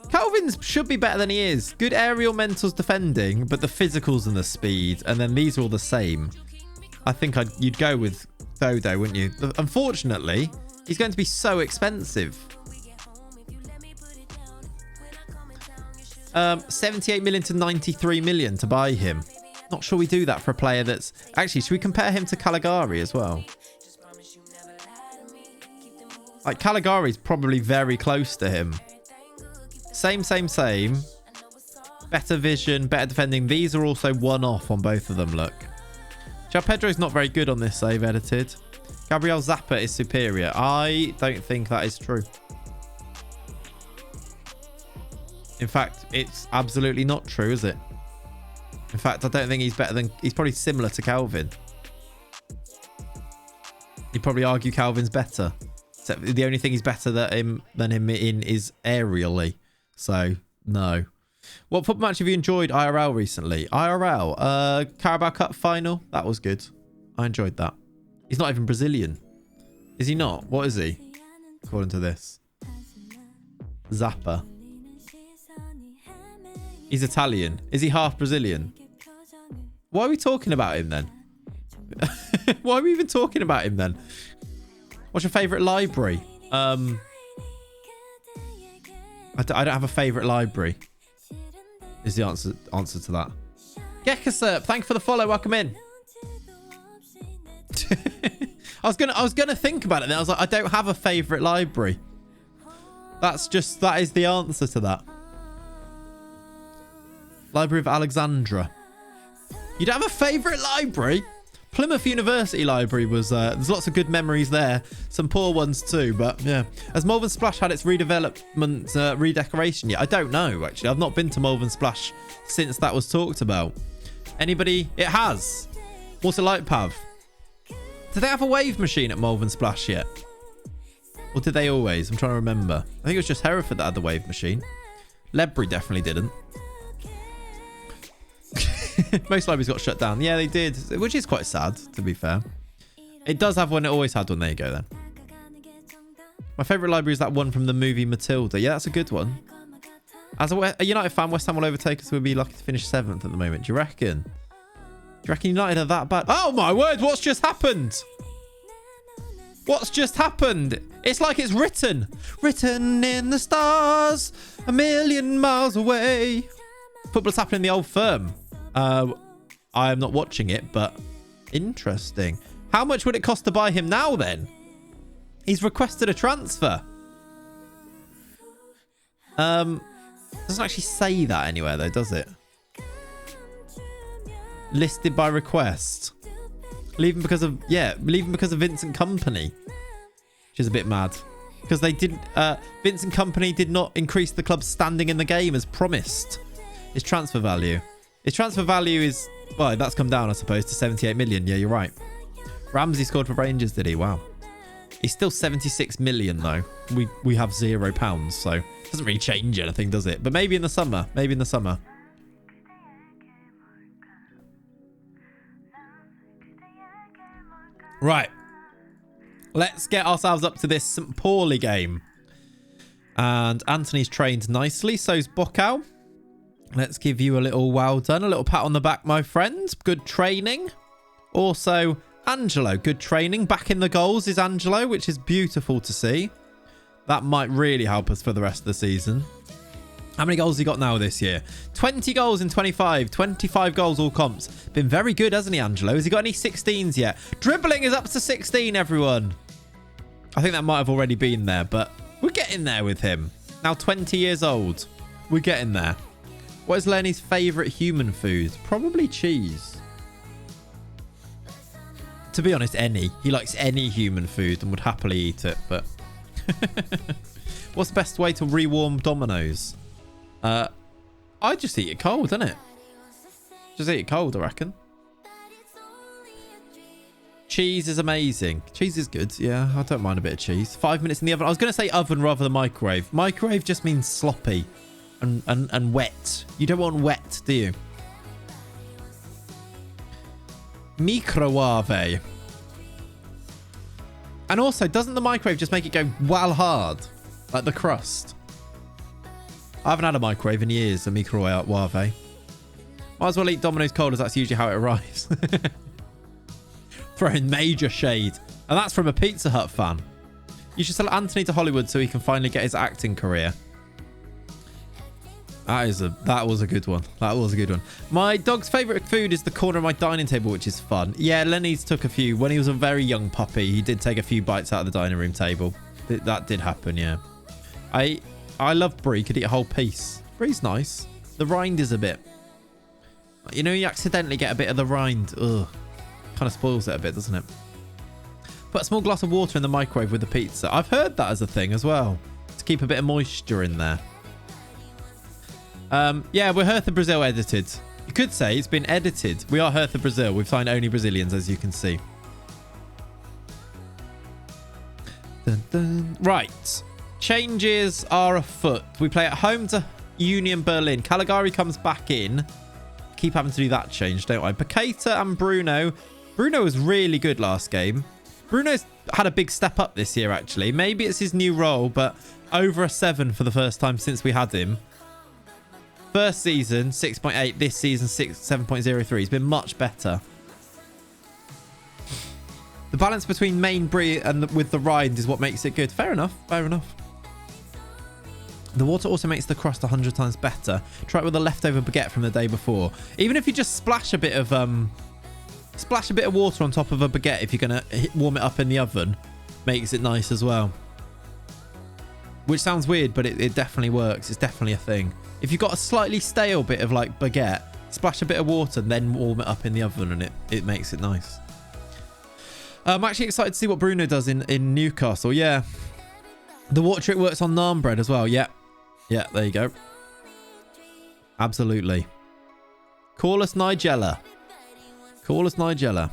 Calvin's should be better than he is. Good aerial mentals defending, but the physicals and the speed, and then these are all the same. I think you'd go with Dodo, wouldn't you? Unfortunately, he's going to be so expensive. 78 million to 93 million to buy him. Not sure we do that for a player that's... Actually, should we compare him to Caligari as well? Caligari's probably very close to him. Same. Better vision, better defending. These are also one-off on both of them, look. João Pedro's not very good on this save edited. Gabriel Zappa is superior. I don't think that is true. In fact, it's absolutely not true, is it? In fact, I don't think he's better than... He's probably similar to Calvin. You'd probably argue Calvin's better. Except the only thing he's better than him in is aerially. So, no. What football match have you enjoyed IRL recently? IRL? Carabao Cup final? That was good. I enjoyed that. He's not even Brazilian. Is he not? What is he? According to this. Zappa. He's Italian. Is he half Brazilian? Why are we talking about him then? Why are we even talking about him then? What's your favourite library? I don't have a favourite library. Is the answer to that. Gekasurp, thank you for the follow. Welcome in. I was gonna think about it then. I was like, I don't have a favourite library. That is the answer to that. Library of Alexandra. You don't have a favourite library? Plymouth University Library was, there's lots of good memories there. Some poor ones too, but yeah. Has Malvern Splash had its redevelopment, redecoration yet? I don't know, actually. I've not been to Malvern Splash since that was talked about. Anybody? It has. What's it like, Pav? Did they have a wave machine at Malvern Splash yet? Or did they always? I'm trying to remember. I think it was just Hereford that had the wave machine. Ledbury definitely didn't. Most libraries got shut down. Yeah, they did, which is quite sad, to be fair. It does have one. It always had one. There you go, then. My favourite library is that one from the movie Matilda. Yeah, that's a good one. As a United fan, West Ham will overtake us. We'll be lucky to finish 7th at the moment. Do you reckon? Do you reckon United are that bad? Oh, my word. What's just happened? What's just happened? It's like it's written. Written in the stars, a million miles away. Football's happening in the Old Firm. I am not watching it, but interesting. How much would it cost to buy him now, then? He's requested a transfer. Doesn't actually say that anywhere, though, does it? Listed by request. Leaving because of Vincent Kompany, which is a bit mad. Because they didn't. Vincent Kompany did not increase the club's standing in the game as promised. His transfer value. His transfer value is, well, that's come down, I suppose, to 78 million. Yeah, you're right. Ramsey scored for Rangers, did he? Wow. He's still 76 million, though. We have £0, so it doesn't really change anything, does it? But maybe in the summer. Maybe in the summer. Right. Let's get ourselves up to this St. Pauli game. And Anthony's trained nicely. So's Bocau. Let's give you a little well done. A little pat on the back, my friends. Good training. Also, Angelo. Good training. Back in the goals is Angelo, which is beautiful to see. That might really help us for the rest of the season. How many goals has he got now this year? 20 goals in 25. 25 goals all comps. Been very good, hasn't he, Angelo? Has he got any 16s yet? Dribbling is up to 16, everyone. I think that might have already been there, but we're getting there with him. Now 20 years old. We're getting there. What is Lenny's favourite human food? Probably cheese. To be honest, any. He likes any human food and would happily eat it, but... What's the best way to rewarm Domino's? I'd just eat it cold, innit? Just eat it cold, I reckon. Cheese is amazing. Cheese is good. Yeah, I don't mind a bit of cheese. 5 minutes in the oven. I was going to say oven rather than microwave. Microwave just means sloppy and wet. You don't want wet, do you? Microwave. And also, doesn't the microwave just make it go well hard? Like the crust? I haven't had a microwave in years, a microwave. Might as well eat Domino's cold, as that's usually how it arrives. Throwing major shade. And that's from a Pizza Hut fan. You should sell Anthony to Hollywood so he can finally get his acting career. That was a good one. That was a good one. My dog's favourite food is the corner of my dining table, which is fun. Yeah, Lenny's took a few. When he was a very young puppy, he did take a few bites out of the dining room table. That did happen, yeah. I love Brie. Could eat a whole piece. Brie's nice. The rind is a bit... You know, you accidentally get a bit of the rind. Ugh. Kind of spoils it a bit, doesn't it? Put a small glass of water in the microwave with the pizza. I've heard that as a thing as well. To keep a bit of moisture in there. Yeah, we're Hertha Brazil edited. You could say it's been edited. We are Hertha Brazil. We've signed only Brazilians, as you can see. Dun, dun. Right. Changes are afoot. We play at home to Union Berlin. Caligari comes back in. Keep having to do that change, don't I? Paqueta and Bruno. Bruno was really good last game. Bruno's had a big step up this year, actually. Maybe it's his new role, but over a 7 for the first time since we had him. First season, 6.8. This season, 7.03. He's been much better. The balance between main Brie and with the rind is what makes it good. Fair enough. Fair enough. The water also makes the crust 100 times better. Try it with a leftover baguette from the day before. Even if you just splash a bit of water on top of a baguette, if you're going to warm it up in the oven, makes it nice as well. Which sounds weird, but it definitely works. It's definitely a thing. If you've got a slightly stale bit of like baguette, splash a bit of water, then warm it up in the oven, and it makes it nice. I'm actually excited to see what Bruno does in Newcastle. Yeah. The water trick works on naan bread as well. Yeah. Yeah, there you go. Absolutely. Call us Nigella. Call us Nigella.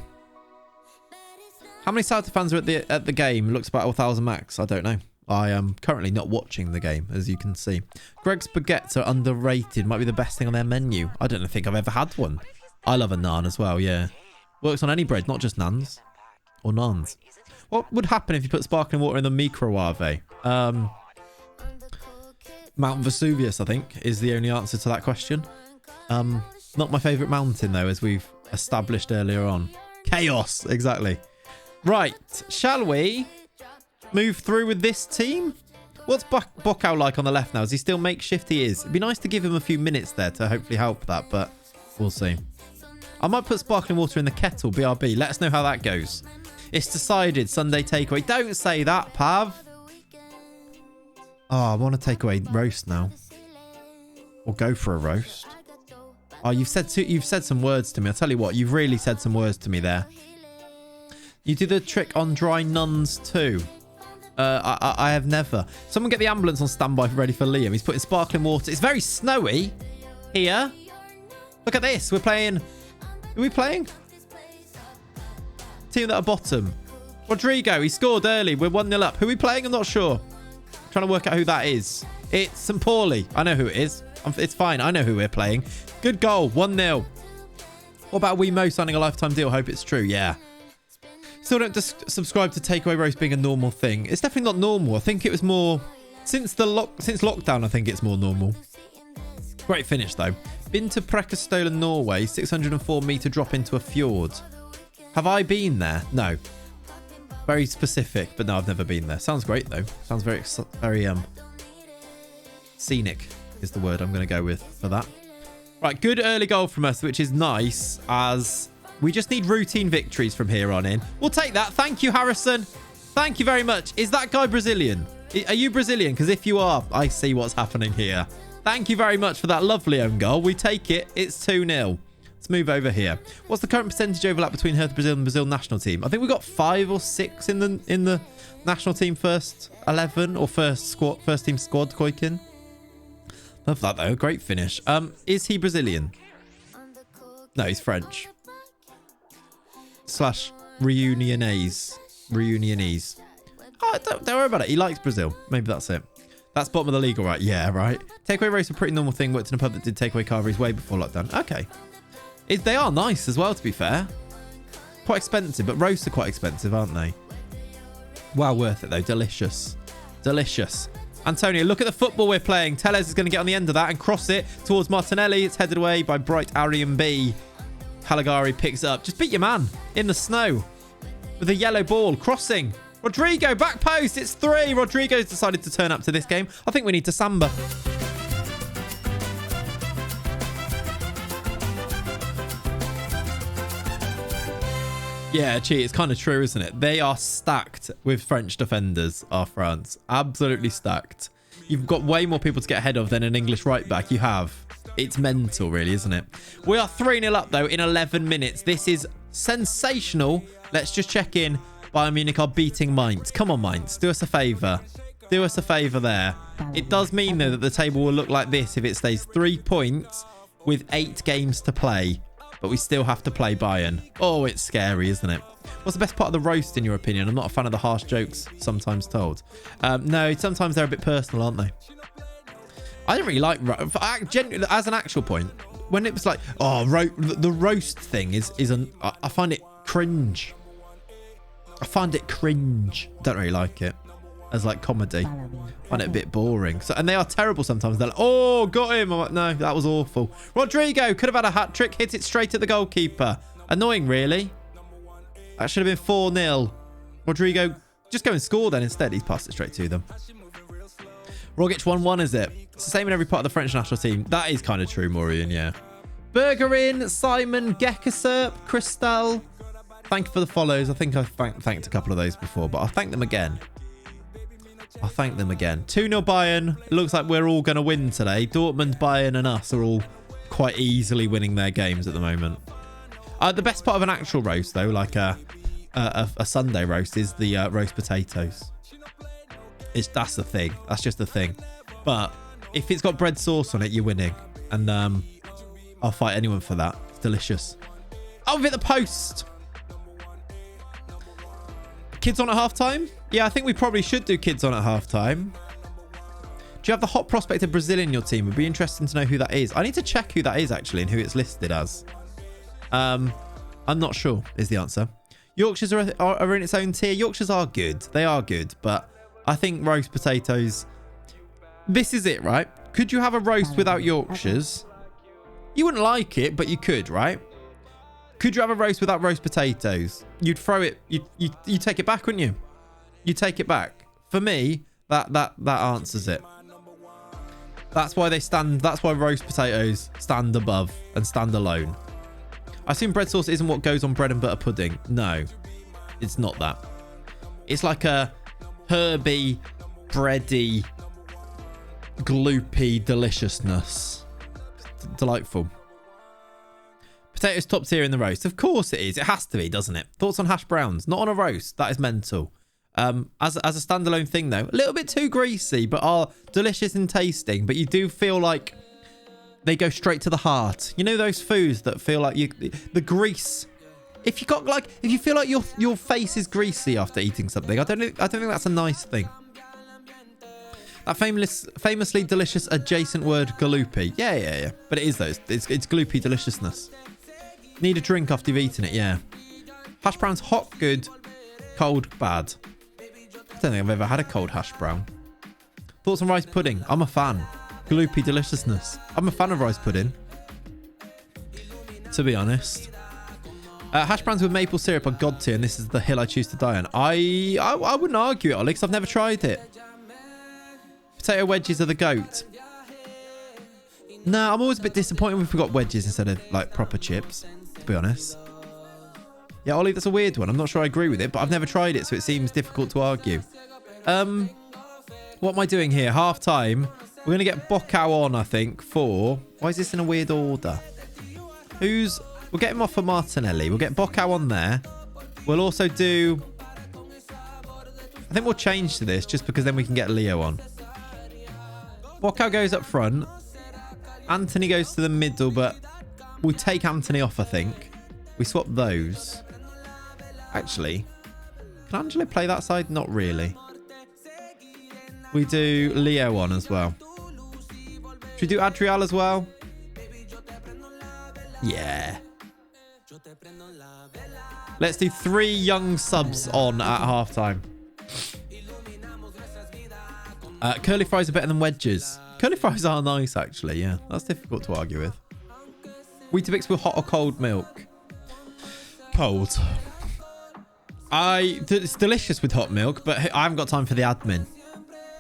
How many Southern fans are at the game? Looks about 1,000 max. I don't know. I am currently not watching the game, as you can see. Greg's baguettes are underrated. Might be the best thing on their menu. I don't think I've ever had one. I love a naan as well, yeah. Works on any bread, not just naans. Or naans. What would happen if you put sparkling water in the microwave? Mount Vesuvius, I think, is the only answer to that question. Not my favourite mountain, though, as we've established earlier on. Chaos, exactly. Right, shall we move through with this team? What's Bockow like on the left now? Is he still makeshift? He is. It'd be nice to give him a few minutes there to hopefully help that, but we'll see. I might put sparkling water in the kettle, BRB. Let us know how that goes. It's decided, Sunday takeaway. Don't say that, Pav. Oh, I want to take away roast now. Or go for a roast. Oh, you've said some words to me. I'll tell you what, you've really said some words to me there. You do the trick on dry nuns too. I have never. Someone get the ambulance on standby ready for Liam. He's putting sparkling water. It's very snowy here. Look at this. We're playing. Are we playing? Team that are bottom. Rodrigo, he scored early. We're 1-0 up. Who are we playing? I'm not sure. I'm trying to work out who that is. It's St. Pauli. I know who it is. It's fine. I know who we're playing. Good goal. 1-0. What about Wemo signing a lifetime deal? Hope it's true. Yeah. Still don't subscribe to takeaway roast being a normal thing. It's definitely not normal. I think it was more since lockdown. I think it's more normal. Great finish though. Been to Preikestolen, Norway. 604-meter drop into a fjord. Have I been there? No. Very specific, but no, I've never been there. Sounds great though. Sounds very scenic is the word I'm going to go with for that. Right, good early goal from us, which is nice as we just need routine victories from here on in. We'll take that. Thank you, Harrison. Thank you very much. Is that guy Brazilian? Are you Brazilian? Because if you are, I see what's happening here. Thank you very much for that lovely own goal. We take it. It's 2-0. Let's move over here. What's the current percentage overlap between Hertha Brazil and Brazil national team? I think we've got 5 or 6 in the national team first 11 or first team squad, Koikin. Love that though. Great finish. Is he Brazilian? No, he's French. / Reunionese. Oh, don't worry about it. He likes Brazil. Maybe that's it. That's bottom of the league, all right. Yeah, right. Takeaway roast, a pretty normal thing. Worked in a pub that did takeaway carveries way before lockdown. Okay. They are nice as well, to be fair. Quite expensive, but roasts are quite expensive, aren't they? Well worth it, though. Delicious. Delicious. Antonio, look at the football we're playing. Tellez is going to get on the end of that and cross it towards Martinelli. It's headed away by Bright Arian B. Caligari picks it up. Just beat your man in the snow with a yellow ball. Crossing. Rodrigo, back post. It's 3. Rodrigo's decided to turn up to this game. I think we need to samba. Yeah, gee, it's kind of true, isn't it? They are stacked with French defenders, are France. Absolutely stacked. You've got way more people to get ahead of than an English right back. You have. It's mental, really, isn't it? We are 3-0 up, though, in 11 minutes. This is sensational. Let's just check in. Bayern Munich are beating Mainz. Come on, Mainz. Do us a favour. Do us a favour there. It does mean, though, that the table will look like this if it stays 3 points with 8 games to play. But we still have to play Bayern. Oh, it's scary, isn't it? What's the best part of the roast, in your opinion? I'm not a fan of the harsh jokes sometimes told. No, sometimes they're a bit personal, aren't they? I don't really like... As an actual point, when it was like, oh, the roast thing I find it cringe. I find it cringe. Don't really like it as like comedy. I find it a bit boring. And they are terrible sometimes. They're like, oh, got him. I'm like, no, that was awful. Rodrigo could have had a hat trick. Hit it straight at the goalkeeper. Annoying, really. That should have been 4-0. Rodrigo, just go and score then instead. He's passed it straight to them. Rogic 1-1, is it? It's the same in every part of the French national team. That is kind of true, Maureen, yeah. Burgerin, Simon, Geckerserp, Cristal. Thank you for the follows. I think I've thanked a couple of those before, but I'll thank them again. 2-0 Bayern. It looks like we're all going to win today. Dortmund, Bayern and us are all quite easily winning their games at the moment. The best part of an actual roast, though, like a Sunday roast, is the roast potatoes. That's the thing. That's just the thing. But if it's got bread sauce on it, you're winning. And I'll fight anyone for that. It's delicious. Oh, we've hit the post. Kids on at halftime? Yeah, I think we probably should do kids on at halftime. Do you have the hot prospect of Brazil in your team? It'd be interesting to know who that is. I need to check who that is, actually, and who it's listed as. I'm not sure, is the answer. Yorkshires are in its own tier. Yorkshires are good. They are good, but I think roast potatoes... This is it, right? Could you have a roast without Yorkshires? You wouldn't like it, but you could, right? Could you have a roast without roast potatoes? You'd throw it... You take it back, wouldn't you? You take it back. For me, that answers it. That's why they stand... That's why roast potatoes stand above and stand alone. I assume bread sauce isn't what goes on bread and butter pudding. No, it's not that. It's like a herby, bready, gloopy deliciousness. Delightful. Potatoes top tier in the roast. Of course it is. It has to be, doesn't it? Thoughts on hash browns? Not on a roast. That is mental. As a standalone thing, though, a little bit too greasy, but are delicious in tasting. But you do feel like they go straight to the heart. You know those foods that feel like the grease. If you feel like your face is greasy after eating something, I don't think that's a nice thing. That famously delicious adjacent word, galoopy. Yeah. But it is though. It's gloopy deliciousness. Need a drink after you've eaten it. Yeah. Hash browns, hot, good. Cold, bad. I don't think I've ever had a cold hash brown. Thoughts on rice pudding? I'm a fan. Gloopy deliciousness. I'm a fan of rice pudding, to be honest. Hash browns with maple syrup are god tier, and this is the hill I choose to die on. I wouldn't argue it, Ollie, because I've never tried it. Potato wedges are the goat. No, I'm always a bit disappointed if we got wedges instead of like proper chips, to be honest. Yeah, Ollie, that's a weird one. I'm not sure I agree with it, but I've never tried it, so it seems difficult to argue. What am I doing here? Half time. We're going to get Bocao on, I think, for... Why is this in a weird order? We'll get him off for Martinelli. We'll get Bocao on there. We'll also do... I think we'll change to this just because then we can get Leo on. Bocao goes up front. Anthony goes to the middle, but we'll take Anthony off, I think. We swap those. Actually, can Angelo play that side? Not really. We do Leo on as well. Should we do Adriel as well? Yeah. Let's do 3 young subs on at halftime. Curly fries are better than wedges. Curly fries are nice, actually. Yeah, that's difficult to argue with. Weetabix with hot or cold milk? Cold. It's delicious with hot milk, but I haven't got time for the admin.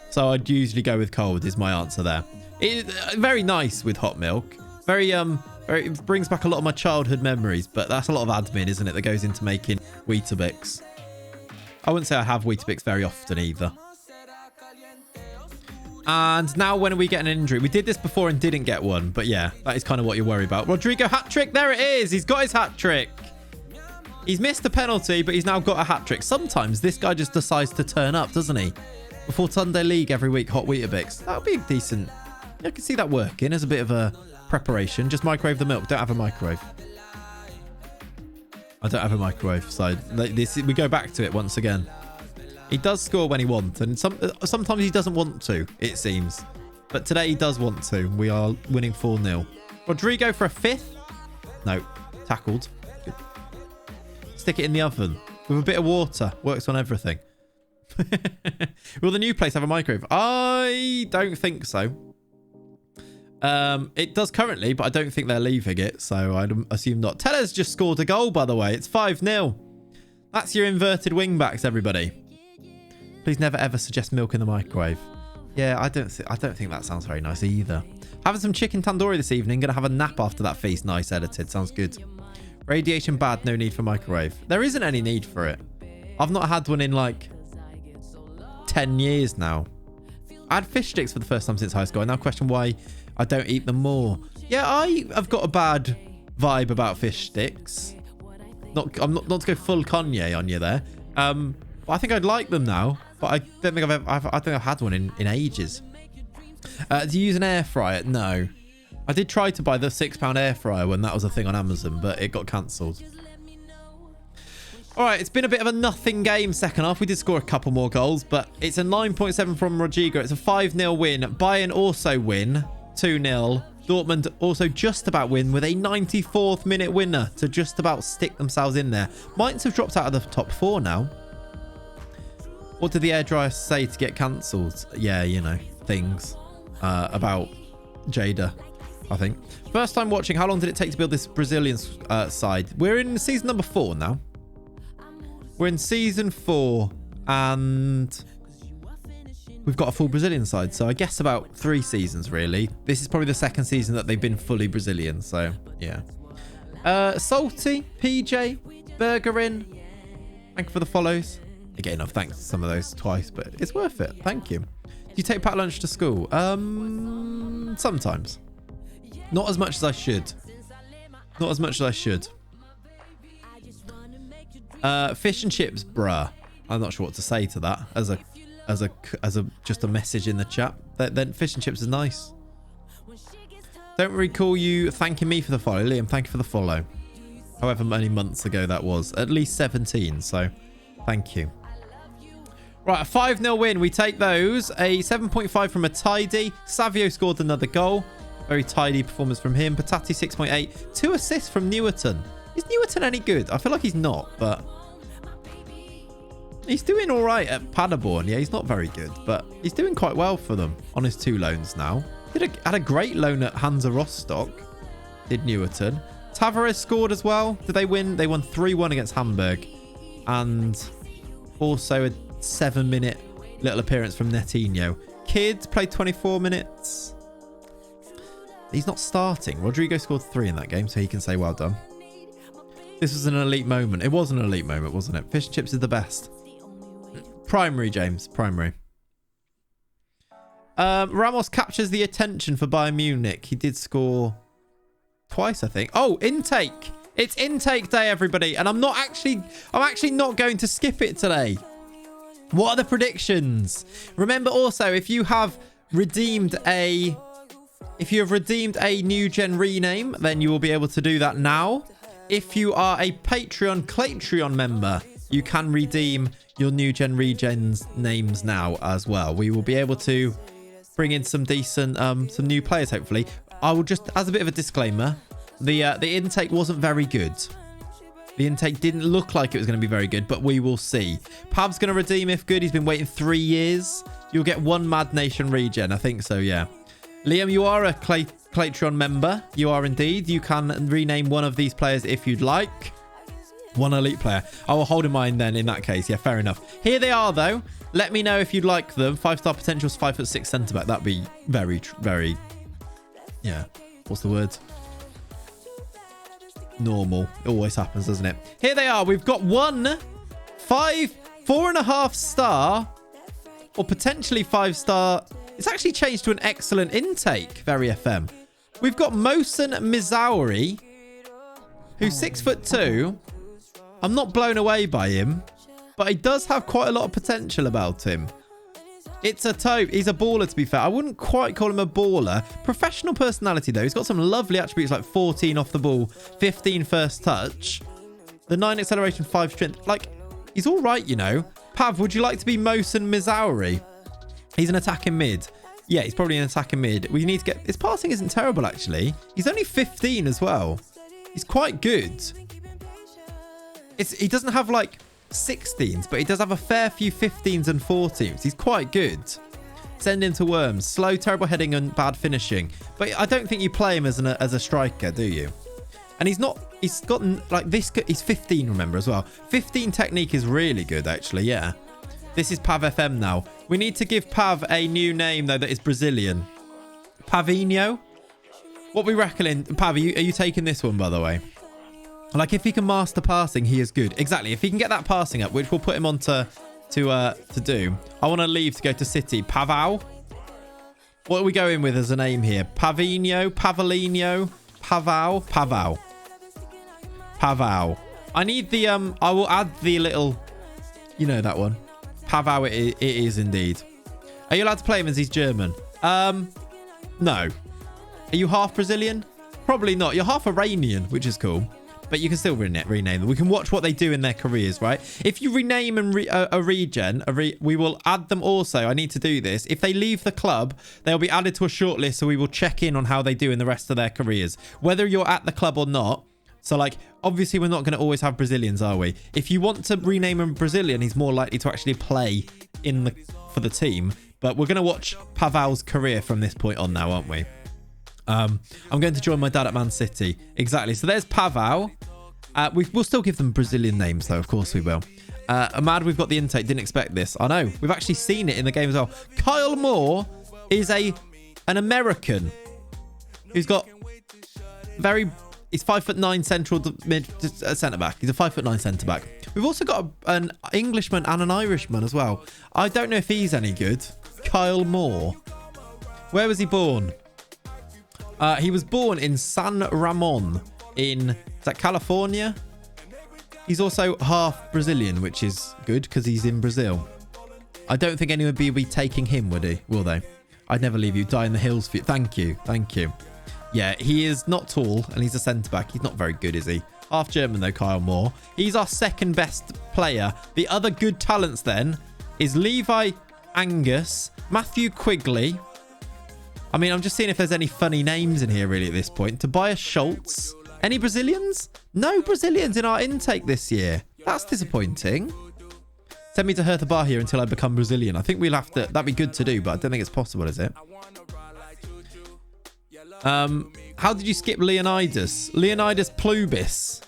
So I'd usually go with cold is my answer there. Very nice with hot milk. It brings back a lot of my childhood memories, but that's a lot of admin, isn't it, that goes into making Weetabix. I wouldn't say I have Weetabix very often either. And now when are we getting an injury? We did this before and didn't get one, but yeah, that is kind of what you worry about. Rodrigo hat-trick. There it is. He's got his hat-trick. He's missed a penalty, but he's now got a hat-trick. Sometimes this guy just decides to turn up, doesn't he? Before Sunday League every week, hot Weetabix. That would be decent. I can see that working as a bit of a preparation. Just microwave the milk. Don't have a microwave. I don't have a microwave, so we go back to it once again. He does score when he wants, and sometimes he doesn't want to, it seems. But today he does want to. We are winning 4-0. Rodrigo for a 5th? No. Tackled. Good. Stick it in the oven with a bit of water. Works on everything. Will the new place have a microwave? I don't think so. It does currently, but I don't think they're leaving it, so I'd assume not. Teller's just scored a goal, by the way. It's 5-0. That's your inverted wing backs, everybody. Please never ever suggest milk in the microwave. Yeah, I don't think that sounds very nice either. Having some chicken tandoori this evening. Gonna have a nap after that feast. Nice edited. Sounds good. Radiation bad. No need for microwave. There isn't any need for it. I've not had one in like 10 years now. I had fish sticks for the first time since high school. I now question why I don't eat them more. Yeah, I've got a bad vibe about fish sticks. Not to go full Kanye on you there. But I think I'd like them now. But I don't think I've had one in ages. Do you use an air fryer? No. I did try to buy the £6 air fryer when that was a thing on Amazon, but it got cancelled. All right, it's been a bit of a nothing game second half. We did score a couple more goals, but it's a 9.7 from Rodrigo. It's a 5-0 win. Bayern also win 2-0. Dortmund also just about win with a 94th minute winner to just about stick themselves in there. Mainz have dropped out of the top 4 now. What did the airdryer say to get cancelled? Yeah, you know, things about Jada, I think. First time watching. How long did it take to build this Brazilian side? We're in season number 4 now. We're in season 4 and we've got a full Brazilian side. So I guess about 3 seasons, really. This is probably the second season that they've been fully Brazilian. So, yeah. Salty, PJ, Burgerin. Thank you for the follows. Again, I've thanked some of those twice, but it's worth it. Thank you. Do you take packed lunch to school? Sometimes. Not as much as I should. Not as much as I should. Fish and chips, bruh. I'm not sure what to say to that as a just a message in the chat. Then fish and chips is nice. Don't recall you thanking me for the follow. Liam, thank you for the follow. However many months ago that was. At least 17, so thank you. Right, a 5-0 win. We take those. A 7.5 from a tidy. Savio scored another goal. Very tidy performance from him. Patati 6.8. 2 assists from Newerton. Is Newerton any good? I feel like he's not, but he's doing all right at Paderborn. Yeah, he's not very good, but he's doing quite well for them on his 2 loans now. Had a great loan at Hansa Rostock. Did Newerton. Tavares scored as well. Did they win? They won 3-1 against Hamburg. And also a 7-minute little appearance from Netinho. Kids played 24 minutes. He's not starting. Rodrigo scored 3 in that game, so he can say well done. This was an elite moment. It was an elite moment, wasn't it? Fish and chips is the best. Primary, James. Primary. Ramos captures the attention for Bayern Munich. He did score twice, I think. Oh, intake. It's intake day, everybody. And I'm actually not going to skip it today. What are the predictions? Remember also, if you have redeemed a new gen rename, then you will be able to do that now. If you are a Patreon member, you can redeem your new gen regens names now as well. We will be able to bring in some decent, some new players, hopefully. I will just, as a bit of a disclaimer, the intake wasn't very good. The intake didn't look like it was going to be very good, but we will see. Pav's going to redeem if good. He's been waiting 3 years. You'll get 1 Mad Nation regen. I think so, yeah. Liam, you are a Patreon member. You are indeed. You can rename one of these players if you'd like. 1 elite player. I will hold in mind then in that case. Yeah, fair enough. Here they are, though. Let me know if you'd like them. 5-star potentials, 5'6" centre back. That'd be very, very... Yeah. What's the word? Normal. It always happens, doesn't it? Here they are. We've got 1, 5, 4.5 star, or potentially 5-star. It's actually changed to an excellent intake. Very FM. We've got Mohsen Mizauri, who's 6'2". I'm not blown away by him, but he does have quite a lot of potential about him. It's a toe. He's a baller, to be fair. I wouldn't quite call him a baller. Professional personality, though. He's got some lovely attributes like 14 off the ball, 15 first touch, the 9 acceleration, 5 strength. Like, he's all right, you know. Pav, would you like to be Mohsen Mizauri? He's an attacking mid. Yeah, he's probably an attacking mid. We need to get... His passing isn't terrible, actually. He's only 15 as well. He's quite good. He doesn't have, like, 16s, but he does have a fair few 15s and 14s. He's quite good. Send him to Worms. Slow, terrible heading and bad finishing. But I don't think you play him as a striker, do you? And he's got like this. He's 15, remember, as well. 15 technique is really good, actually, yeah. This is Pav FM now. We need to give Pav a new name, though, that is Brazilian. Pavinho? What we reckon? Pav, are you taking this one, by the way? Like, if he can master passing, he is good. Exactly. If he can get that passing up, which we'll put him on to do. I want to leave to go to City. Pavao? What are we going with as a name here? Pavinho? Pavelinho? Pavao? Pavao. Pavao. I need the, I will add the little, you know that one. Pavao it is indeed. Are you allowed to play him as he's German? No. Are you half Brazilian? Probably not. You're half Iranian, which is cool. But you can still rename them. We can watch what they do in their careers, right? If you rename and a regen, we will add them also. I need to do this. If they leave the club, they'll be added to a shortlist, so we will check in on how they do in the rest of their careers, whether you're at the club or not. So, like, obviously, we're not going to always have Brazilians, are we? If you want to rename him Brazilian, he's more likely to actually play for the team. But we're going to watch Pavao's career from this point on now, aren't we? I'm going to join my dad at Man City. Exactly. So there's Pavao. We'll still give them Brazilian names, though. Of course we will. Ahmad, we've got the intake. Didn't expect this. I know. We've actually seen it in the game as well. Kyle Moore is an American who's got he's 5'9" central mid centre back. He's a 5'9" centre back. We've also got an Englishman and an Irishman as well. I don't know if he's any good. Kyle Moore. Where was he born? He was born in San Ramon is that California? He's also half Brazilian, which is good because he's in Brazil. I don't think anyone would be taking him, would he? Will they? I'd never leave you. Die in the hills for you. Thank you. Thank you. Yeah, he is not tall and he's a centre-back. He's not very good, is he? Half German, though, Kyle Moore. He's our second best player. The other good talents, then, is Levi Angus, Matthew Quigley. I mean, I'm just seeing if there's any funny names in here, really, at this point. Tobias Schultz. Any Brazilians? No Brazilians in our intake this year. That's disappointing. Send me to Hertha Bar here until I become Brazilian. I think we'll have to... That'd be good to do, but I don't think it's possible, is it? How did you skip Leonidas? Leonidas Plubis.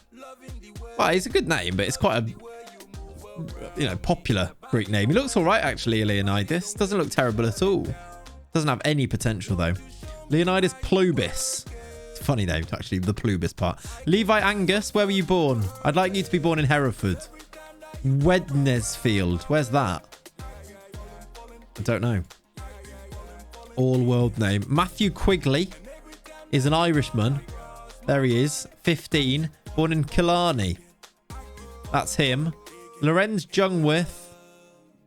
Well, it's a good name, but it's quite a, popular Greek name. He looks all right, actually, Leonidas. Doesn't look terrible at all. Doesn't have any potential, though. Leonidas Plubis. It's a funny name, actually, the Plubis part. Levi Angus, where were you born? I'd like you to be born in Hereford. Wednesfield. Where's that? I don't know. All-world name. Matthew Quigley is an Irishman. There he is. 15. Born in Killarney. That's him. Lorenz Jungwirth.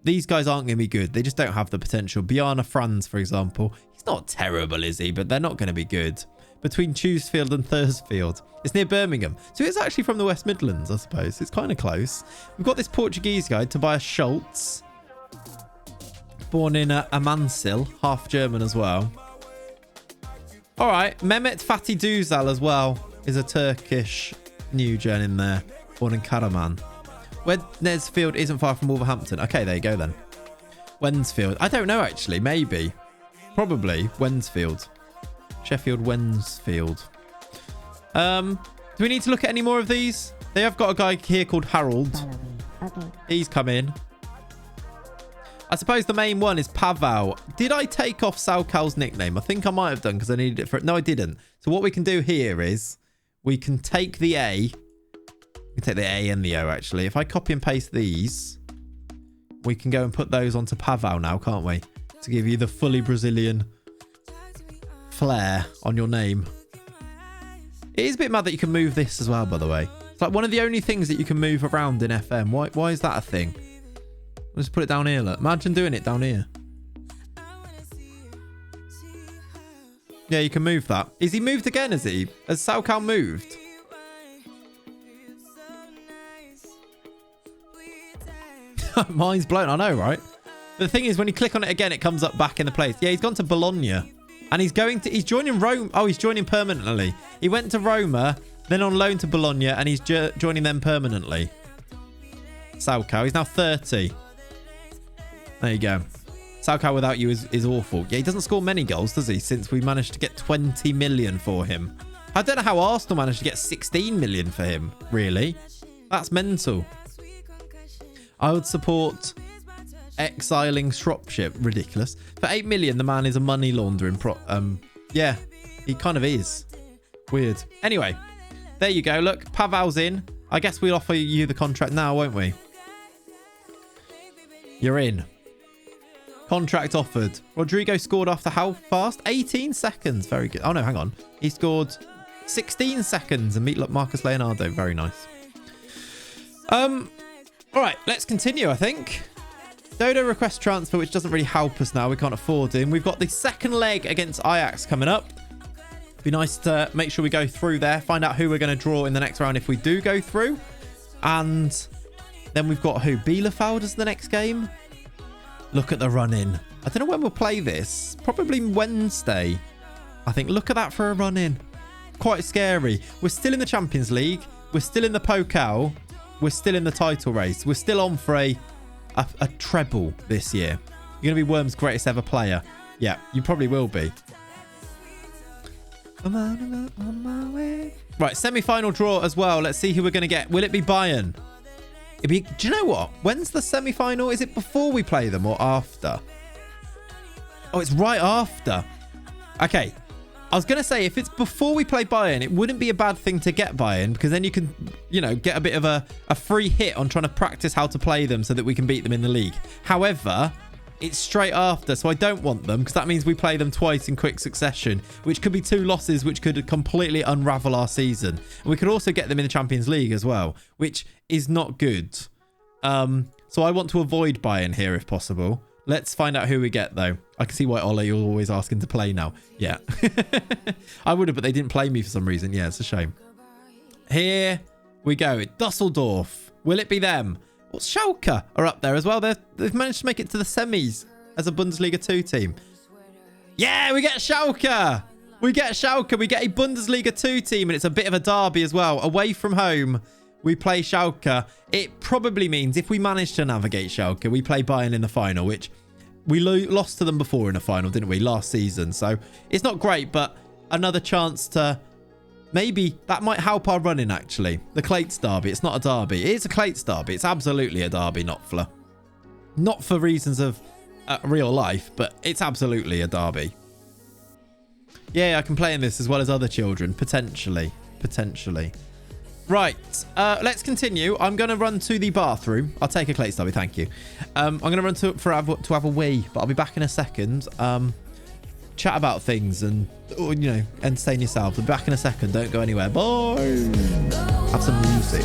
These guys aren't going to be good. They just don't have the potential. Bjarne Franz, for example. He's not terrible, is he? But they're not going to be good. Between Chewsfield and Thursfield. It's near Birmingham. So it's actually from the West Midlands, I suppose. It's kind of close. We've got this Portuguese guy, Tobias Schultz. Born in Amansil. Half German as well. All right. Mehmet Fatih Duzal as well is a Turkish new gen in there. Born in Karaman. Wednesfield isn't far from Wolverhampton. Okay, there you go then. Wednesfield. I don't know, actually. Maybe. Probably. Wednesfield. Sheffield Wednesfield. Do we need to look at any more of these? They have got a guy here called Harold. Okay. He's come in. I suppose the main one is Pavao. Did I take off Salcal's nickname? I think I might have done because I needed it for it. No, I didn't. So what we can do here is we can take the A. We can take the A and the O, actually. If I copy and paste these, we can go and put those onto Pavao now, can't we? To give you the fully Brazilian flair on your name. It is a bit mad that you can move this as well, by the way. It's like one of the only things that you can move around in FM. Why is that a thing? Let's put it down here. Look. Imagine doing it down here. Yeah, you can move that. Is he moved again, is he? Has Salcal moved? Mine's blown. I know, right? But the thing is, when you click on it again, it comes up back in the place. Yeah, he's gone to Bologna. And he's joining Rome. Oh, he's joining permanently. He went to Roma, then on loan to Bologna, and he's joining them permanently. Salcal. He's now 30. There you go. Salcal without you is awful. Yeah, he doesn't score many goals, does he? Since we managed to get 20 million for him. I don't know how Arsenal managed to get 16 million for him, really. That's mental. I would support exiling Shropshire. Ridiculous. For 8 million, the man is a money laundering yeah, he kind of is. Weird. Anyway, there you go. Look, Pavel's in. I guess we'll offer you the contract now, won't we? You're in. Contract offered. Rodrigo scored after how fast? 18 seconds. Very good. Oh, no, hang on. He scored 16 seconds and meet Marcus Leonardo. Very nice. All right, let's continue, I think. Dodo requests transfer, which doesn't really help us now. We can't afford him. We've got the second leg against Ajax coming up. Be nice to make sure we go through there. Find out who we're going to draw in the next round if we do go through. And then we've got who? Bielefeld as the next game. Look at the run-in. I don't know when we'll play this. Probably Wednesday. I think. Look at that for a run-in. Quite scary. We're still in the Champions League. We're still in the Pokal. We're still in the title race. We're still on for a treble this year. You're going to be Worm's greatest ever player. Yeah, you probably will be. On my way. Right, semi-final draw as well. Let's see who we're going to get. Will it be Bayern? Do you know what? When's the semi-final? Is it before we play them or after? Oh, it's right after. Okay. I was going to say, if it's before we play Bayern, it wouldn't be a bad thing to get Bayern, because then you can, you know, get a bit of a free hit on trying to practice how to play them so that we can beat them in the league. However, it's straight after, so I don't want them, because that means we play them twice in quick succession, which could be 2 losses, which could completely unravel our season. And we could also get them in the Champions League as well, which is not good. So I want to avoid Bayern here if possible. Let's find out who we get, though. I can see why Ole, you're always asking to play now. Yeah. I would have, but they didn't play me for some reason. Yeah, it's a shame. Here we go. Dusseldorf. Will it be them? Well, Schalke are up there as well. They've managed to make it to the semis as a Bundesliga 2 team. Yeah, we get Schalke. We get Schalke. We get a Bundesliga 2 team, and it's a bit of a derby as well. Away from home, we play Schalke. It probably means if we manage to navigate Schalke, we play Bayern in the final, which we lost to them before in a final, didn't we, last season? So it's not great, but another chance to maybe that might help our running, actually. The Clates derby. It's not a derby. It is a Clates derby. It's absolutely a derby, not for reasons of real life, but it's absolutely a derby. Yeah, I can play in this as well as other children, potentially. Right, let's continue. I'm going to run to the bathroom. I'll take a Clates derby, thank you. I'm going to run to have a wee, but I'll be back in a second. Chat about things and, you know, entertain yourself. I'll be back in a second. Don't go anywhere. Bye. Have some music.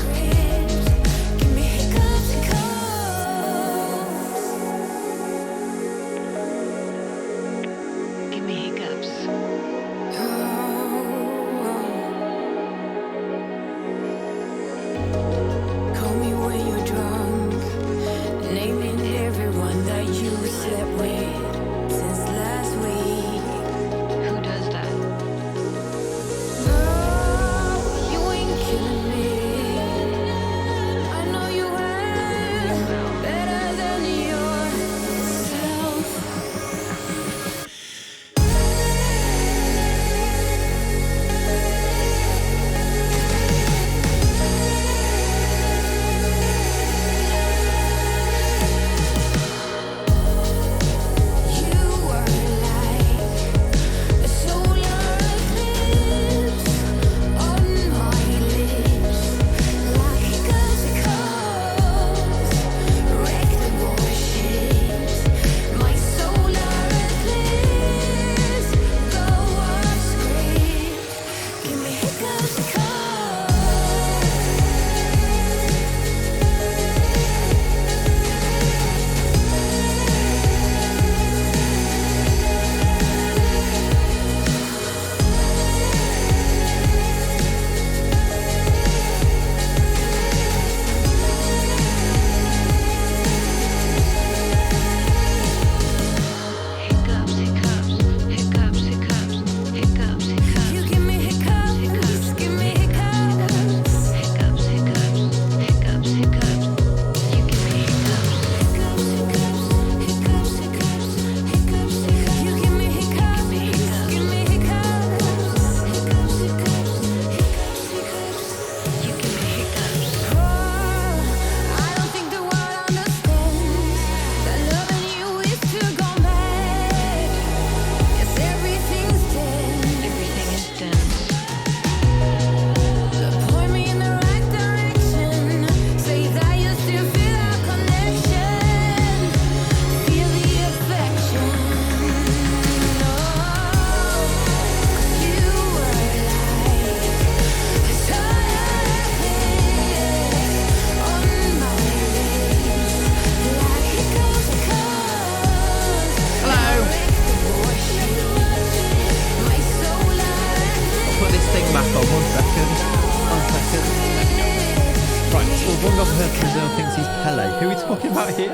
Brazil thinks he's Pele. Who are we talking about here?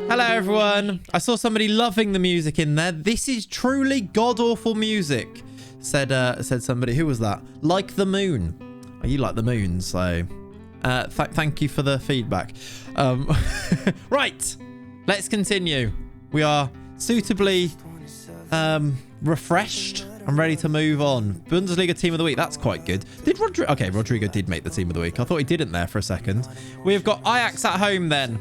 Hello, everyone. I saw somebody loving the music in there. This is truly god-awful music, said somebody. Who was that? Like the moon. Oh, you like the moon, so thank you for the feedback. Right, let's continue. We are suitably refreshed and ready to move on. Bundesliga team of the week. That's quite good. Did Rodrigo? Okay, Rodrigo did make the team of the week. I thought he didn't there for a second. We've got Ajax at home then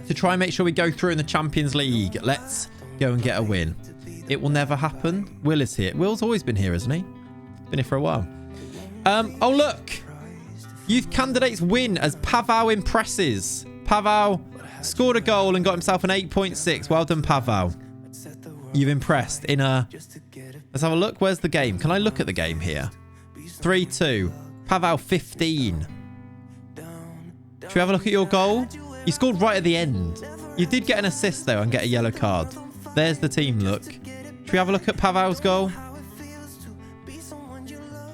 to try and make sure we go through in the Champions League. Let's go and get a win. It will never happen. Will is here. Will's always been here, hasn't he? Been here for a while. Oh, look. Youth candidates win as Pavao impresses. Pavao scored a goal and got himself an 8.6. Well done, Pavao. You've impressed in a... Let's have a look. Where's the game? Can I look at the game here? 3-2. Pavao 15. Should we have a look at your goal? You scored right at the end. You did get an assist, though, and get a yellow card. There's the team look. Should we have a look at Pavao's goal?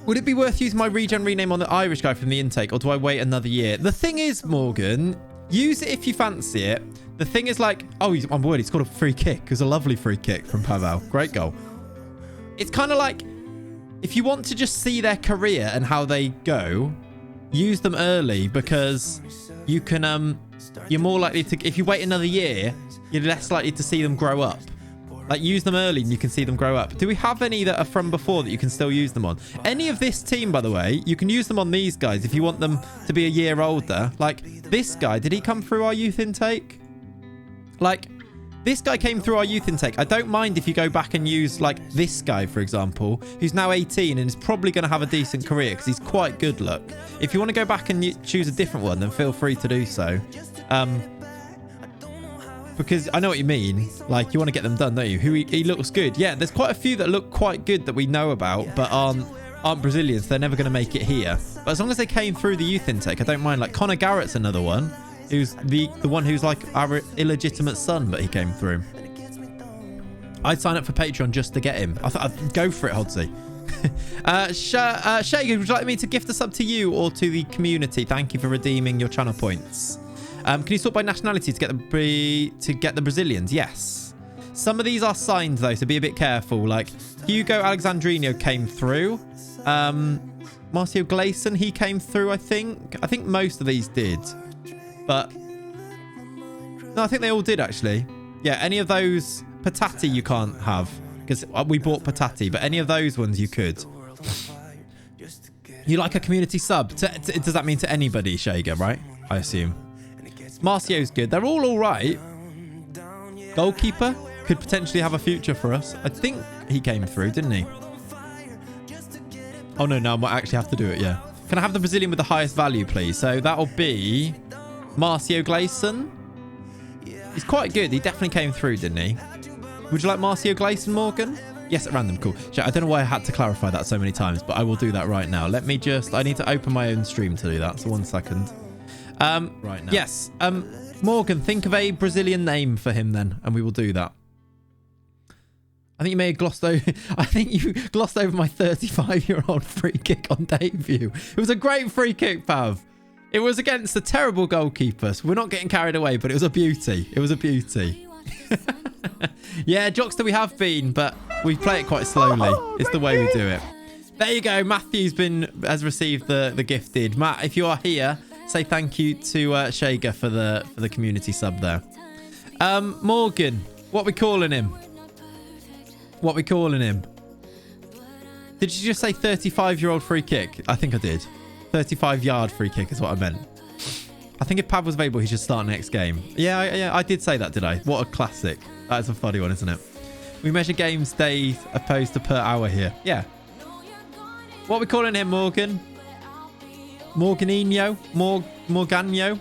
Would it be worth using my regen rename on the Irish guy from the intake, or do I wait another year? The thing is, Morgan, use it if you fancy it. The thing is like, oh, on word, he scored a free kick. It was a lovely free kick from Pavao. Great goal. It's kind of like, if you want to just see their career and how they go, use them early, because you can, you're more likely to, if you wait another year, you're less likely to see them grow up. Like, use them early and you can see them grow up. Do we have any that are from before that you can still use them on? Any of this team, by the way, you can use them on these guys if you want them to be a year older. Like, this guy, did he come through our youth intake? Like, this guy came through our youth intake. I don't mind if you go back and use, like, this guy, for example, who's now 18 and is probably going to have a decent career because he's quite good, look. If you want to go back and choose a different one, then feel free to do so. Because I know what you mean. Like, you want to get them done, don't you? He looks good. Yeah, there's quite a few that look quite good that we know about, but aren't Brazilians. They're never going to make it here. But as long as they came through the youth intake, I don't mind. Like, Conor Garrett's another one. Who's the one who's like our illegitimate son, but he came through. I'd sign up for Patreon just to get him. I thought I'd go for it, Hodsy. Shay, would you like me to gift a sub to you or to the community? Thank you for redeeming your channel points. Can you sort by nationality to get the Brazilians? Yes. Some of these are signed though, so be a bit careful. Like Hugo Alexandrino came through. Marcio Gleison, he came through, I think. I think most of these did. But no, I think they all did actually. Yeah, any of those Patati you can't have because we bought Patati, but any of those ones you could. You like a community sub? Does that mean to anybody, Shager, right? I assume. Marcio's good. They're all right. Goalkeeper could potentially have a future for us. I think he came through, didn't he? Oh, no, I might actually have to do it, yeah. Can I have the Brazilian with the highest value, please? So that'll be Marcio Gleison. He's quite good. He definitely came through, didn't he? Would you like Marcio Gleison, Morgan? Yes, at random. Cool. I don't know why I had to clarify that so many times, but I will do that right now. Let me just... I need to open my own stream to do that. So 1 second. Right now. Yes. Morgan, think of a Brazilian name for him then, and we will do that. I think you may have glossed over... I think you glossed over my 35-year-old free kick on debut. It was a great free kick, Pav. It was against a terrible goalkeeper, so we're not getting carried away, but it was a beauty. It was a beauty. Yeah, Jockster, we have been, but we play it quite slowly. It's the way we do it. There you go. Matthew's has received the gifted. Matt, if you are here, say thank you to Shager for the community sub there. Morgan, what we calling him? What we calling him? Did you just say 35-year-old free kick? I think I did. 35-yard free kick is what I meant. I think if Pav was available, he should start next game. Yeah, I did say that, did I? What a classic. That's a funny one, isn't it? We measure games days opposed to per hour here. Yeah. What are we calling him, Morgan? Morganino? Morganio?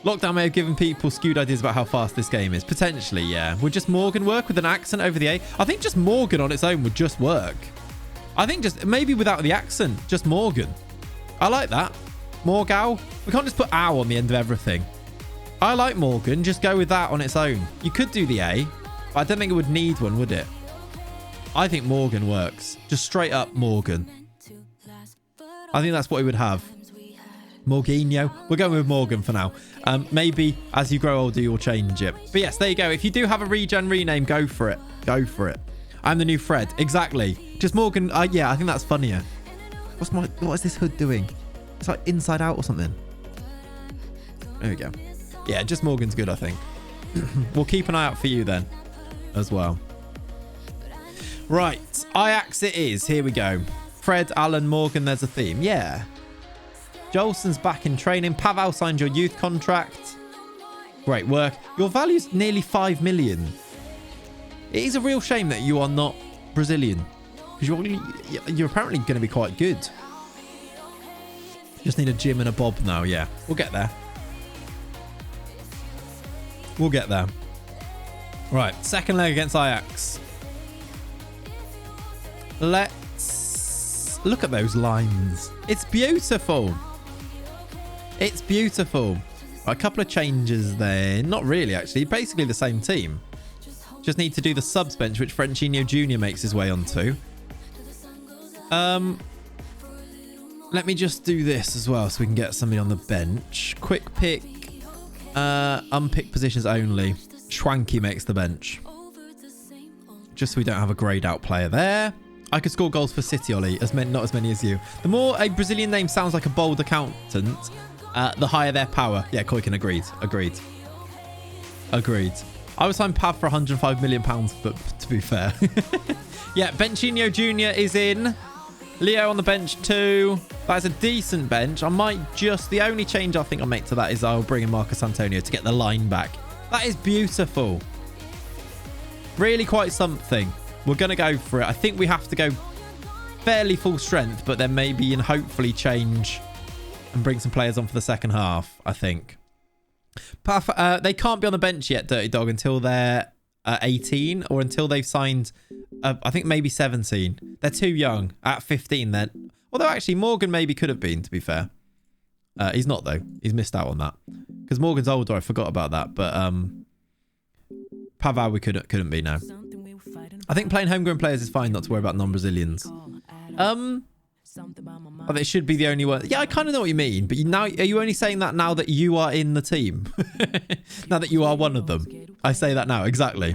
Lockdown may have given people skewed ideas about how fast this game is. Potentially, yeah. Would just Morgan work with an accent over the A? I think just Morgan on its own would just work. I think just maybe without the accent, just Morgan. I like that. Morgau. We can't just put ow on the end of everything. I like Morgan. Just go with that on its own. You could do the A, but I don't think it would need one, would it? I think Morgan works. Just straight up Morgan. I think that's what we would have. Morginho. We're going with Morgan for now. Maybe as you grow older, you'll change it. But yes, there you go. If you do have a regen rename, go for it. Go for it. I'm the new Fred. Exactly. Just Morgan. Yeah, I think that's funnier. What is this hood doing? It's like inside out or something. There we go. Yeah, just Morgan's good, I think. We'll keep an eye out for you then as well. Right. Ajax it is. Here we go. Fred, Alan, Morgan. There's a theme. Yeah. Jolson's back in training. Pavel signed your youth contract. Great work. Your value's nearly 5 million. It is a real shame that you are not Brazilian. Because you're apparently going to be quite good. Just need a Jim and a Bob now. Yeah, we'll get there. We'll get there. Right, second leg against Ajax. Let's look at those lines. It's beautiful. It's beautiful. A couple of changes there. Not really, actually. Basically the same team. Just need to do the subs bench, which Frenchinho Jr. makes his way onto. Let me just do this as well so we can get somebody on the bench. Quick pick. Unpick positions only. Schwanky makes the bench. Just so we don't have a grayed out player there. I could score goals for City, Ollie. Not as many as you. The more a Brazilian name sounds like a bold accountant, the higher their power. Yeah, Koiken agreed. Agreed. I would sign Pav for £105 million, but to be fair. Yeah, Benchinho Jr. is in. Leo on the bench too. That's a decent bench. I might just... The only change I think I'll make to that is I'll bring in Marcus Antonio to get the line back. That is beautiful. Really quite something. We're going to go for it. I think we have to go fairly full strength, but then maybe and hopefully change and bring some players on for the second half, I think. They can't be on the bench yet, Dirty Dog, until they're 18 or until they've signed, I think maybe 17. They're too young. At 15 then. Although actually Morgan maybe could have been, to be fair. He's not though. He's missed out on that. Because Morgan's older, I forgot about that. But Paval we couldn't be now. I think playing homegrown players is fine, not to worry about non-Brazilians. But it should be the only one. Yeah, I kind of know what you mean. But are you only saying that now that you are in the team? Now that you are one of them. I say that now, exactly.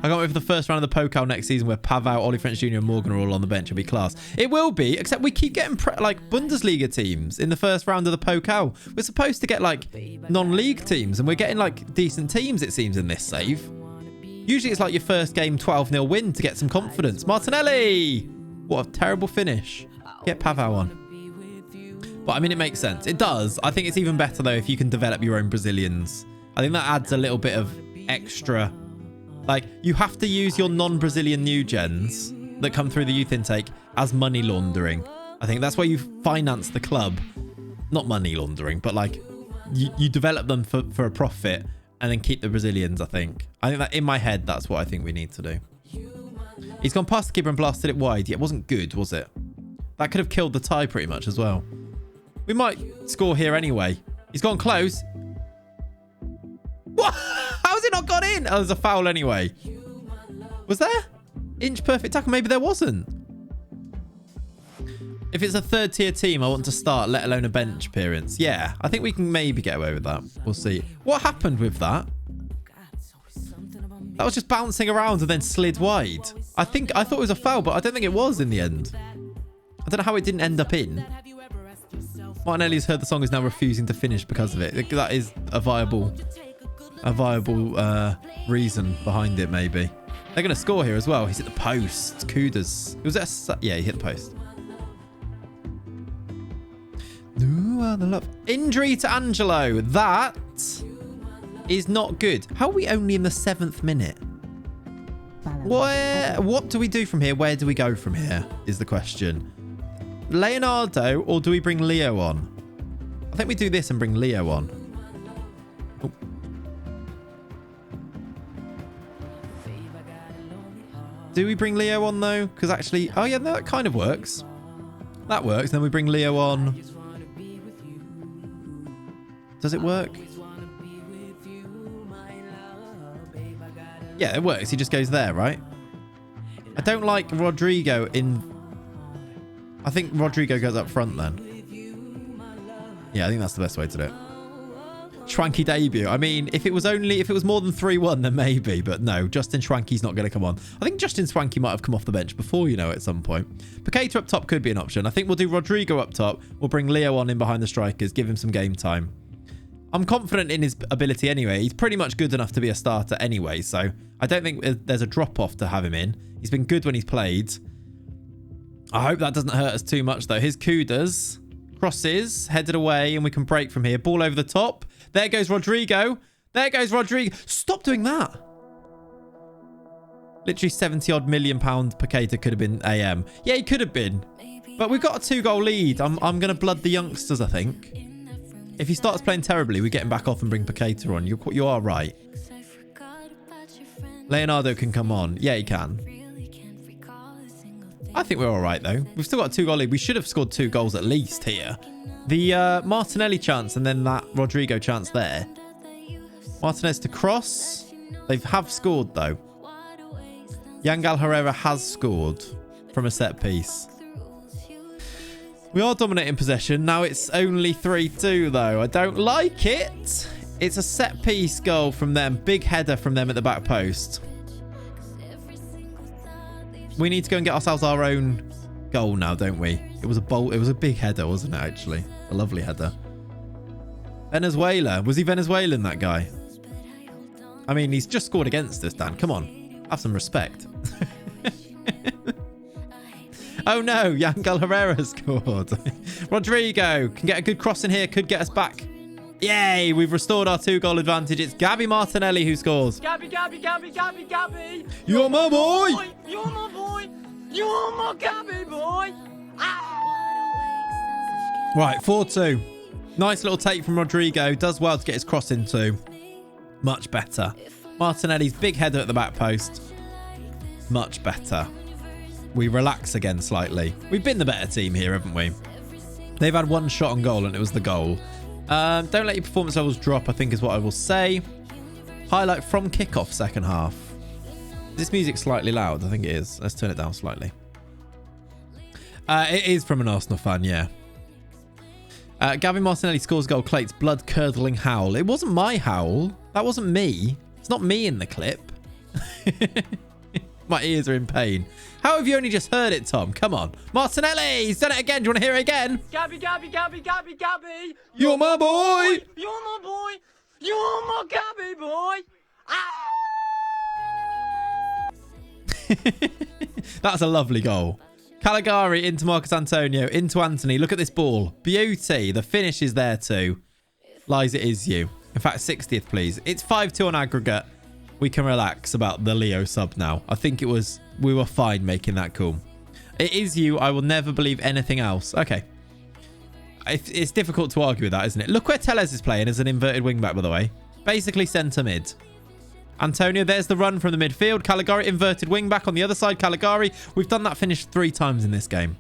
I can't wait for the first round of the Pokal next season where Paval, Ollie French Jr. and Morgan are all on the bench. It'll be class. It will be, except we keep getting like Bundesliga teams in the first round of the Pokal. We're supposed to get like non-league teams and we're getting like decent teams, it seems, in this save. Usually it's like your first game 12-0 win to get some confidence. Martinelli! What a terrible finish. Get Paval on. But I mean, it makes sense. It does. I think it's even better though if you can develop your own Brazilians. I think that adds a little bit of extra. Like, you have to use your non-Brazilian new gens that come through the youth intake as money laundering. I think that's why you finance the club. Not money laundering, but like you develop them for a profit and then keep the Brazilians, I think. I think that in my head, that's what I think we need to do. He's gone past the keeper and blasted it wide. Yeah, it wasn't good, was it? That could have killed the tie pretty much as well. We might score here anyway. He's gone close. What? How's it not gone in? Oh, there's a foul anyway. Was there? Inch perfect tackle. Maybe there wasn't. If it's a third tier team, I want to start, let alone a bench appearance. Yeah, I think we can maybe get away with that. We'll see. What happened with that? That was just bouncing around and then slid wide. I thought it was a foul, but I don't think it was in the end. I don't know how it didn't end up in. Martinelli's heard the song is now refusing to finish because of it. That is a viable reason behind it, maybe. They're going to score here as well. He's hit the post. Kudas. Yeah, he hit the post. Injury to Angelo. That is not good. How are we only in the 7th minute? What do we do from here? Where do we go from here is the question. Leonardo, or do we bring Leo on? I think we do this and bring Leo on. Oh. Do we bring Leo on though? Because actually, oh yeah, no, that kind of works. That works. Then we bring Leo on. Does it work? Yeah, it works. He just goes there, right? I don't like Rodrigo in... I think Rodrigo goes up front then. Yeah, I think that's the best way to do it. Schwanky debut. I mean, if it was more than 3-1, then maybe. But no, Justin Schwanky's not going to come on. I think Justin Schwanky might have come off the bench before, you know, at some point. Paqueta up top could be an option. I think we'll do Rodrigo up top. We'll bring Leo on in behind the strikers. Give him some game time. I'm confident in his ability anyway. He's pretty much good enough to be a starter anyway. So I don't think there's a drop-off to have him in. He's been good when he's played. I hope that doesn't hurt us too much, though. His Kudas. Crosses. Headed away, and we can break from here. Ball over the top. There goes Rodrigo. There goes Rodrigo. Stop doing that. Literally 70-odd million pound Paqueta could have been AM. Yeah, he could have been. But we've got a 2-goal lead. I'm going to blood the youngsters, I think. If he starts playing terribly, we get him back off and bring Paqueta on. You are right. Leonardo can come on. Yeah, he can. I think we're all right, though. We've still got a 2-goal lead. We should have scored 2 goals at least here. The Martinelli chance and then that Rodrigo chance there. Martinez to cross. They have scored, though. Yangel Herrera has scored from a set piece. We are dominating possession. Now it's only 3-2, though. I don't like it. It's a set piece goal from them. Big header from them at the back post. We need to go and get ourselves our own goal now, don't we? It was a big header, wasn't it, actually? A lovely header. Venezuela. Was he Venezuelan, that guy? I mean, he's just scored against us, Dan. Come on. Have some respect. Oh, no. Yangel Herrera scored. Rodrigo can get a good cross in here. Could get us back. Yay. We've restored our 2-goal advantage. It's Gabby Martinelli who scores. Gabby. You're my boy. You're my boy. You're my Gabby boy. Right, 4-2. Nice little take from Rodrigo. Does well to get his cross into. Much better. Martinelli's big header at the back post. Much better. We relax again slightly. We've been the better team here, haven't we? They've had 1 shot on goal and it was the goal. Don't let your performance levels drop, I think is what I will say. Highlight from kickoff second half. Is this music slightly loud? I think it is. Let's turn it down slightly. It is from an Arsenal fan, yeah. Gavin Martinelli scores goal. Clate's blood-curdling howl. It wasn't my howl. That wasn't me. It's not me in the clip. My ears are in pain. How have you only just heard it, Tom? Come on. Martinelli! He's done it again. Do you want to hear it again? Gabby. You're my boy! You're my boy. You're my Gabby boy. That's a lovely goal. Caligari into Marcus Antonio, into Anthony. Look at this ball. Beauty. The finish is there too. Lies, it is you. In fact, 60th, please. It's 5-2 on aggregate. We can relax about the Leo sub now. I think we were fine making that call. It is you. I will never believe anything else. Okay. It's difficult to argue with that, isn't it? Look where Tellez is playing as an inverted wingback, by the way. Basically centre mid. Antonio, there's the run from the midfield. Caligari, inverted wingback on the other side. Caligari. We've done that finish 3 times in this game.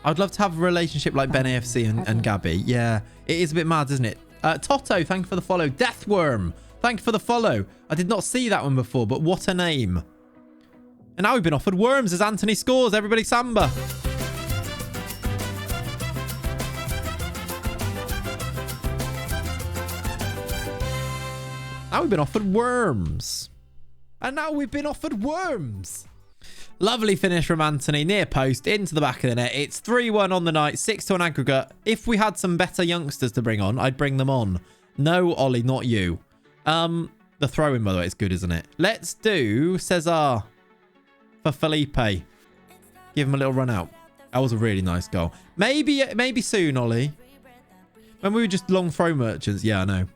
I'd love to have a relationship like Ben AFC and Gabby. Yeah, it is a bit mad, isn't it? Toto, thank you for the follow. Deathworm, thank you for the follow. I did not see that one before, but what a name. And now we've been offered worms as Anthony scores. Everybody samba. Now we've been offered worms. And now we've been offered worms. Lovely finish from Anthony. Near post, into the back of the net. It's 3-1 on the night. 6-2 on aggregate. If we had some better youngsters to bring on, I'd bring them on. No, Ollie, not you. The throw-in, by the way, is good, isn't it? Let's do Cesar for Felipe. Give him a little run out. That was a really nice goal. Maybe soon, Ollie. When we were just long throw merchants. Yeah, I know.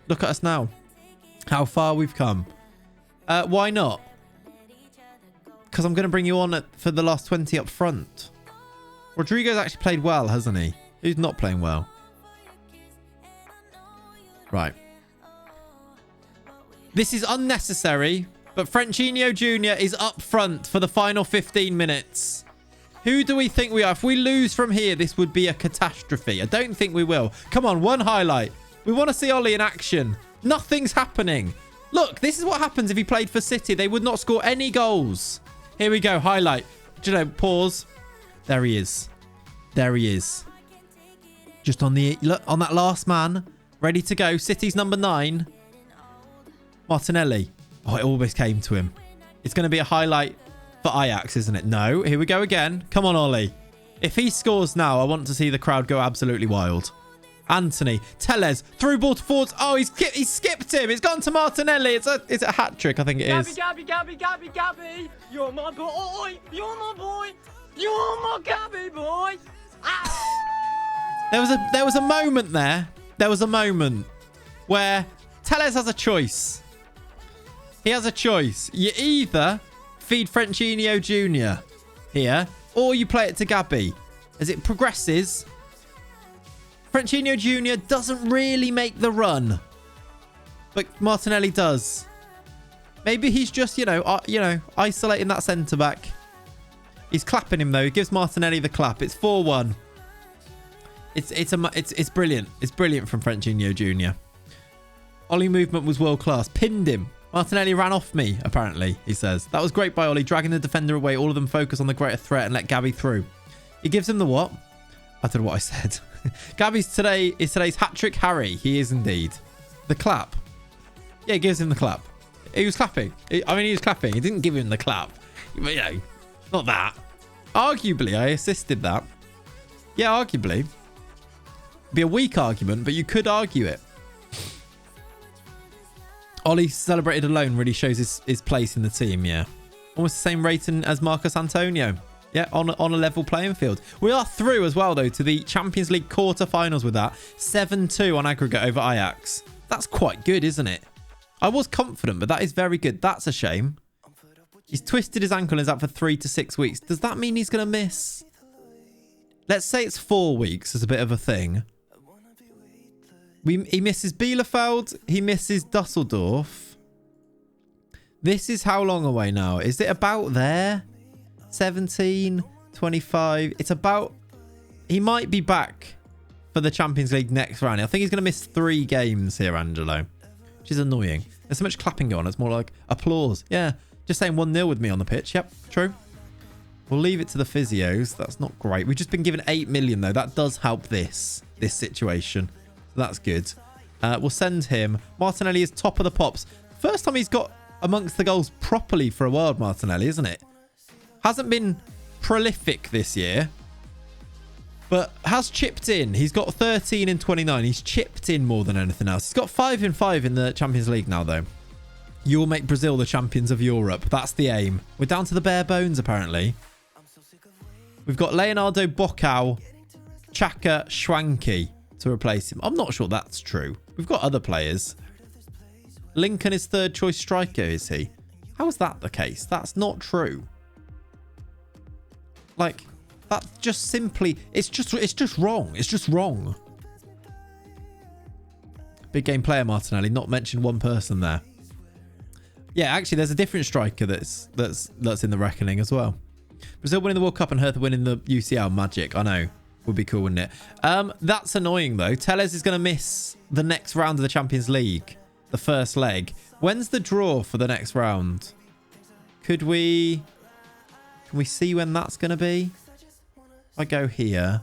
Look at us now. How far we've come. Why not? Because I'm going to bring you on for the last 20 up front. Rodrigo's actually played well, hasn't he? Who's not playing well? Right. This is unnecessary, but Francinho Jr. is up front for the final 15 minutes. Who do we think we are? If we lose from here, this would be a catastrophe. I don't think we will. Come on, one highlight. We want to see Ollie in action. Nothing's happening. Look, this is what happens if he played for City. They would not score any goals. Here we go. Highlight. Do you know, pause. There he is. There he is. Just on the look on that last man. Ready to go. City's number 9. Martinelli. Oh, it always came to him. It's going to be a highlight for Ajax, isn't it? No. Here we go again. Come on, Ollie. If he scores now, I want to see the crowd go absolutely wild. Anthony. Tellez. Through ball to forwards. Oh, he skipped him. It's gone to Martinelli. It's a hat trick, I think it is. Gabby. You're my boy. You're my boy. You're my Gabby boy. There was a moment there. There was a moment where Tellez has a choice. He has a choice. You either feed Frenchino Jr. here, or you play it to Gabby. As it progresses, Frenchino Jr. doesn't really make the run, but Martinelli does. Maybe he's just, isolating that centre back. He's clapping him though. He gives Martinelli the clap. It's 4-1. It's brilliant. It's brilliant from Frenchino Jr. Ollie movement was world class. Pinned him. Martinelli ran off me, apparently, he says. That was great by Ollie, dragging the defender away. All of them focus on the greater threat and let Gabby through. He gives him the what? I don't know what I said. Gabby's today's hat-trick Harry. He is indeed. The clap. Yeah, he gives him the clap. He was clapping. He was clapping. He didn't give him the clap. But, not that. Arguably, I assisted that. Yeah, arguably. Be a weak argument, but you could argue it. Ollie celebrated alone really shows his place in the team, yeah. Almost the same rating as Marcus Antonio. Yeah, on a level playing field. We are through as well, though, to the Champions League quarterfinals with that. 7-2 on aggregate over Ajax. That's quite good, isn't it? I was confident, but that is very good. That's a shame. He's twisted his ankle and is out for 3 to 6 weeks. Does that mean he's going to miss? Let's say it's 4 weeks as a bit of a thing. He misses Bielefeld. He misses Dusseldorf. This is how long away now? Is it about there? 17, 25. It's about... He might be back for the Champions League next round. I think he's going to miss 3 games here, Angelo. Which is annoying. There's so much clapping going on. It's more like applause. Yeah, just saying 1-0 with me on the pitch. Yep, true. We'll leave it to the physios. That's not great. We've just been given 8 million, though. That does help this situation. That's good. We'll send him. Martinelli is top of the pops. First time he's got amongst the goals properly for a while, Martinelli, isn't it? Hasn't been prolific this year, but has chipped in. He's got 13 in 29. He's chipped in more than anything else. He's got 5 in 5 in the Champions League now, though. You will make Brazil the champions of Europe. That's the aim. We're down to the bare bones, apparently. We've got Leonardo Bocau, Chaka, Schwanke to replace him. I'm not sure that's true. We've got other players. Lincoln is third choice striker, is he? How is that the case? That's not true. Like, that's just simply... It's just wrong. It's just wrong. Big game player, Martinelli. Not mentioned one person there. Yeah, actually, there's a different striker that's in the reckoning as well. Brazil winning the World Cup and Hertha winning the UCL. Magic. I know. Would be cool, wouldn't it? That's annoying, though. Tellez is going to miss the next round of the Champions League. The first leg. When's the draw for the next round? Can we see when that's going to be? If I go here.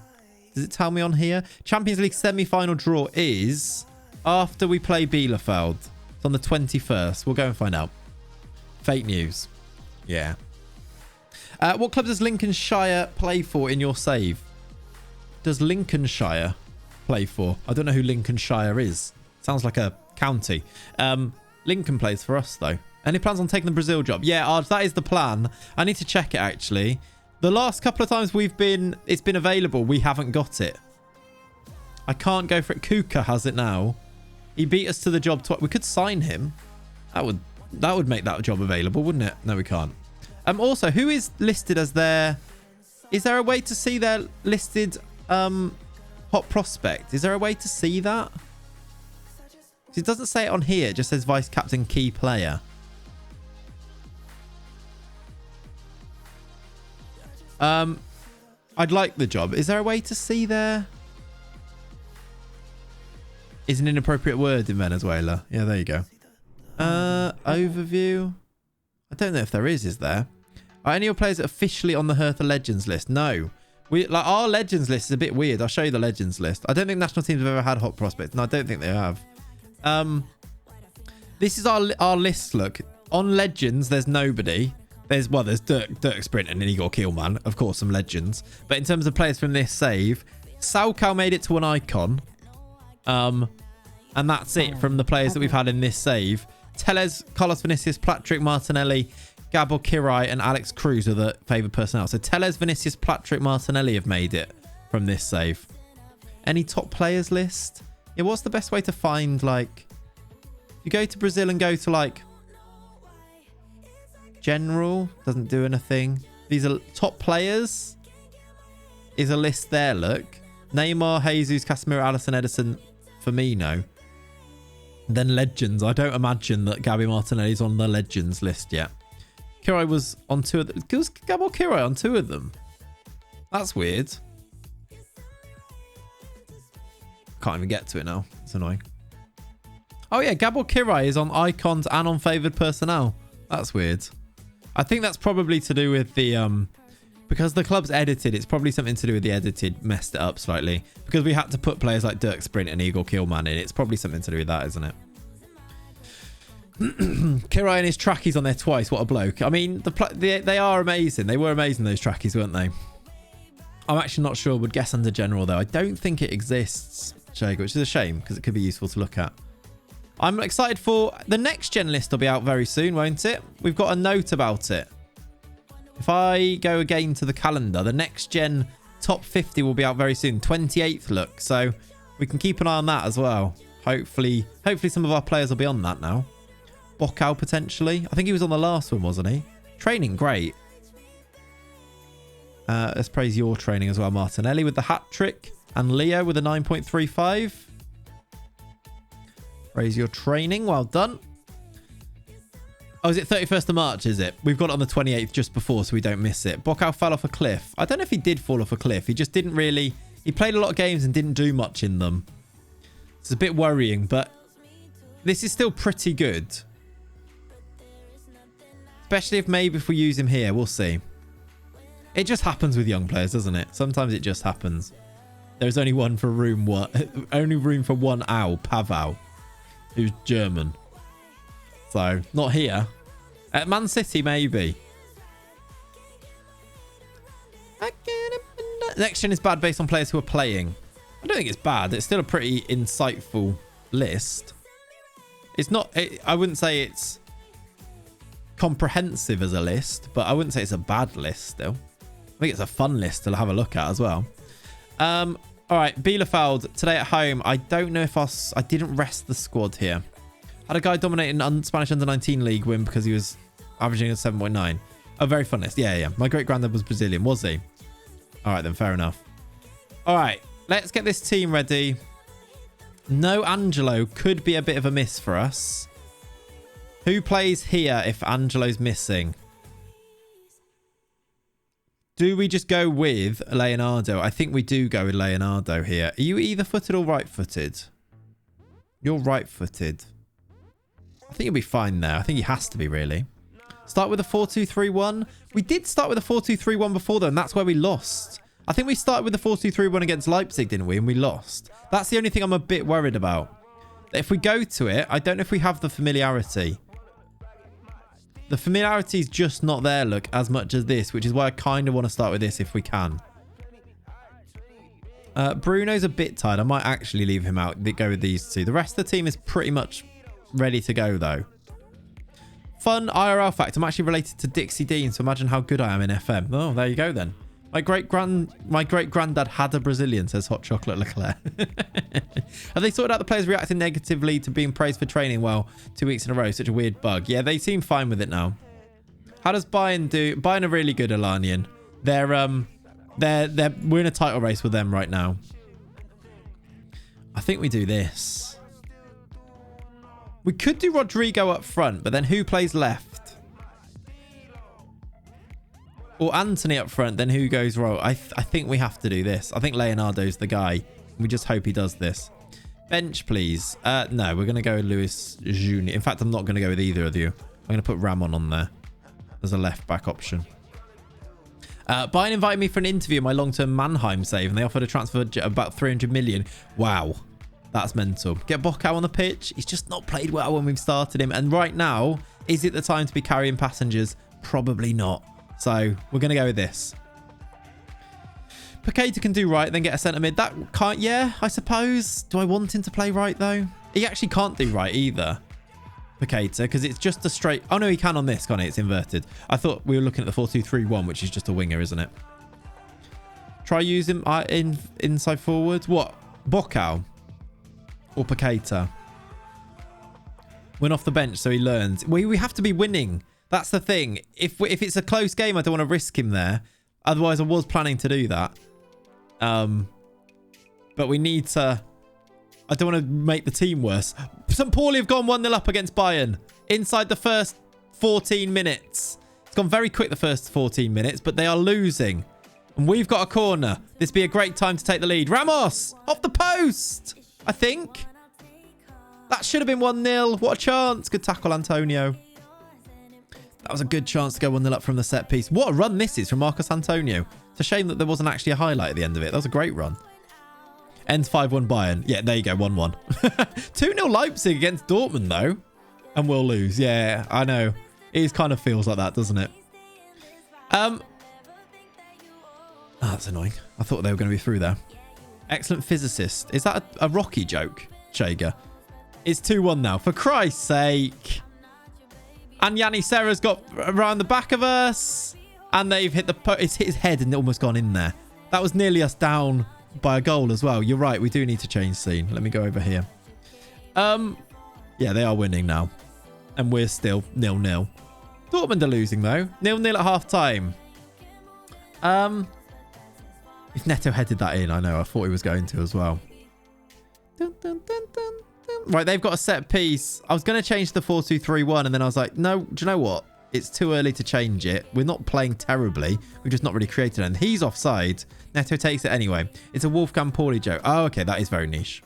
Does it tell me on here? Champions League semi-final draw is after we play Bielefeld. It's on the 21st. We'll go and find out. Fake news. Yeah. What club does Lincolnshire play for in your save? Does Lincolnshire play for? I don't know who Lincolnshire is. Sounds like a county. Lincoln plays for us, though. Any plans on taking the Brazil job? Yeah, Arj, that is the plan. I need to check it, actually. The last couple of times it's been available, we haven't got it. I can't go for it. Kuka has it now. He beat us to the job twice. We could sign him. That would make that job available, wouldn't it? No, we can't. Also, who is listed as their... Is there a way to see their listed hot prospect? Is there a way to see that? It doesn't say it on here. It just says vice captain key player. I'd like the job. Is there a way to see there? Is an inappropriate word in Venezuela. Yeah, there you go. Overview. I don't know if there is there? Are any of your players officially on the Hertha Legends list? No. Like our legends list is a bit weird. I'll show you the legends list. I don't think national teams have ever had hot prospects. No, I don't think they have. This is our list. Look, on legends, there's nobody. There's Dirk Sprint and Igor Kielman, of course, some legends. But in terms of players from this save, Salkau made it to an icon. And that's it from the players that we've had in this save. Tellez, Carlos Vinicius, Patrick Martinelli, Gabor Kirai and Alex Cruz are the favoured personnel. So Tellez, Vinicius, Patrick Martinelli have made it from this save. Any top players list? Yeah, what's the best way to find, like... You go to Brazil and go to, like... General. Doesn't do anything. These are top players. Is a list there, look. Neymar, Jesus, Casemiro, Alisson, Edison, Firmino. Then legends. I don't imagine that Gabby Martinelli's on the legends list yet. Kirai was on 2 of them. Was Gabor Kirai on 2 of them? That's weird. Can't even get to it now. It's annoying. Oh yeah, Gabor Kirai is on icons and on favoured personnel. That's weird. I think that's probably to do with the... because the club's edited, it's probably something to do with the edited messed it up slightly. Because we had to put players like Dirk Sprint and Igor Kielman in. It's probably something to do with that, isn't it? Kirai and his trackies on there twice. What a bloke. I mean, they are amazing. They were amazing, those trackies, weren't they? I'm actually not sure. Would guess under general, though. I don't think it exists, Shago, which is a shame because it could be useful to look at. I'm excited for... The next gen list will be out very soon, won't it? We've got a note about it. If I go again to the calendar, the next gen top 50 will be out very soon. 28th look. So we can keep an eye on that as well. Hopefully some of our players will be on that now. Bocau potentially. I think he was on the last one, wasn't he? Training, great. Let's praise your training as well, Martinelli with the hat trick. And Leo with a 9.35. Praise your training. Well done. Oh, is it 31st of March, is it? We've got it on the 28th just before, so we don't miss it. Bocau fell off a cliff. I don't know if he did fall off a cliff. He just didn't really... He played a lot of games and didn't do much in them. It's a bit worrying, but this is still pretty good. Especially if we use him here. We'll see. It just happens with young players, doesn't it? Sometimes it just happens. There's only one for room one. Only room for one owl, Pavau, who's German. So, not here. At Man City, maybe. Next gen is bad based on players who are playing. I don't think it's bad. It's still a pretty insightful list. It's not... I wouldn't say it's comprehensive as a list, but I wouldn't say it's a bad list still. I think it's a fun list to have a look at as well. All right, Bielefeld today at home. I don't know if I didn't rest the squad here. Had a guy dominating Spanish under-19 league win because he was averaging a 7.9. Oh, very fun list. Yeah. My great-granddad was Brazilian, was he? All right, then, fair enough. All right, let's get this team ready. No Angelo could be a bit of a miss for us. Who plays here if Angelo's missing? Do we just go with Leonardo? I think we do go with Leonardo here. Are you either footed or right-footed? You're right-footed. I think you'll be fine there. I think he has to be, really. Start with a 4-2-3-1. We did start with a 4-2-3-1 before, though, and that's where we lost. I think we started with the 4-2-3-1 against Leipzig, didn't we? And we lost. That's the only thing I'm a bit worried about. If we go to it, I don't know if we have the familiarity. The familiarity is just not there, look, as much as this, which is why I kind of want to start with this if we can. Bruno's a bit tired. I might actually leave him out. Go with these two. The rest of the team is pretty much ready to go, though. Fun IRL fact. I'm actually related to Dixie Dean, so imagine how good I am in FM. Oh, there you go, then. My great-granddad had a Brazilian, says Hot Chocolate Leclerc. Have they sorted out the players reacting negatively to being praised for training well 2 weeks in a row? Such a weird bug. Yeah, they seem fine with it now. How does Bayern do? Bayern are really good, Alanian. We're in a title race with them right now. I think we do this. We could do Rodrigo up front, but then who plays left? Or Anthony up front, then who goes right? I think we have to do this. I think Leonardo's the guy. We just hope he does this. Bench, please. No, we're going to go with Luis Jr. In fact, I'm not going to go with either of you. I'm going to put Ramon on there as a left-back option. Bayern invited me for an interview in my long-term Mannheim save, and they offered a transfer of about 300 million. Wow. That's mental. Get Bocao on the pitch. He's just not played well when we've started him. And right now, is it the time to be carrying passengers? Probably not. So we're going to go with this. Paqueta can do right, then get a centre mid. That can't, yeah, I suppose. Do I want him to play right, though? He actually can't do right either, Paqueta, because it's just a straight... Oh, no, he can on this, can't he? It's inverted. I thought we were looking at the 4-2-3-1, which is just a winger, isn't it? Try use him inside forward. What? Bocao or Paqueta? Win off the bench so he learns. We have to be winning. That's the thing. If it's a close game, I don't want to risk him there. Otherwise, I was planning to do that. But we need to... I don't want to make the team worse. St. Pauli have gone 1-0 up against Bayern inside the first 14 minutes. It's gone very quick the first 14 minutes, but they are losing. And we've got a corner. This be a great time to take the lead. Ramos! Off the post! I think. That should have been 1-0. What a chance. Good tackle, Antonio. That was a good chance to go 1-0 up from the set piece. What a run this is from Marcos Antonio. It's a shame that there wasn't actually a highlight at the end of it. That was a great run. Ends 5-1 Bayern. Yeah, there you go. 1-1. 2-0 Leipzig against Dortmund, though. And we'll lose. Yeah, I know. It kind of feels like that, doesn't it? Oh, that's annoying. I thought they were going to be through there. Excellent physicist. Is that a Rocky joke, Shager? It's 2-1 now. For Christ's sake. And Yanni Serra's got around the back of us. And they've hit it's hit his head and almost gone in there. That was nearly us down by a goal as well. You're right. We do need to change scene. Let me go over here. Yeah, they are winning now. And we're still 0-0. Dortmund are losing, though. 0-0 at half-time. If Neto headed that in, I know. I thought he was going to as well. Dun, dun, dun, dun, dun. Right, they've got a set piece. I was going to change the 4-2-3-1, and then I was like, no, do you know what? It's too early to change it. We're not playing terribly. We've just not really created it. And he's offside. Neto takes it anyway. It's a Wolfgang Pauli joke. Oh, okay. That is very niche.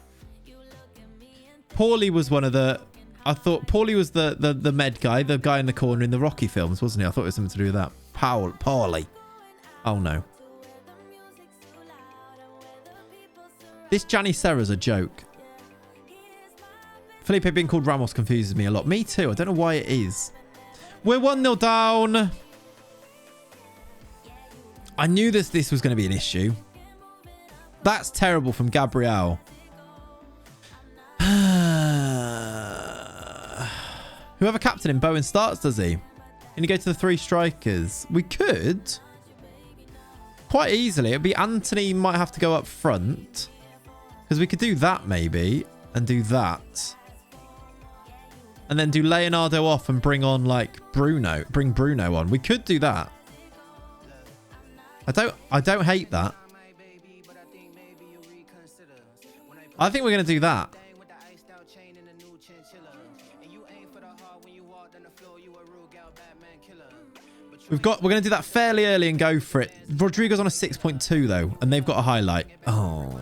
Pauli was one of the... I thought Pauli was the med guy, the guy in the corner in the Rocky films, wasn't he? I thought it was something to do with that. Pauli. Oh, no. This Gianni Serra's a joke. Felipe being called Ramos confuses me a lot. Me too. I don't know why it is. We're 1-0 down. I knew this was going to be an issue. That's terrible from Gabriel. Whoever captain him, Bowen starts, does he? Can you go to the 3 strikers? We could. Quite easily. It'd be Anthony might have to go up front. Because we could do that maybe. And do that. And then do Leonardo off and bring on like Bruno. Bring Bruno on. We could do that. I don't hate that. I think we're going to do that. We're going to do that fairly early and go for it. Rodrigo's on a 6.2 though, and they've got a highlight. Oh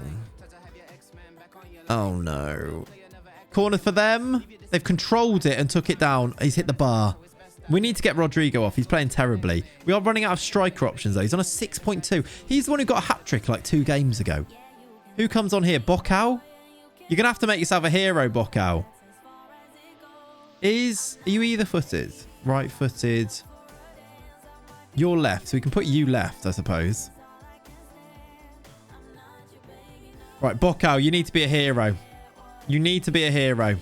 no. Corner for them. They've controlled it and took it down. He's hit the bar. We need to get Rodrigo off. He's playing terribly. We are running out of striker options though. He's on a 6.2. He's the one who got a hat-trick like 2 games ago. Who comes on here? Bocao? You're going to have to make yourself a hero, Bocao. Are you either-footed? Right-footed? You're left, so we can put you left, I suppose. Right, Bocao, you need to be a hero. You need to be a hero.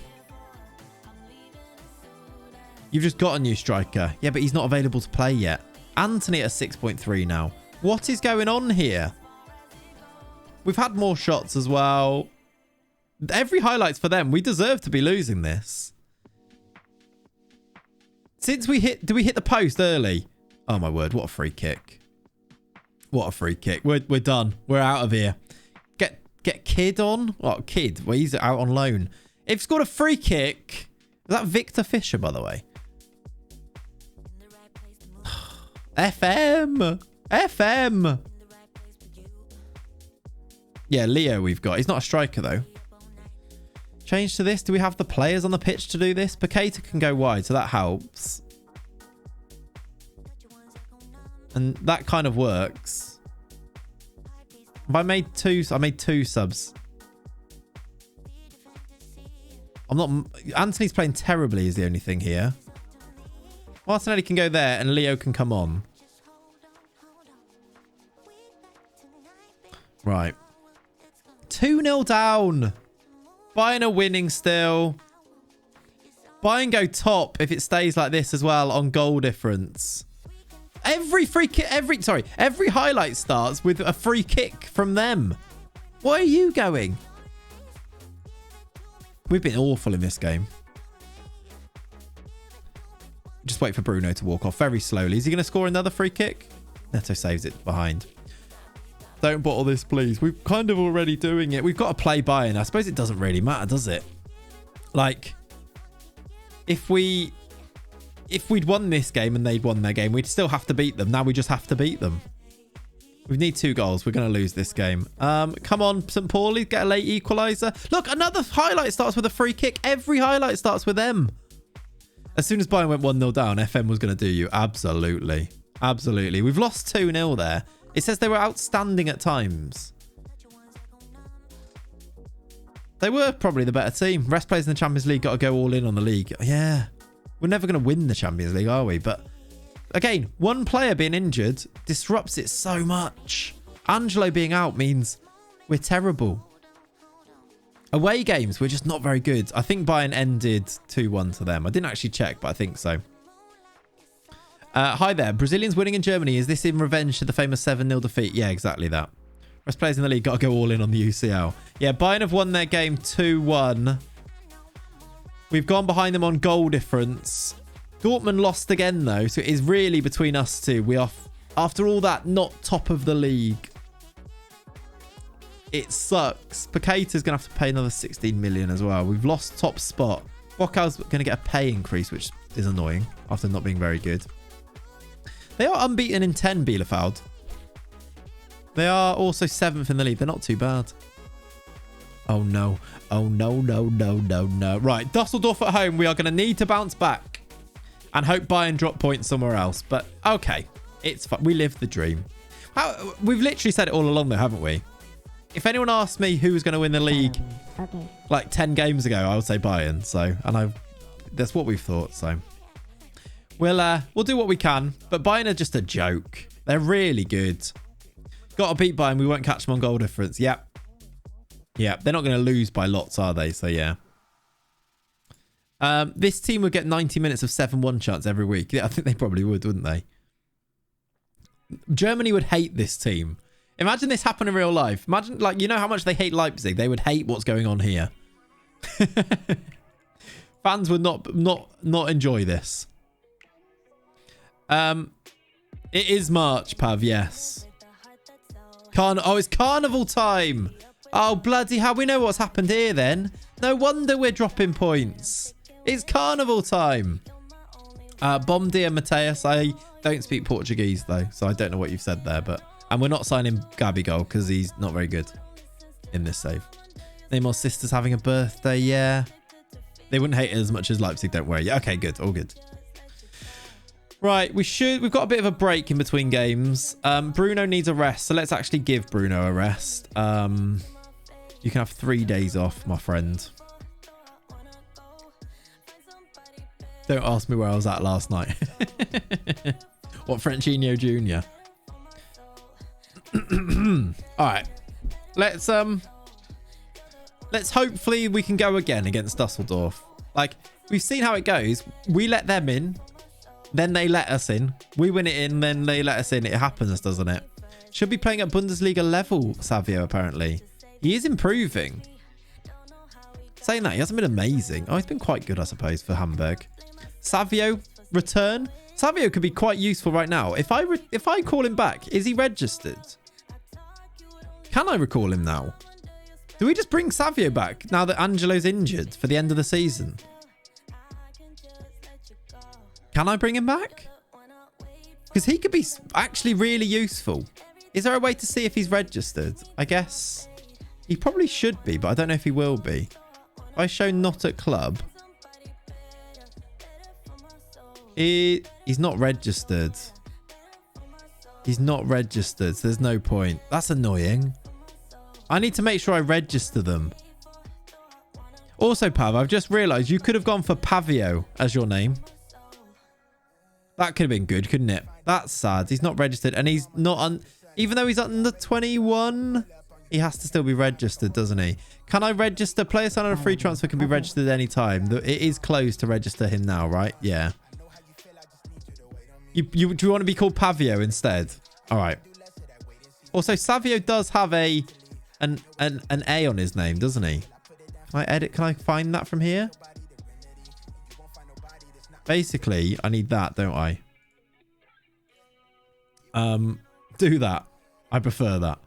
You've just got a new striker. Yeah, but he's not available to play yet. Anthony at 6.3 now. What is going on here? We've had more shots as well. Every highlight's for them. We deserve to be losing this. Since we hit... Did we hit the post early? Oh, my word. What a free kick. What a free kick. We're done. We're out of here. Get Kid on? What, Kid? Well, he's out on loan. If scored a free kick... Is that Victor Fisher, by the way? FM. FM. Yeah, Leo we've got. He's not a striker, though. Change to this. Do we have the players on the pitch to do this? Paqueta can go wide, so that helps. And that kind of works. Have I made two? I made 2 subs. I'm not... Anthony's playing terribly is the only thing here. Martinelli can go there and Leo can come on. Right. 2-0 down. Bayern are winning still. Bayern go top if it stays like this as well on goal difference. Every highlight starts with a free kick from them. Where are you going? We've been awful in this game. Just wait for Bruno to walk off very slowly. Is he going to score another free kick? Neto saves it behind. Don't bottle this, please. We're kind of already doing it. We've got to play Bayern. I suppose it doesn't really matter, does it? Like, if we'd won this game and they'd won their game, we'd still have to beat them. Now we just have to beat them. We need 2 goals. We're going to lose this game. Come on, St. Pauli, get a late equaliser. Look, another highlight starts with a free kick. Every highlight starts with them. As soon as Bayern went 1-0 down, FM was going to do you. Absolutely. Absolutely. We've lost 2-0 there. It says they were outstanding at times. They were probably the better team. Rest players in the Champions League got to go all in on the league. Yeah. We're never going to win the Champions League, are we? But again, one player being injured disrupts it so much. Angelo being out means we're terrible. Away games, we're just not very good. I think Bayern ended 2-1 to them. I didn't actually check, but I think so. Hi there. Brazilians winning in Germany. Is this in revenge to the famous 7-0 defeat? Yeah, exactly that. Rest players in the league got to go all in on the UCL. Yeah, Bayern have won their game 2-1. We've gone behind them on goal difference. Dortmund lost again, though, so it is really between us two. We are, after all that, not top of the league. It sucks. Paqueta's going to have to pay another 16 million as well. We've lost top spot. Bocal's going to get a pay increase, which is annoying after not being very good. They are unbeaten in 10, Bielefeld. They are also 7th in the league. They're not too bad. Oh, no. Oh, no, no, no, no, no. Right, Dusseldorf at home. We are going to need to bounce back and hope Bayern drop points somewhere else. But, okay. It's fun. We live the dream. We've literally said it all along, though, haven't we? If anyone asked me who was going to win the league like 10 games ago, I would say Bayern. So, and that's what we've thought. So, we'll do what we can. But Bayern are just a joke. They're really good. Got to beat Bayern. We won't catch them on goal difference. Yep. Yep. They're not going to lose by lots, are they? So, yeah. This team would get 90 minutes of 7-1 chance every week. Yeah, I think they probably would, wouldn't they? Germany would hate this team. Imagine this happen in real life. Imagine, like, you know how much they hate Leipzig? They would hate what's going on here. Fans would not enjoy this. It is March, Pav, yes. It's carnival time. Oh, bloody hell. We know what's happened here then. No wonder we're dropping points. It's carnival time. Bom dia, Mateus. I don't speak Portuguese, though, so I don't know what you've said there, but... And we're not signing Gabigol because he's not very good in this save. Neymar's sister's having a birthday, yeah. They wouldn't hate it as much as Leipzig, don't worry. Yeah, okay, good. All good. Right, we've got a bit of a break in between games. Bruno needs a rest, so let's actually give Bruno a rest. You can have 3 days off, my friend. Don't ask me where I was at last night. What, Frenchinho Jr.? All right, let's hopefully we can go again against Dusseldorf. Like, we've seen how it goes. We let them in, then they let us in. We win it in, then they let us in. It happens, doesn't it? Should be playing at Bundesliga level, Savio, apparently. He is improving. Saying that, he hasn't been amazing. Oh, he's been quite good, I suppose, for Hamburg. Savio, return. Savio could be quite useful right now. If I call him back, is he registered? Can I recall him now? Do we just bring Savio back now that Angelo's injured for the end of the season? Can I bring him back? Because he could be actually really useful. Is there a way to see if he's registered? I guess he probably should be, but I don't know if he will be. If I show not at club. He's not registered. He's not registered, so there's no point. That's annoying. I need to make sure I register them. Also, Pav, I've just realised you could have gone for Pavio as your name. That could have been good, couldn't it? That's sad. He's not registered, and he's not on... Even though he's under 21, he has to still be registered, doesn't he? Can I register? Player sign on a free transfer can be registered any time. It is closed to register him now, right? Yeah. Do you want to be called Pavio instead? All right. Also, Savio does have an A on his name, doesn't he? Can I edit? Can I find that from here? Basically, I need that, don't I? Do that. I prefer that.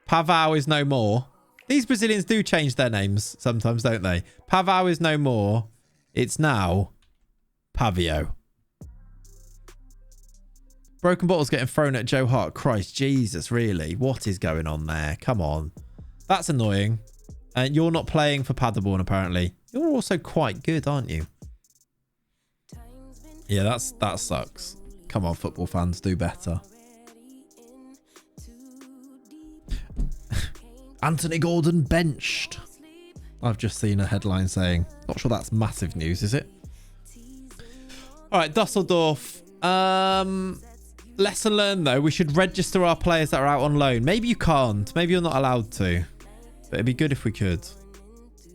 Pavao is no more. These Brazilians do change their names sometimes, don't they? Pavao is no more. It's now Pavio. Broken bottles getting thrown at Joe Hart. Christ, Jesus, really? What is going on there? Come on. That's annoying. And you're not playing for Paderborn, apparently. You're also quite good, aren't you? Yeah, that sucks. Come on, football fans, do better. Anthony Gordon benched. I've just seen a headline saying. Not sure that's massive news, is it? All right, Dusseldorf. Lesson learned, though. We should register our players that are out on loan. Maybe you can't. Maybe you're not allowed to. But it'd be good if we could.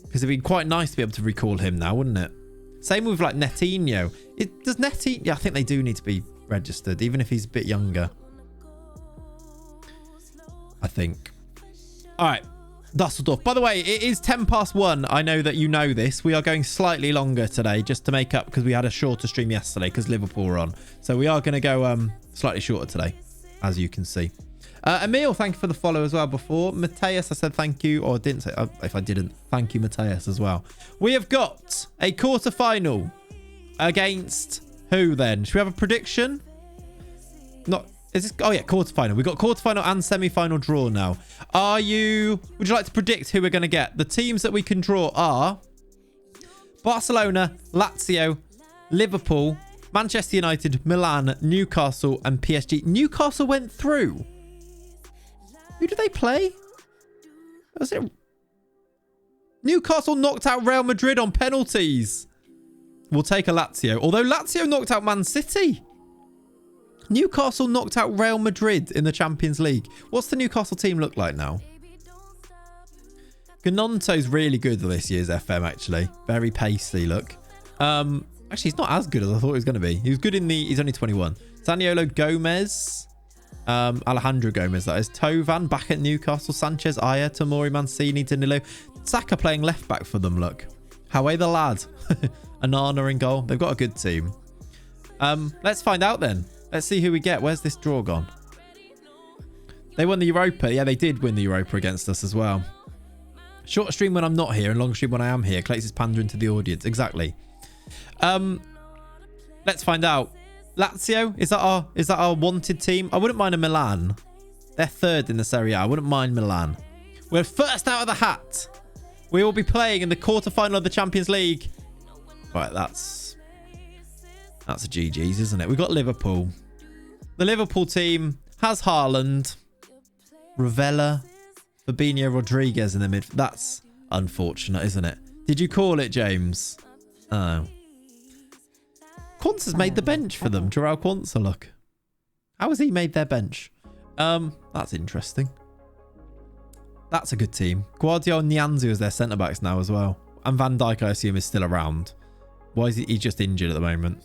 Because it'd be quite nice to be able to recall him now, wouldn't it? Same with, like, Netinho. Does Netinho... Yeah, I think they do need to be registered, even if he's a bit younger. I think. All right. Dusseldorf. By the way, it is 1:10. I know that you know this. We are going slightly longer today just to make up because we had a shorter stream yesterday because Liverpool were on. So we are going to go slightly shorter today, as you can see. Emil, thank you for the follow as well before. Mateus, I said thank you. Or I didn't say... if I didn't, thank you, Mateus, as well. We have got a quarter-final against who then? Should we have a prediction? Not... Is this... Oh, yeah, quarter-final. We've got quarter-final and semi-final draw now. Would you like to predict who we're going to get? The teams that we can draw are Barcelona, Lazio, Liverpool, Manchester United, Milan, Newcastle, and PSG. Newcastle went through. Who did they play? Was it... Newcastle knocked out Real Madrid on penalties. We'll take a Lazio. Although Lazio knocked out Man City. Newcastle knocked out Real Madrid in the Champions League. What's the Newcastle team look like now? Gnonto's really good this year's FM, actually. Very pacey look. Actually, he's not as good as I thought he was going to be. He was good in the... He's only 21. Zaniolo Gomez. Alejandro Gomez, that is. Tovan back at Newcastle. Sanchez, Aya, Tamori, Mancini, Danilo. Saka playing left back for them, look. Howie the lad. Anana in goal. They've got a good team. Let's find out then. Let's see who we get. Where's this draw gone? They won the Europa. Yeah, they did win the Europa against us as well. Short stream when I'm not here and long stream when I am here. Clates is pandering to the audience. Exactly. Let's find out. Lazio, is that our wanted team? I wouldn't mind a Milan. They're third in the Serie A. I wouldn't mind Milan. We're first out of the hat. We will be playing in the quarterfinal of the Champions League. Right, that's a GG's, isn't it? We've got Liverpool. The Liverpool team has Haaland, Ravella, Fabinho, Rodriguez in the mid. That's unfortunate, isn't it? Did you call it, James? Oh. Quanza's made the bench for them. Joao Quanza, look. How has he made their bench? That's interesting. That's a good team. Guardiola and Nianzu as their centre-backs now as well. And Van Dijk, I assume, is still around. Why is he just injured at the moment?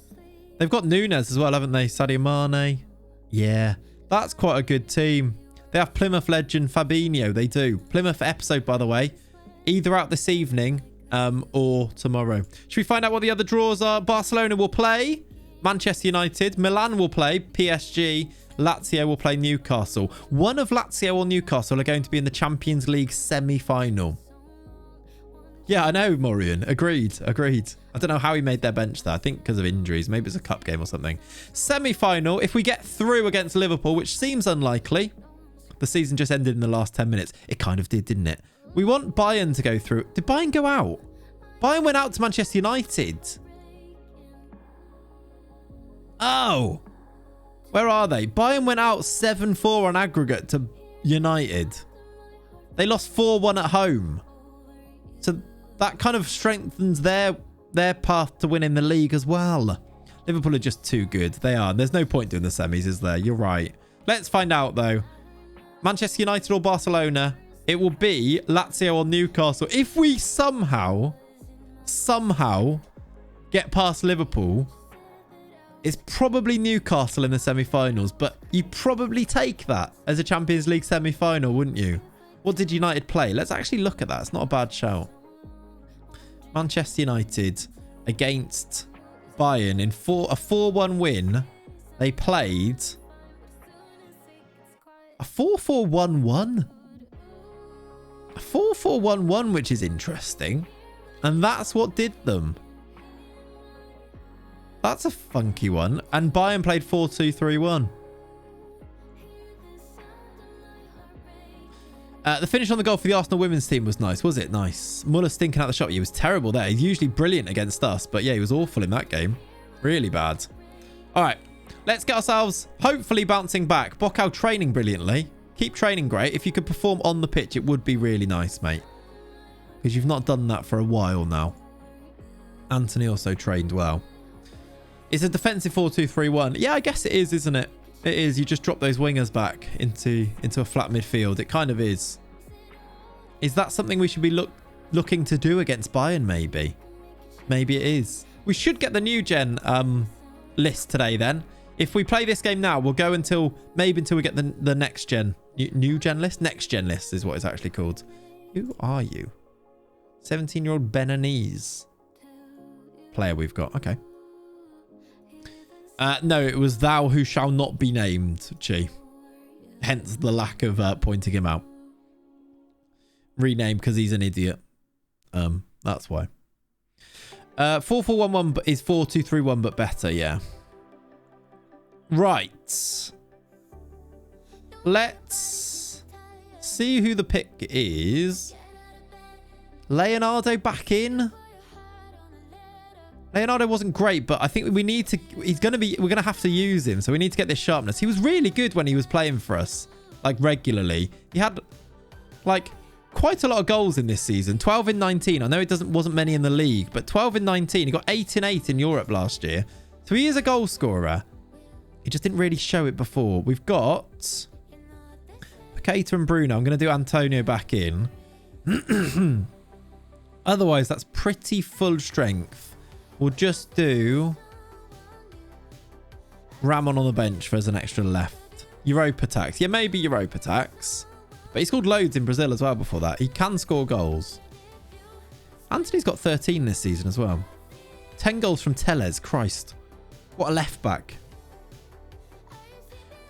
They've got Nunes as well, haven't they? Sadio Mane. Yeah, that's quite a good team. They have Plymouth legend Fabinho. They do. Plymouth episode, by the way. Either out this evening or tomorrow. Should we find out what the other draws are? Barcelona will play Manchester United. Milan will play PSG. Lazio will play Newcastle. One of Lazio or Newcastle are going to be in the Champions League semi-final. Yeah, I know, Morian. Agreed. I don't know how he made their bench there. I think because of injuries. Maybe it's a cup game or something. Semi-final. If we get through against Liverpool, which seems unlikely. The season just ended in the last 10 minutes. It kind of did, didn't it? We want Bayern to go through. Did Bayern go out? Bayern went out to Manchester United. Oh. Where are they? Bayern went out 7-4 on aggregate to United. They lost 4-1 at home. So that kind of strengthens their path to winning the league as well. Liverpool are just too good. They are. There's no point doing the semis, is there? You're right. Let's find out, though. Manchester United or Barcelona. It will be Lazio or Newcastle. If we somehow get past Liverpool, it's probably Newcastle in the semi-finals. But you probably take that as a Champions League semi-final, wouldn't you? What did United play? Let's actually look at that. It's not a bad shout. Manchester United against Bayern in a 4-1 win. They played a 4-4-1-1. A 4-4-1-1, which is interesting. And that's what did them. That's a funky one. And Bayern played 4-2-3-1. The finish on the goal for the Arsenal women's team was nice, was it? Nice. Muller stinking out the shot. He was terrible there. He's usually brilliant against us. But yeah, he was awful in that game. Really bad. All right. Let's get ourselves hopefully bouncing back. Bocao training brilliantly. Keep training great. If you could perform on the pitch, it would be really nice, mate. Because you've not done that for a while now. Anthony also trained well. It's a defensive 4-2-3-1. Yeah, I guess it is, isn't it? It is. You just drop those wingers back into a flat midfield. It kind of is. Is that something we should be looking to do against Bayern, maybe? Maybe it is. We should get the new gen list today then. If we play this game now, we'll go until we get the next gen. New gen list? Next gen list is what it's actually called. Who are you? 17-year-old Beninese player we've got. Okay. No, it was thou who shall not be named, Chi. Hence the lack of pointing him out. Rename because he's an idiot. That's why. 4-4-1-1 is 4-2-3-1, but better, yeah. Right. Let's see who the pick is. Leonardo back in. Leonardo wasn't great, but I think we need to... we're going to have to use him, so we need to get this sharpness. He was really good when he was playing for us, like, regularly. He had, like, quite a lot of goals in this season. 12 in 19. I know it wasn't many in the league, but 12 in 19. He got 8 in 8 in Europe last year. So he is a goal scorer. He just didn't really show it before. We've got Paqueta and Bruno. I'm going to do Antonio back in. Otherwise, that's pretty full strength. We'll just do Ramon on the bench for as an extra left. Europa tax. Yeah, maybe Europa tax. But he scored loads in Brazil as well before that. He can score goals. Anthony's got 13 this season as well. 10 goals from Tellez. Christ. What a left back.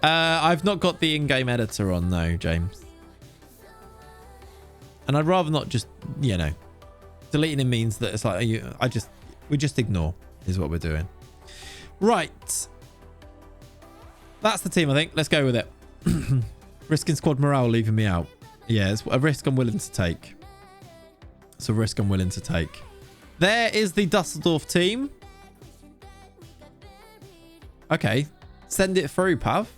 I've not got the in-game editor on, though, James. And I'd rather not just, you know, deleting him means that it's like, we just ignore is what we're doing. Right. That's the team, I think. Let's go with it. Risking squad morale leaving me out. Yeah, it's a risk I'm willing to take. It's a risk I'm willing to take. There is the Dusseldorf team. Okay. Send it through, Pav.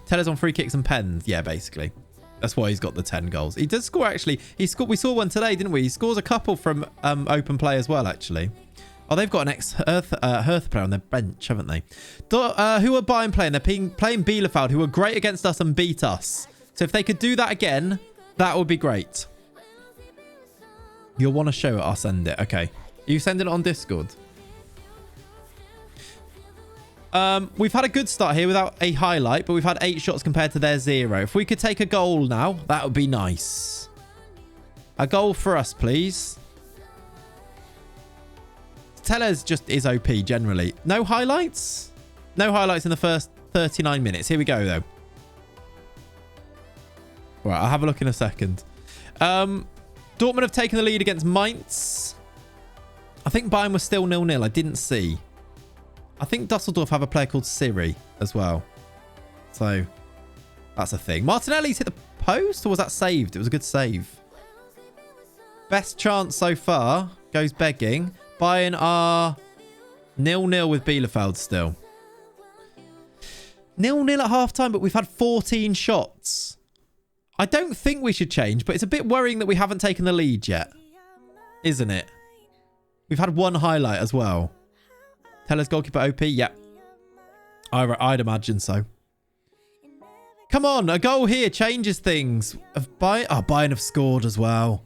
Tell us on free kicks and pens. Yeah, basically. That's why he's got the 10 goals. He does score, actually. We saw one today, didn't we? He scores a couple from open play as well, actually. Oh, they've got an ex-Hertha player on their bench, haven't they? Who are Bayern playing? They're playing Bielefeld, who were great against us and beat us. So if they could do that again, that would be great. You'll want to show it. I'll send it. Okay. You sending it on Discord? We've had a good start here without a highlight, but we've had 8 shots compared to their 0. If we could take a goal now, that would be nice. A goal for us, please. Tellez just is OP generally. No highlights? No highlights in the first 39 minutes. Here we go, though. Right, I'll have a look in a second. Dortmund have taken the lead against Mainz. I think Bayern was still 0-0. I didn't see. I think Dusseldorf have a player called Siri as well. So, that's a thing. Martinelli's hit the post, or was that saved? It was a good save. Best chance so far goes begging. Bayern are 0-0 with Bielefeld still. 0-0 at half-time, but we've had 14 shots. I don't think we should change, but it's a bit worrying that we haven't taken the lead yet. Isn't it? We've had one highlight as well. Teller's goalkeeper OP? Yep. I'd imagine so. Come on, a goal here changes things. Bayern have scored as well.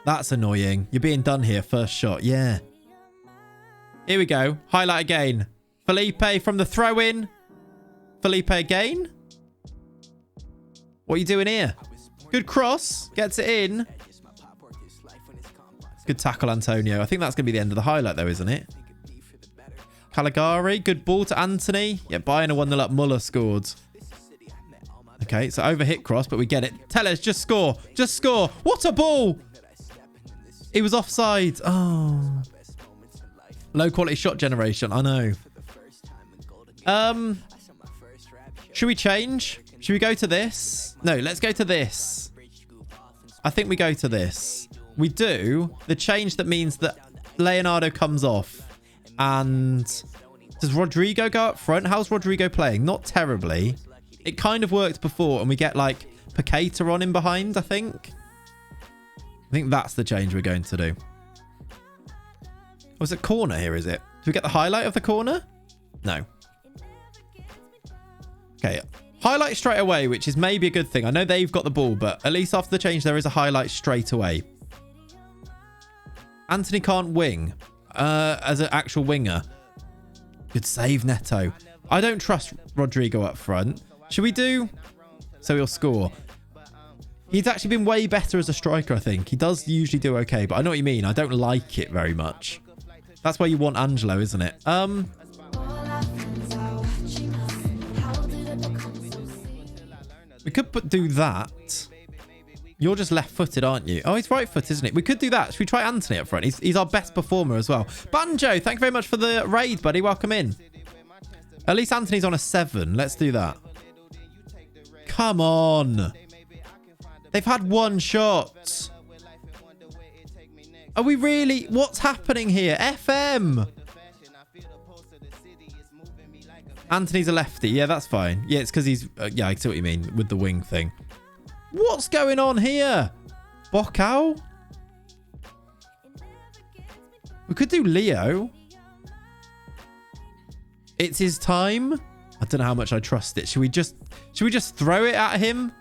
That's annoying. You're being done here. First shot. Yeah. Here we go. Highlight again. Felipe from the throw-in. Felipe again. What are you doing here? Good cross. Gets it in. Good tackle, Antonio. I think that's going to be the end of the highlight, though, isn't it? Caligari. Good ball to Anthony. Yeah, Bayern are 1-0 up. Muller scored. Okay, so overhit cross, but we get it. Tellez, just score. Just score. What a ball. He was offside. Oh. Low quality shot generation. I know. Should we change? Should we go to this? No, let's go to this. I think we go to this. We do the change that means that Leonardo comes off. And does Rodrigo go up front? How's Rodrigo playing? Not terribly. It kind of worked before, and we get like Paqueta on in behind, I think. I think that's the change we're going to do. Was it corner here, is it? Do we get the highlight of the corner? No. Okay. Highlight straight away, which is maybe a good thing. I know they've got the ball, but at least after the change, there is a highlight straight away. Anthony can't wing as an actual winger. Good save, Neto. I don't trust Rodrigo up front. Should we do... So he'll score. He's actually been way better as a striker, I think. He does usually do okay, but I know what you mean. I don't like it very much. That's why you want Angelo, isn't it? We could do that. You're just left-footed, aren't you? Oh, he's right-footed, isn't it? We could do that. Should we try Anthony up front? He's our best performer as well. Banjo, thank you very much for the raid, buddy. Welcome in. At least Anthony's on a 7. Let's do that. Come on. They've had one shot. Are we really... What's happening here? FM. Anthony's a lefty. Yeah, that's fine. Yeah, it's because he's... yeah, I see what you mean with the wing thing. What's going on here? Bocau? We could do Leo. It's his time. I don't know how much I trust it. Should we just throw it at him?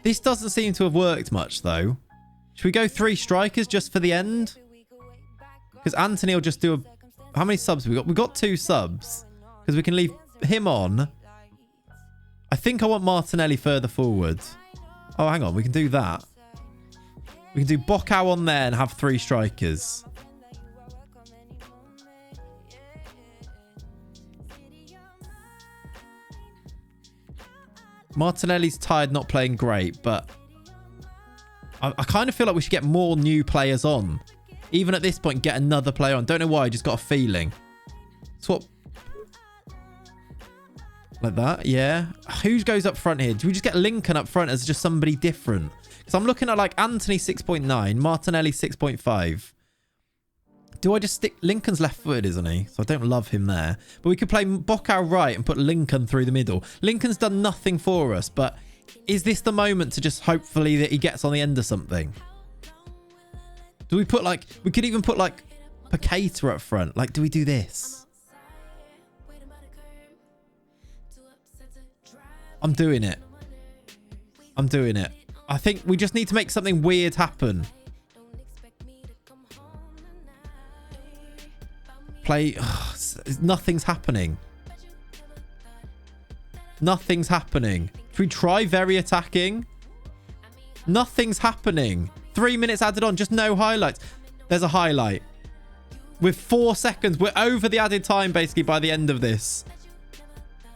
This doesn't seem to have worked much, though. Should we go 3 strikers just for the end? Because Anthony will just do a... How many subs have we got? We've got 2 subs. Because we can leave him on. I think I want Martinelli further forward. Oh, hang on. We can do that. We can do Bocau on there and have 3 strikers. Martinelli's tired, not playing great, but I kind of feel like we should get more new players on. Even at this point, get another player on. Don't know why, I just got a feeling. Swap. Like that, yeah. Who goes up front here? Do we just get Lincoln up front as just somebody different? Because I'm looking at like Anthony 6.9, Martinelli 6.5. Do I just stick... Lincoln's left-footed, isn't he? So I don't love him there. But we could play Bocau right and put Lincoln through the middle. Lincoln's done nothing for us, but is this the moment to just hopefully that he gets on the end of something? Do we put like... We could even put like Paqueta up front. Like, do we do this? I'm doing it. I'm doing it. I think we just need to make something weird happen. Play... nothing's happening. Nothing's happening. Should we try very attacking? Nothing's happening. 3 minutes added on. Just no highlights. There's a highlight. With 4 seconds. We're over the added time basically by the end of this.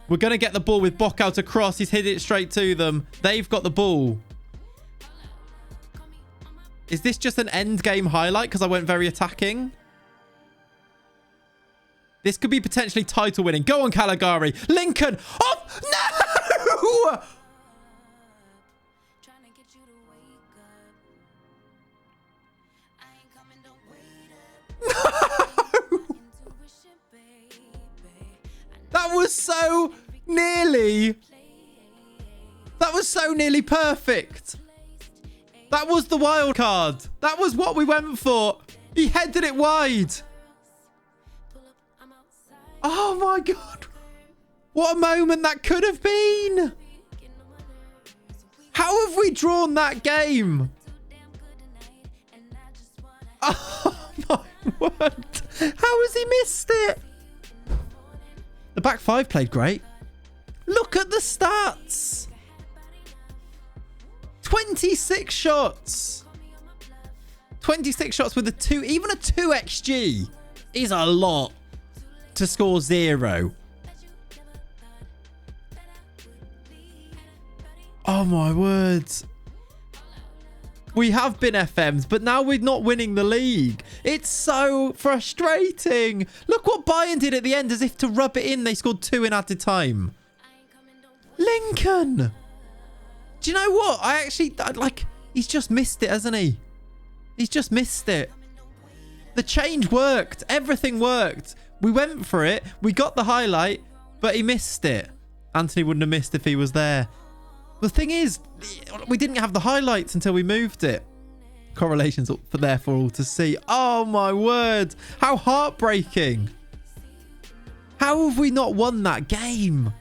We're going to get the ball with Bocau to cross. He's hit it straight to them. They've got the ball. Is this just an end game highlight because I went very attacking? This could be potentially title winning. Go on, Caligari. Lincoln. Oh, no! was so nearly... That was so nearly perfect. That was the wild card. That was what we went for. He headed it wide. Oh my God. What a moment that could have been. How have we drawn that game? Oh my word. How has he missed it? The back five played great. Look at the stats. 26 shots. 26 shots with a 2. Even a 2 XG is a lot to score 0. Oh my words. We have been FMs, but now we're not winning the league. It's so frustrating. Look what Bayern did at the end, as if to rub it in. They scored 2 in added time. Lincoln. Do you know what? He's just missed it, hasn't he? He's just missed it. The change worked. Everything worked. We went for it. We got the highlight, but he missed it. Anthony wouldn't have missed if he was there. The thing is, we didn't have the highlights until we moved it. Correlations there for all to see. Oh my word. How heartbreaking. How have we not won that game?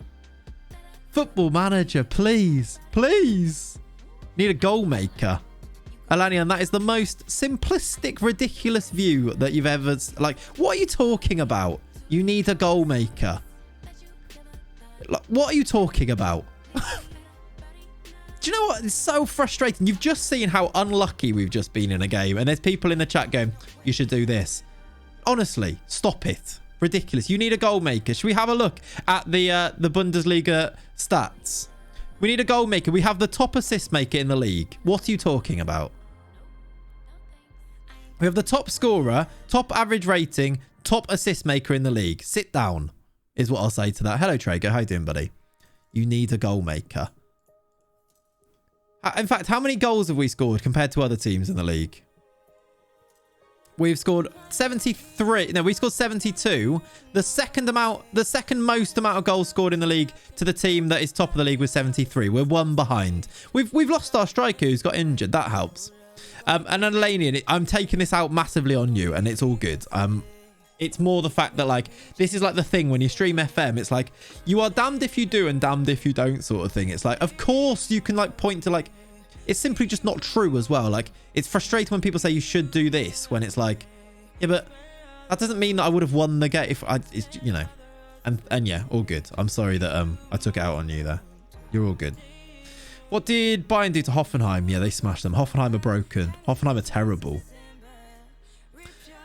Football Manager, please. Please. Need a goal maker. Alanian, that is the most simplistic, ridiculous view that you've ever... Like, what are you talking about? You need a goal maker. Like, what are you talking about? Do you know what? It's so frustrating. You've just seen how unlucky we've just been in a game. And there's people in the chat going, you should do this. Honestly, stop it. Ridiculous. You need a goal maker. Should we have a look at the Bundesliga stats? We need a goal maker. We have the top assist maker in the league. What are you talking about? We have the top scorer, top average rating, top assist maker in the league. Sit down is what I'll say to that. Hello, Traeger. How you doing, buddy? You need a goal maker. In fact, how many goals have we scored compared to other teams in the league? We've scored 73. No, we scored 72. The second most amount of goals scored in the league to the team that is top of the league was 73. We're one behind. We've lost our striker who's got injured. That helps. And Alanian, I'm taking this out massively on you, and it's all good. It's more the fact that, like, this is like the thing when you stream FM. It's like, you are damned if you do and damned if you don't sort of thing. It's like, of course you can, like, point to, like, it's simply just not true as well. Like, it's frustrating when people say you should do this when it's like, yeah, but that doesn't mean that I would have won the game if it's, you know, and yeah, all good. I'm sorry that I took it out on you there. You're all good. What did Bayern do to Hoffenheim? Yeah, they smashed them. Hoffenheim are broken. Hoffenheim are terrible.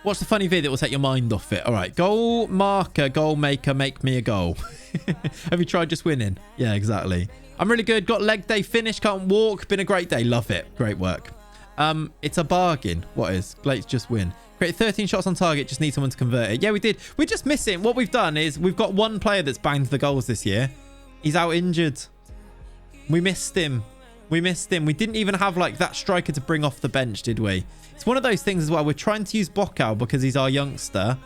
Watch the funny video that will take your mind off it. All right. Goal marker, goal maker, make me a goal. Have you tried just winning? Yeah, exactly. I'm really good. Got leg day finish. Can't walk. Been a great day. Love it. Great work. It's a bargain. What is? Let's just win. Create 13 shots on target. Just need someone to convert it. Yeah, we did. We're just missing. What we've done is we've got one player that's banged the goals this year. He's out injured. We missed him. We missed him. We didn't even have like that striker to bring off the bench, did we? It's one of those things as well. We're trying to use Bocau because he's our youngster.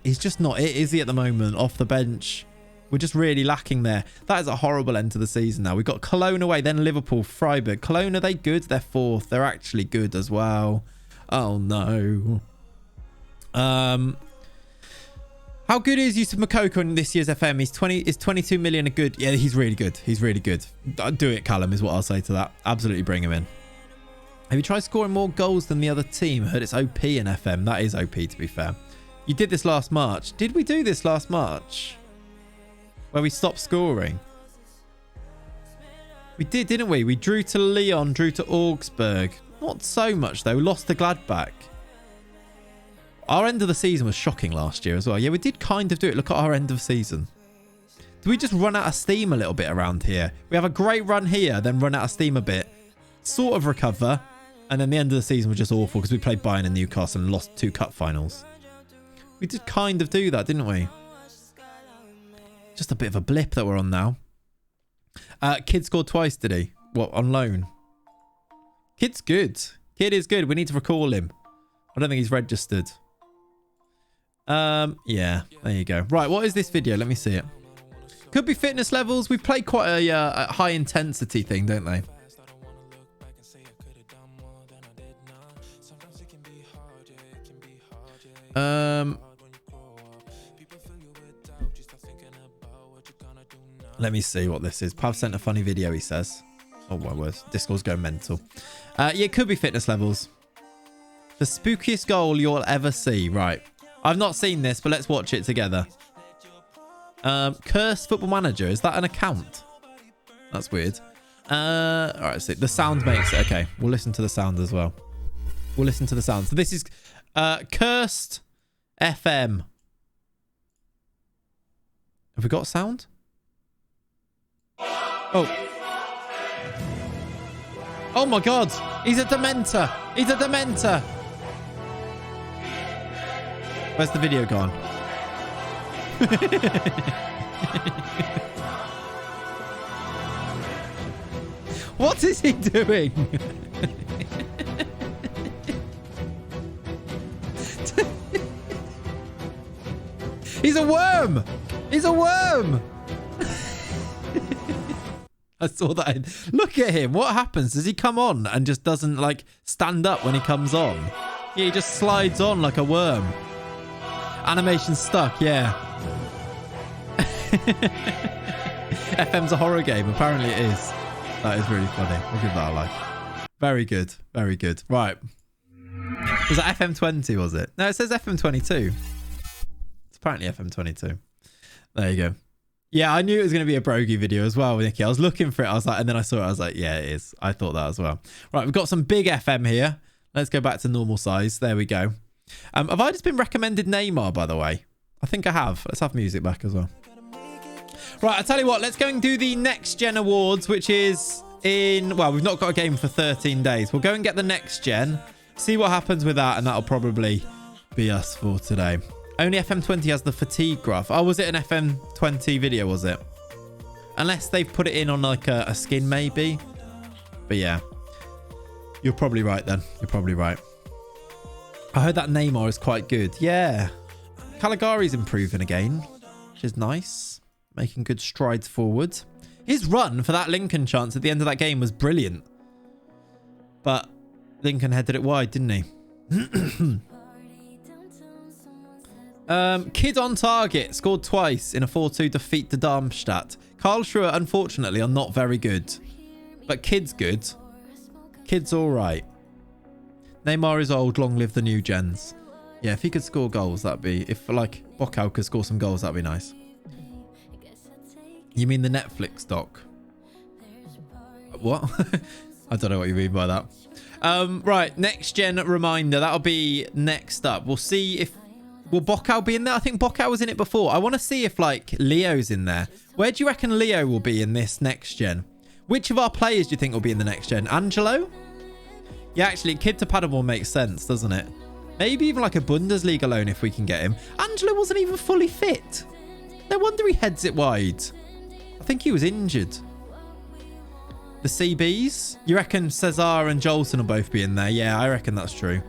He's just not it, is he, at the moment, off the bench? We're just really lacking there. That is a horrible end to the season now. We've got Cologne away, then Liverpool, Freiburg. Cologne, are they good? They're fourth. They're actually good as well. Oh, no. How good is Yusuf Moukoko in this year's FM? Is 22 million a good? Yeah, he's really good. He's really good. Do it, Callum, is what I'll say to that. Absolutely bring him in. Have you tried scoring more goals than the other team? I heard it's OP in FM. That is OP, to be fair. You did this last March. Did we do this last March? Where we stopped scoring? We did, didn't we? We drew to Lyon, drew to Augsburg. Not so much, though. We lost to Gladbach. Our end of the season was shocking last year as well. Yeah, we did kind of do it. Look at our end of season. Do we just run out of steam a little bit around here? We have a great run here, then run out of steam a bit. Sort of recover. And then the end of the season was just awful because we played Bayern and Newcastle and lost 2 cup finals. We did kind of do that, didn't we? Just a bit of a blip that we're on now. Kid scored twice, did he? What, on loan? Kid's good. Kid is good. We need to recall him. I don't think he's registered. Yeah, there you go. Right, what is this video? Let me see it. Could be fitness levels. We play quite a high intensity thing, don't they? Let me see what this is. Pav sent a funny video, he says. Oh my word, Discord's going mental. Yeah, it could be fitness levels. The spookiest goal you'll ever see. Right. I've not seen this, but let's watch it together. Cursed Football Manager. Is that an account? That's weird. All right, see. The sound makes it. Okay, we'll listen to the sound as well. We'll listen to the sound. So this is Cursed FM. Have we got sound? Oh. Oh my God. He's a Dementor. He's a Dementor. Where's the video gone? What is he doing? He's a worm. He's a worm. I saw that. Look at him. What happens? Does he come on and just doesn't like stand up when he comes on? Yeah, he just slides on like a worm. Animation stuck, yeah. FM's a horror game. Apparently it is. That is really funny. We'll give that a like. Very good. Very good. Right. Was that FM20, was it? No, it says FM22. It's apparently FM22. There you go. Yeah, I knew it was going to be a Brogy video as well, Nicky. I was looking for it. I was like, and then I saw it. I was like, yeah, it is. I thought that as well. Right, we've got some big FM here. Let's go back to normal size. There we go. Have I just been recommended Neymar, by the way? I think I have. Let's have music back as well. Right, I tell you what. Let's go and do the Next Gen Awards, which is in... Well, we've not got a game for 13 days. We'll go and get the Next Gen. See what happens with that, and that'll probably be us for today. Only FM20 has the fatigue graph. Oh, was it an FM20 video, was it? Unless they've put it in on like a skin, maybe. But yeah. You're probably right then. You're probably right. I heard that Neymar is quite good. Yeah. Caligari's improving again, which is nice. Making good strides forward. His run for that Lincoln chance at the end of that game was brilliant. But Lincoln headed it wide, didn't he? Kid on target. Scored twice in a 4-2 defeat to Darmstadt. Karlsruhe, unfortunately, are not very good. But Kid's good. Kid's all right. Neymar is old. Long live the new gens. Yeah, if he could score goals, that'd be... If, like, Bocau could score some goals, that'd be nice. You mean the Netflix doc? What? I don't know what you mean by that. Right, Next Gen reminder. That'll be next up. We'll see if... Will Bocau be in there? I think Bocau was in it before. I want to see if, like, Leo's in there. Where do you reckon Leo will be in this Next Gen? Which of our players do you think will be in the Next Gen? Angelo? Yeah, actually, Kid to Paderborn makes sense, doesn't it? Maybe even like a Bundesliga loan if we can get him. Angelo wasn't even fully fit. No wonder he heads it wide. I think he was injured. The CBs? You reckon Cesar and Jolson will both be in there? Yeah, I reckon that's true.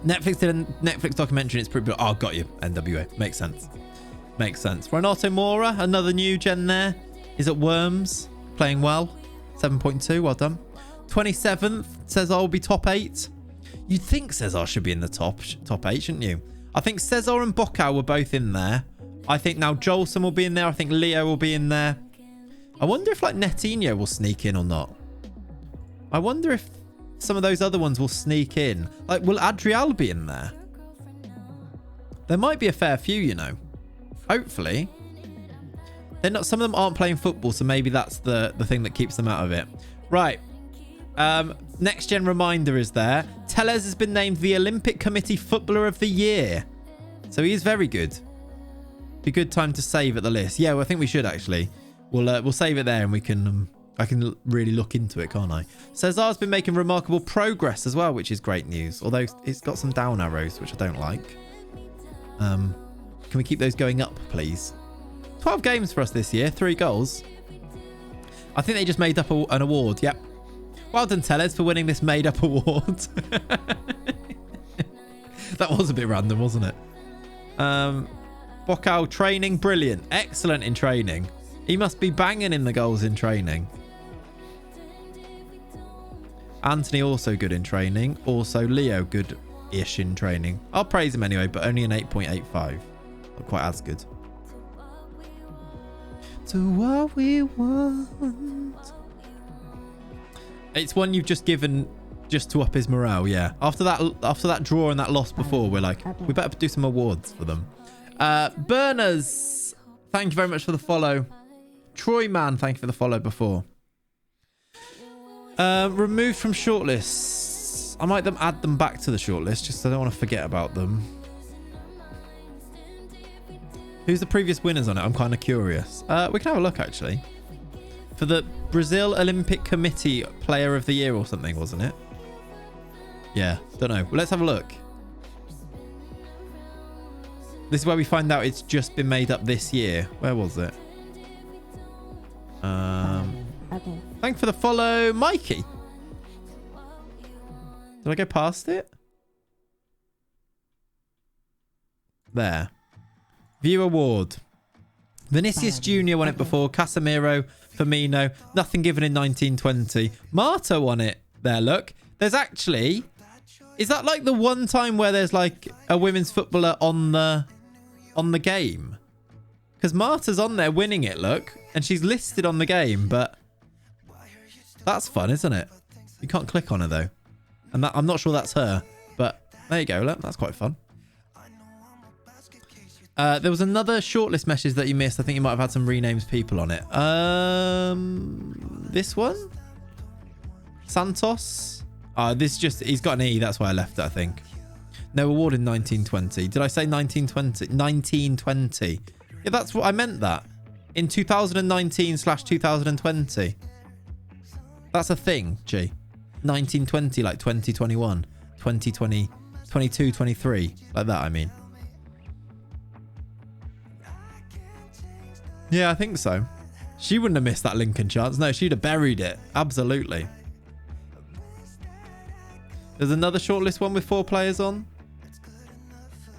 Netflix did a Netflix documentary and it's pretty good. Oh, got you. NWA. Makes sense. Makes sense. Renato Mora, another new gen there. Is at Worms. Playing well. 7.2. Well done. 27th. Cesar will be top 8. You'd think Cesar should be in the top 8, shouldn't you? I think Cesar and Bocau were both in there. I think now Jolson will be in there. I think Leo will be in there. I wonder if like Netinho will sneak in or not. I wonder if some of those other ones will sneak in. Like, will Adriel be in there? There might be a fair few, you know. Hopefully. They're not. Some of them aren't playing football, so maybe that's the thing that keeps them out of it. Right. Next Gen reminder is there. Tellez has been named the Olympic Committee Footballer of the Year. So he is very good. Be a good time to save at the list. Yeah, well, I think we should actually. We'll save it there and we can... I can really look into it, can't I? Cesar's been making remarkable progress as well, which is great news. Although it's got some down arrows, which I don't like. Can we keep those going up, please? 12 games for us this year. 3 goals. I think they just made up an award. Yep. Well done, Tellez, for winning this made-up award. That was a bit random, wasn't it? Bocao, training, brilliant. Excellent in training. He must be banging in the goals in training. Anthony, also good in training. Also, Leo, good-ish in training. I'll praise him anyway, but only an 8.85. Not quite as good. To what we want. It's one you've just given just to up his morale, yeah. After that draw and that loss before, we're like, we better do some awards for them. Burners, thank you very much for the follow. Troy Man, thank you for the follow before. Removed from shortlists. I might add them back to the shortlist, just so I don't want to forget about them. Who's the previous winners on it? I'm kind of curious. We can have a look, actually. For the Brazil Olympic Committee Player of the Year or something, wasn't it? Yeah, don't know. Well, let's have a look. This is where we find out it's just been made up this year. Where was it? Okay. Thanks for the follow, Mikey. Did I go past it? There. View award. Vinicius Jr. won it before. Casemiro, Firmino. Nothing given in 1920. Marta won it. There, look. There's actually... Is that like the one time where there's like a women's footballer on the game? Because Marta's on there winning it, look. And she's listed on the game, but... That's fun, isn't it? You can't click on her, though. And I'm not sure that's her. But there you go, look. That's quite fun. There was another shortlist message that you missed. I think you might have had some renames people on it. This one? Santos? This just... He's got an E. That's why I left it, I think. No award in 1920. Did I say 1920? 1920. Yeah, that's what I meant that. In 2019/2020. That's a thing, G. 1920, like 2021. 2020, 22, 23. Like that, I mean. Yeah, I think so. She wouldn't have missed that Lincoln chance. No, she'd have buried it. Absolutely. There's another shortlist one with 4 players on.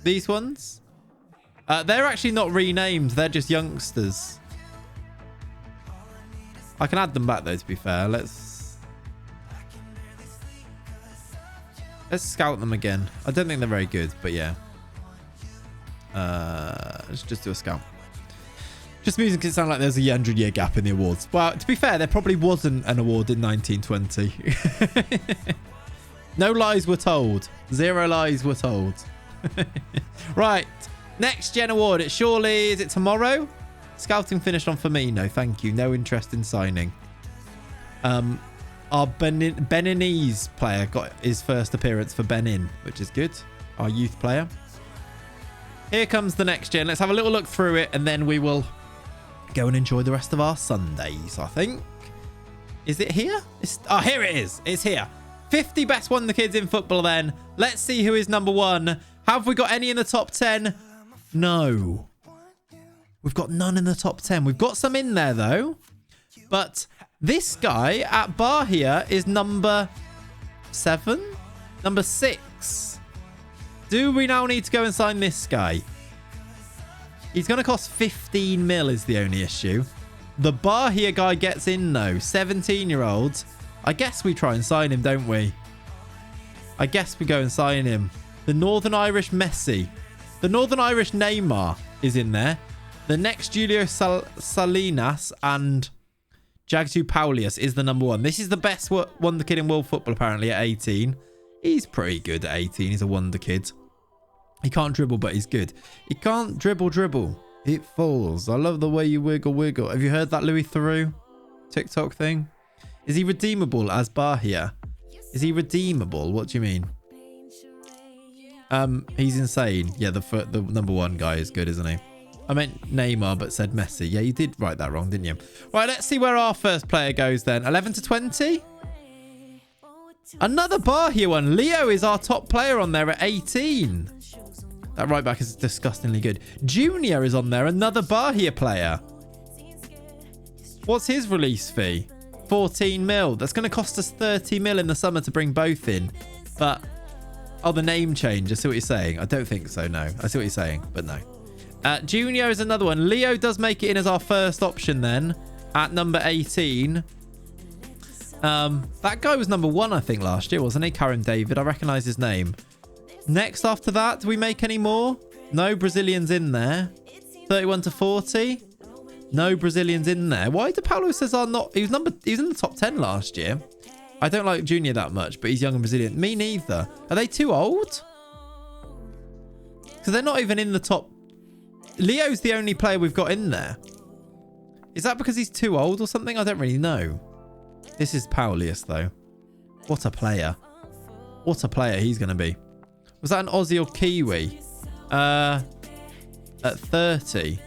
These ones. They're actually not renamed. They're just youngsters. I can add them back though, to be fair. Let's scout them again. I don't think they're very good, but yeah. Let's just do a scout. Just amusing because it sounded like there's a 100-year gap in the awards. Well, to be fair, there probably wasn't an award in 1920. No lies were told. 0 lies were told. Right. Next gen award. It surely... Is it tomorrow? Scouting finished on Firmino. Thank you. No interest in signing. Our Beninese player got his first appearance for Benin, which is good. Our youth player. Here comes the next gen. Let's have a little look through it, and then we will go and enjoy the rest of our Sundays, I think. Is it here? Here it is. It's here. 50 best wonder kids in football then. Let's see who is number 1. Have we got any in the top 10? No. We've got none in the top 10. We've got some in there, though. But this guy at Bahia is number 7? Number 6. Do we now need to go and sign this guy? He's going to cost 15 mil is the only issue. The Bahia guy gets in, though. 17-year-old. I guess we try and sign him, don't we? I guess we go and sign him. The Northern Irish Messi. The Northern Irish Neymar is in there. The next Julio Salinas and Jagsu Paulius is the number 1. This is the best wonder kid in world football, apparently, at 18. He's pretty good at 18. He's a wonder kid. He can't dribble, but he's good. He can't dribble. It falls. I love the way you wiggle. Have you heard that Louis Theroux TikTok thing? Is he redeemable as Bahia? Is he redeemable? What do you mean? He's insane. Yeah, the number 1 guy is good, isn't he? I meant Neymar, but said Messi. Yeah, you did write that wrong, didn't you? Right, let's see where our first player goes then. 11 to 20? Another Bahia one. Leo is our top player on there at 18. That right back is disgustingly good. Junior is on there. Another Bahia player. What's his release fee? 14 mil. That's going to cost us 30 mil in the summer to bring both in. But, oh, the name change. I see what you're saying. I don't think so, no. I see what you're saying, but no. Junior is another one. Leo does make it in as our first option then at number 18. That guy was number 1, I think, last year, wasn't he? Karen David. I recognize his name. Next after that, do we make any more? No Brazilians in there. 31 to 40. No Brazilians in there. Why do Paulo Cesar not... He was in the top 10 last year. I don't like Junior that much, but he's young and Brazilian. Me neither. Are they too old? Because they're not even in the top... Leo's the only player we've got in there. Is that because he's too old or something? I don't really know. This is Paulius, though. What a player. What a player he's going to be. Was that an Aussie or Kiwi? At 30.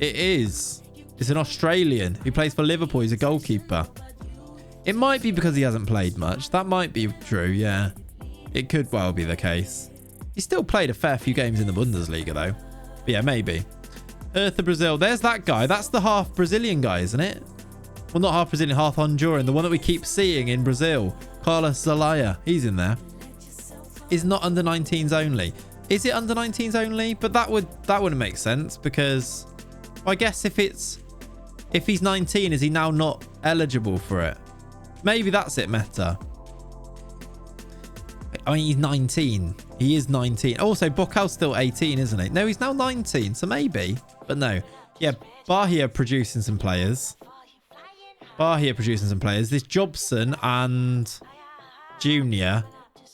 It is. It's an Australian who plays for Liverpool. He's a goalkeeper. It might be because he hasn't played much. That might be true, yeah. It could well be the case. He still played a fair few games in the Bundesliga, though. But yeah, maybe. Hertha, Brazil. There's that guy. That's the half Brazilian guy, isn't it? Well, not half Brazilian, half Honduran. The one that we keep seeing in Brazil. Carlos Zelaya. He's in there. Is not under 19s only. Is it under 19s only? But that wouldn't make sense because I guess if he's 19, is he now not eligible for it? Maybe that's it, Meta. I mean, he's 19. He is 19. Also, Bocal's still 18, isn't he? No, he's now 19, so maybe. But no. Yeah, Bahia producing some players. This Jobson and Junior,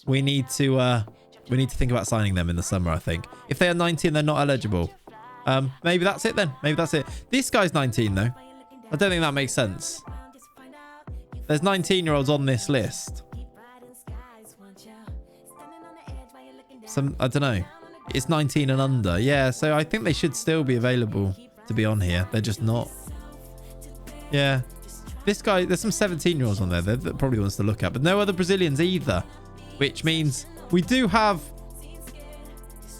we need to think about signing them in the summer, I think. If they are 19, they're not eligible. Maybe that's it then. Maybe that's it. This guy's 19, though. I don't think that makes sense. There's 19-year-olds on this list. I don't know. It's 19 and under. Yeah, so I think they should still be available to be on here. They're just not. Yeah. This guy, there's some 17-year-olds on there that probably wants to look at, but no other Brazilians either, which means we do have...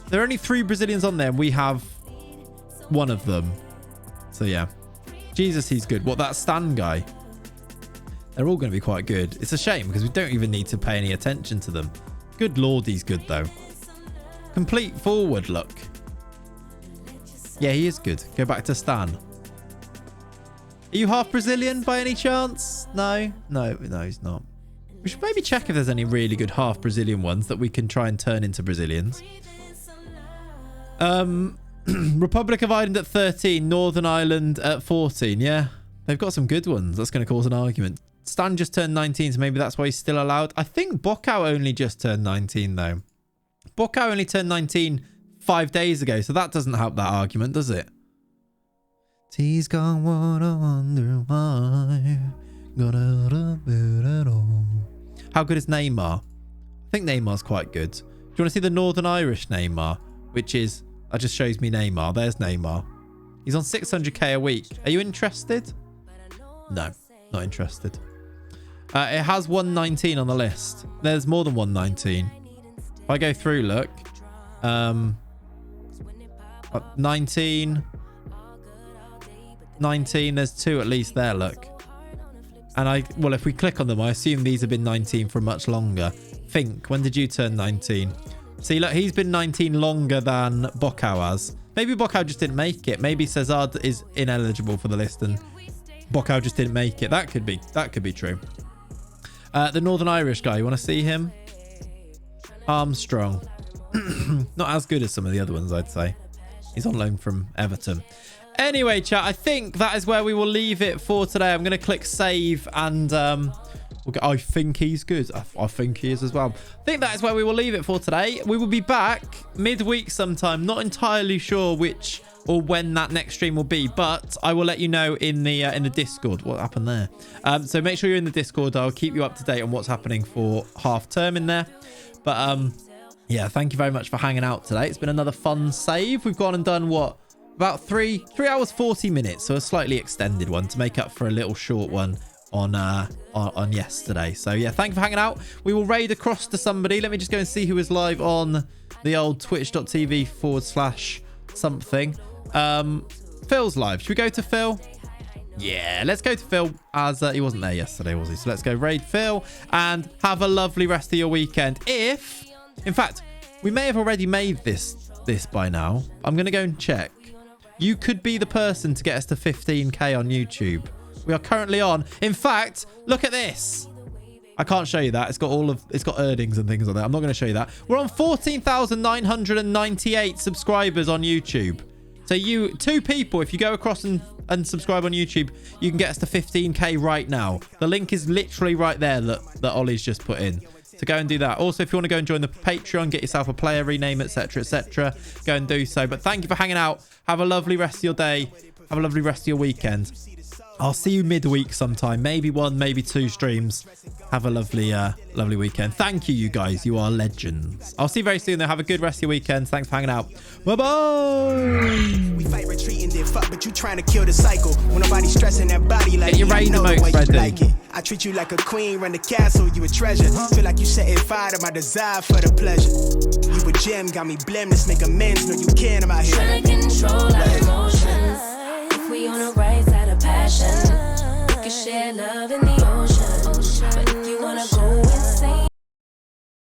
There are only 3 Brazilians on there, and we have one of them. So, yeah. Jesus, he's good. What, that Stan guy? They're all going to be quite good. It's a shame, because we don't even need to pay any attention to them. Good lord, he's good, though. Complete forward look. Yeah, he is good. Go back to Stan. Are you half Brazilian by any chance? No, he's not. We should maybe check if there's any really good half Brazilian ones that we can try and turn into Brazilians. Republic of Ireland at 13, Northern Ireland at 14. Yeah, they've got some good ones. That's going to cause an argument. Stan just turned 19, so maybe that's why he's still allowed. I think Bocao only just turned 19, though. Bocao only turned 19 5 days ago, so that doesn't help that argument, does it? He's gone, what I wonder why. How good is Neymar? I think Neymar's quite good. Do you want to see the Northern Irish Neymar? Which is, that just shows me Neymar. There's Neymar. He's on 600k a week. Are you interested? No, not interested. It has 119 on the list. There's more than 119. If I go through, look. 19. 19, there's 2 at least there, look. And well, if we click on them, I assume these have been 19 for much longer. Fink, when did you turn 19? See, look, he's been 19 longer than Bocao has. Maybe Bocao just didn't make it. Maybe Cesar is ineligible for the list and Bocao just didn't make it. That could be true. The Northern Irish guy, you want to see him? Armstrong. Not as good as some of the other ones, I'd say. He's on loan from Everton. Anyway, chat, I think that is where we will leave it for today. I'm going to click save and I think he's good. I think he is as well. I think that is where we will leave it for today. We will be back midweek sometime. Not entirely sure which or when that next stream will be, but I will let you know in the Discord. What happened there? So make sure you're in the Discord. I'll keep you up to date on what's happening for half term in there. But yeah, thank you very much for hanging out today. It's been another fun save. We've gone and done what? About 3 hours 40 minutes, so a slightly extended one to make up for a little short one on yesterday. So yeah, thank you for hanging out. We will raid across to somebody. Let me just go and see who is live on the old twitch.tv/something. Phil's live. Should we go to Phil? Yeah, let's go to Phil, as he wasn't there yesterday, was he? So let's go raid Phil and have a lovely rest of your weekend. In fact, we may have already made this this by now. I'm going to go and check. You could be the person to get us to 15k on YouTube. We are currently on. In fact, look at this. I can't show you that. It's got earnings and things like that. I'm not going to show you that. We're on 14,998 subscribers on YouTube. So two people, if you go across and subscribe on YouTube, you can get us to 15k right now. The link is literally right there that Ollie's just put in. So go and do that. Also, if you want to go and join the Patreon, get yourself a player, rename, etc., etc., go and do so. But thank you for hanging out. Have a lovely rest of your day. Have a lovely rest of your weekend. I'll see you midweek sometime. Maybe 1, maybe 2 streams. Have a lovely weekend. Thank you, you guys. You are legends. I'll see you very soon, though. Have a good rest of your weekend. Thanks for hanging out. Bye-bye. We fight retreating, then fuck, but you trying to kill the cycle. When nobody's stressing that body like get your rain emotes ready. Like it. I treat you like a queen, run the castle, you a treasure. Feel like you setting fire to my desire for the pleasure. You a gem, got me blem, let's make amends. No, you can't, I'm out here. Trying to control our emotions. If we on the right side of passion, we can share love in the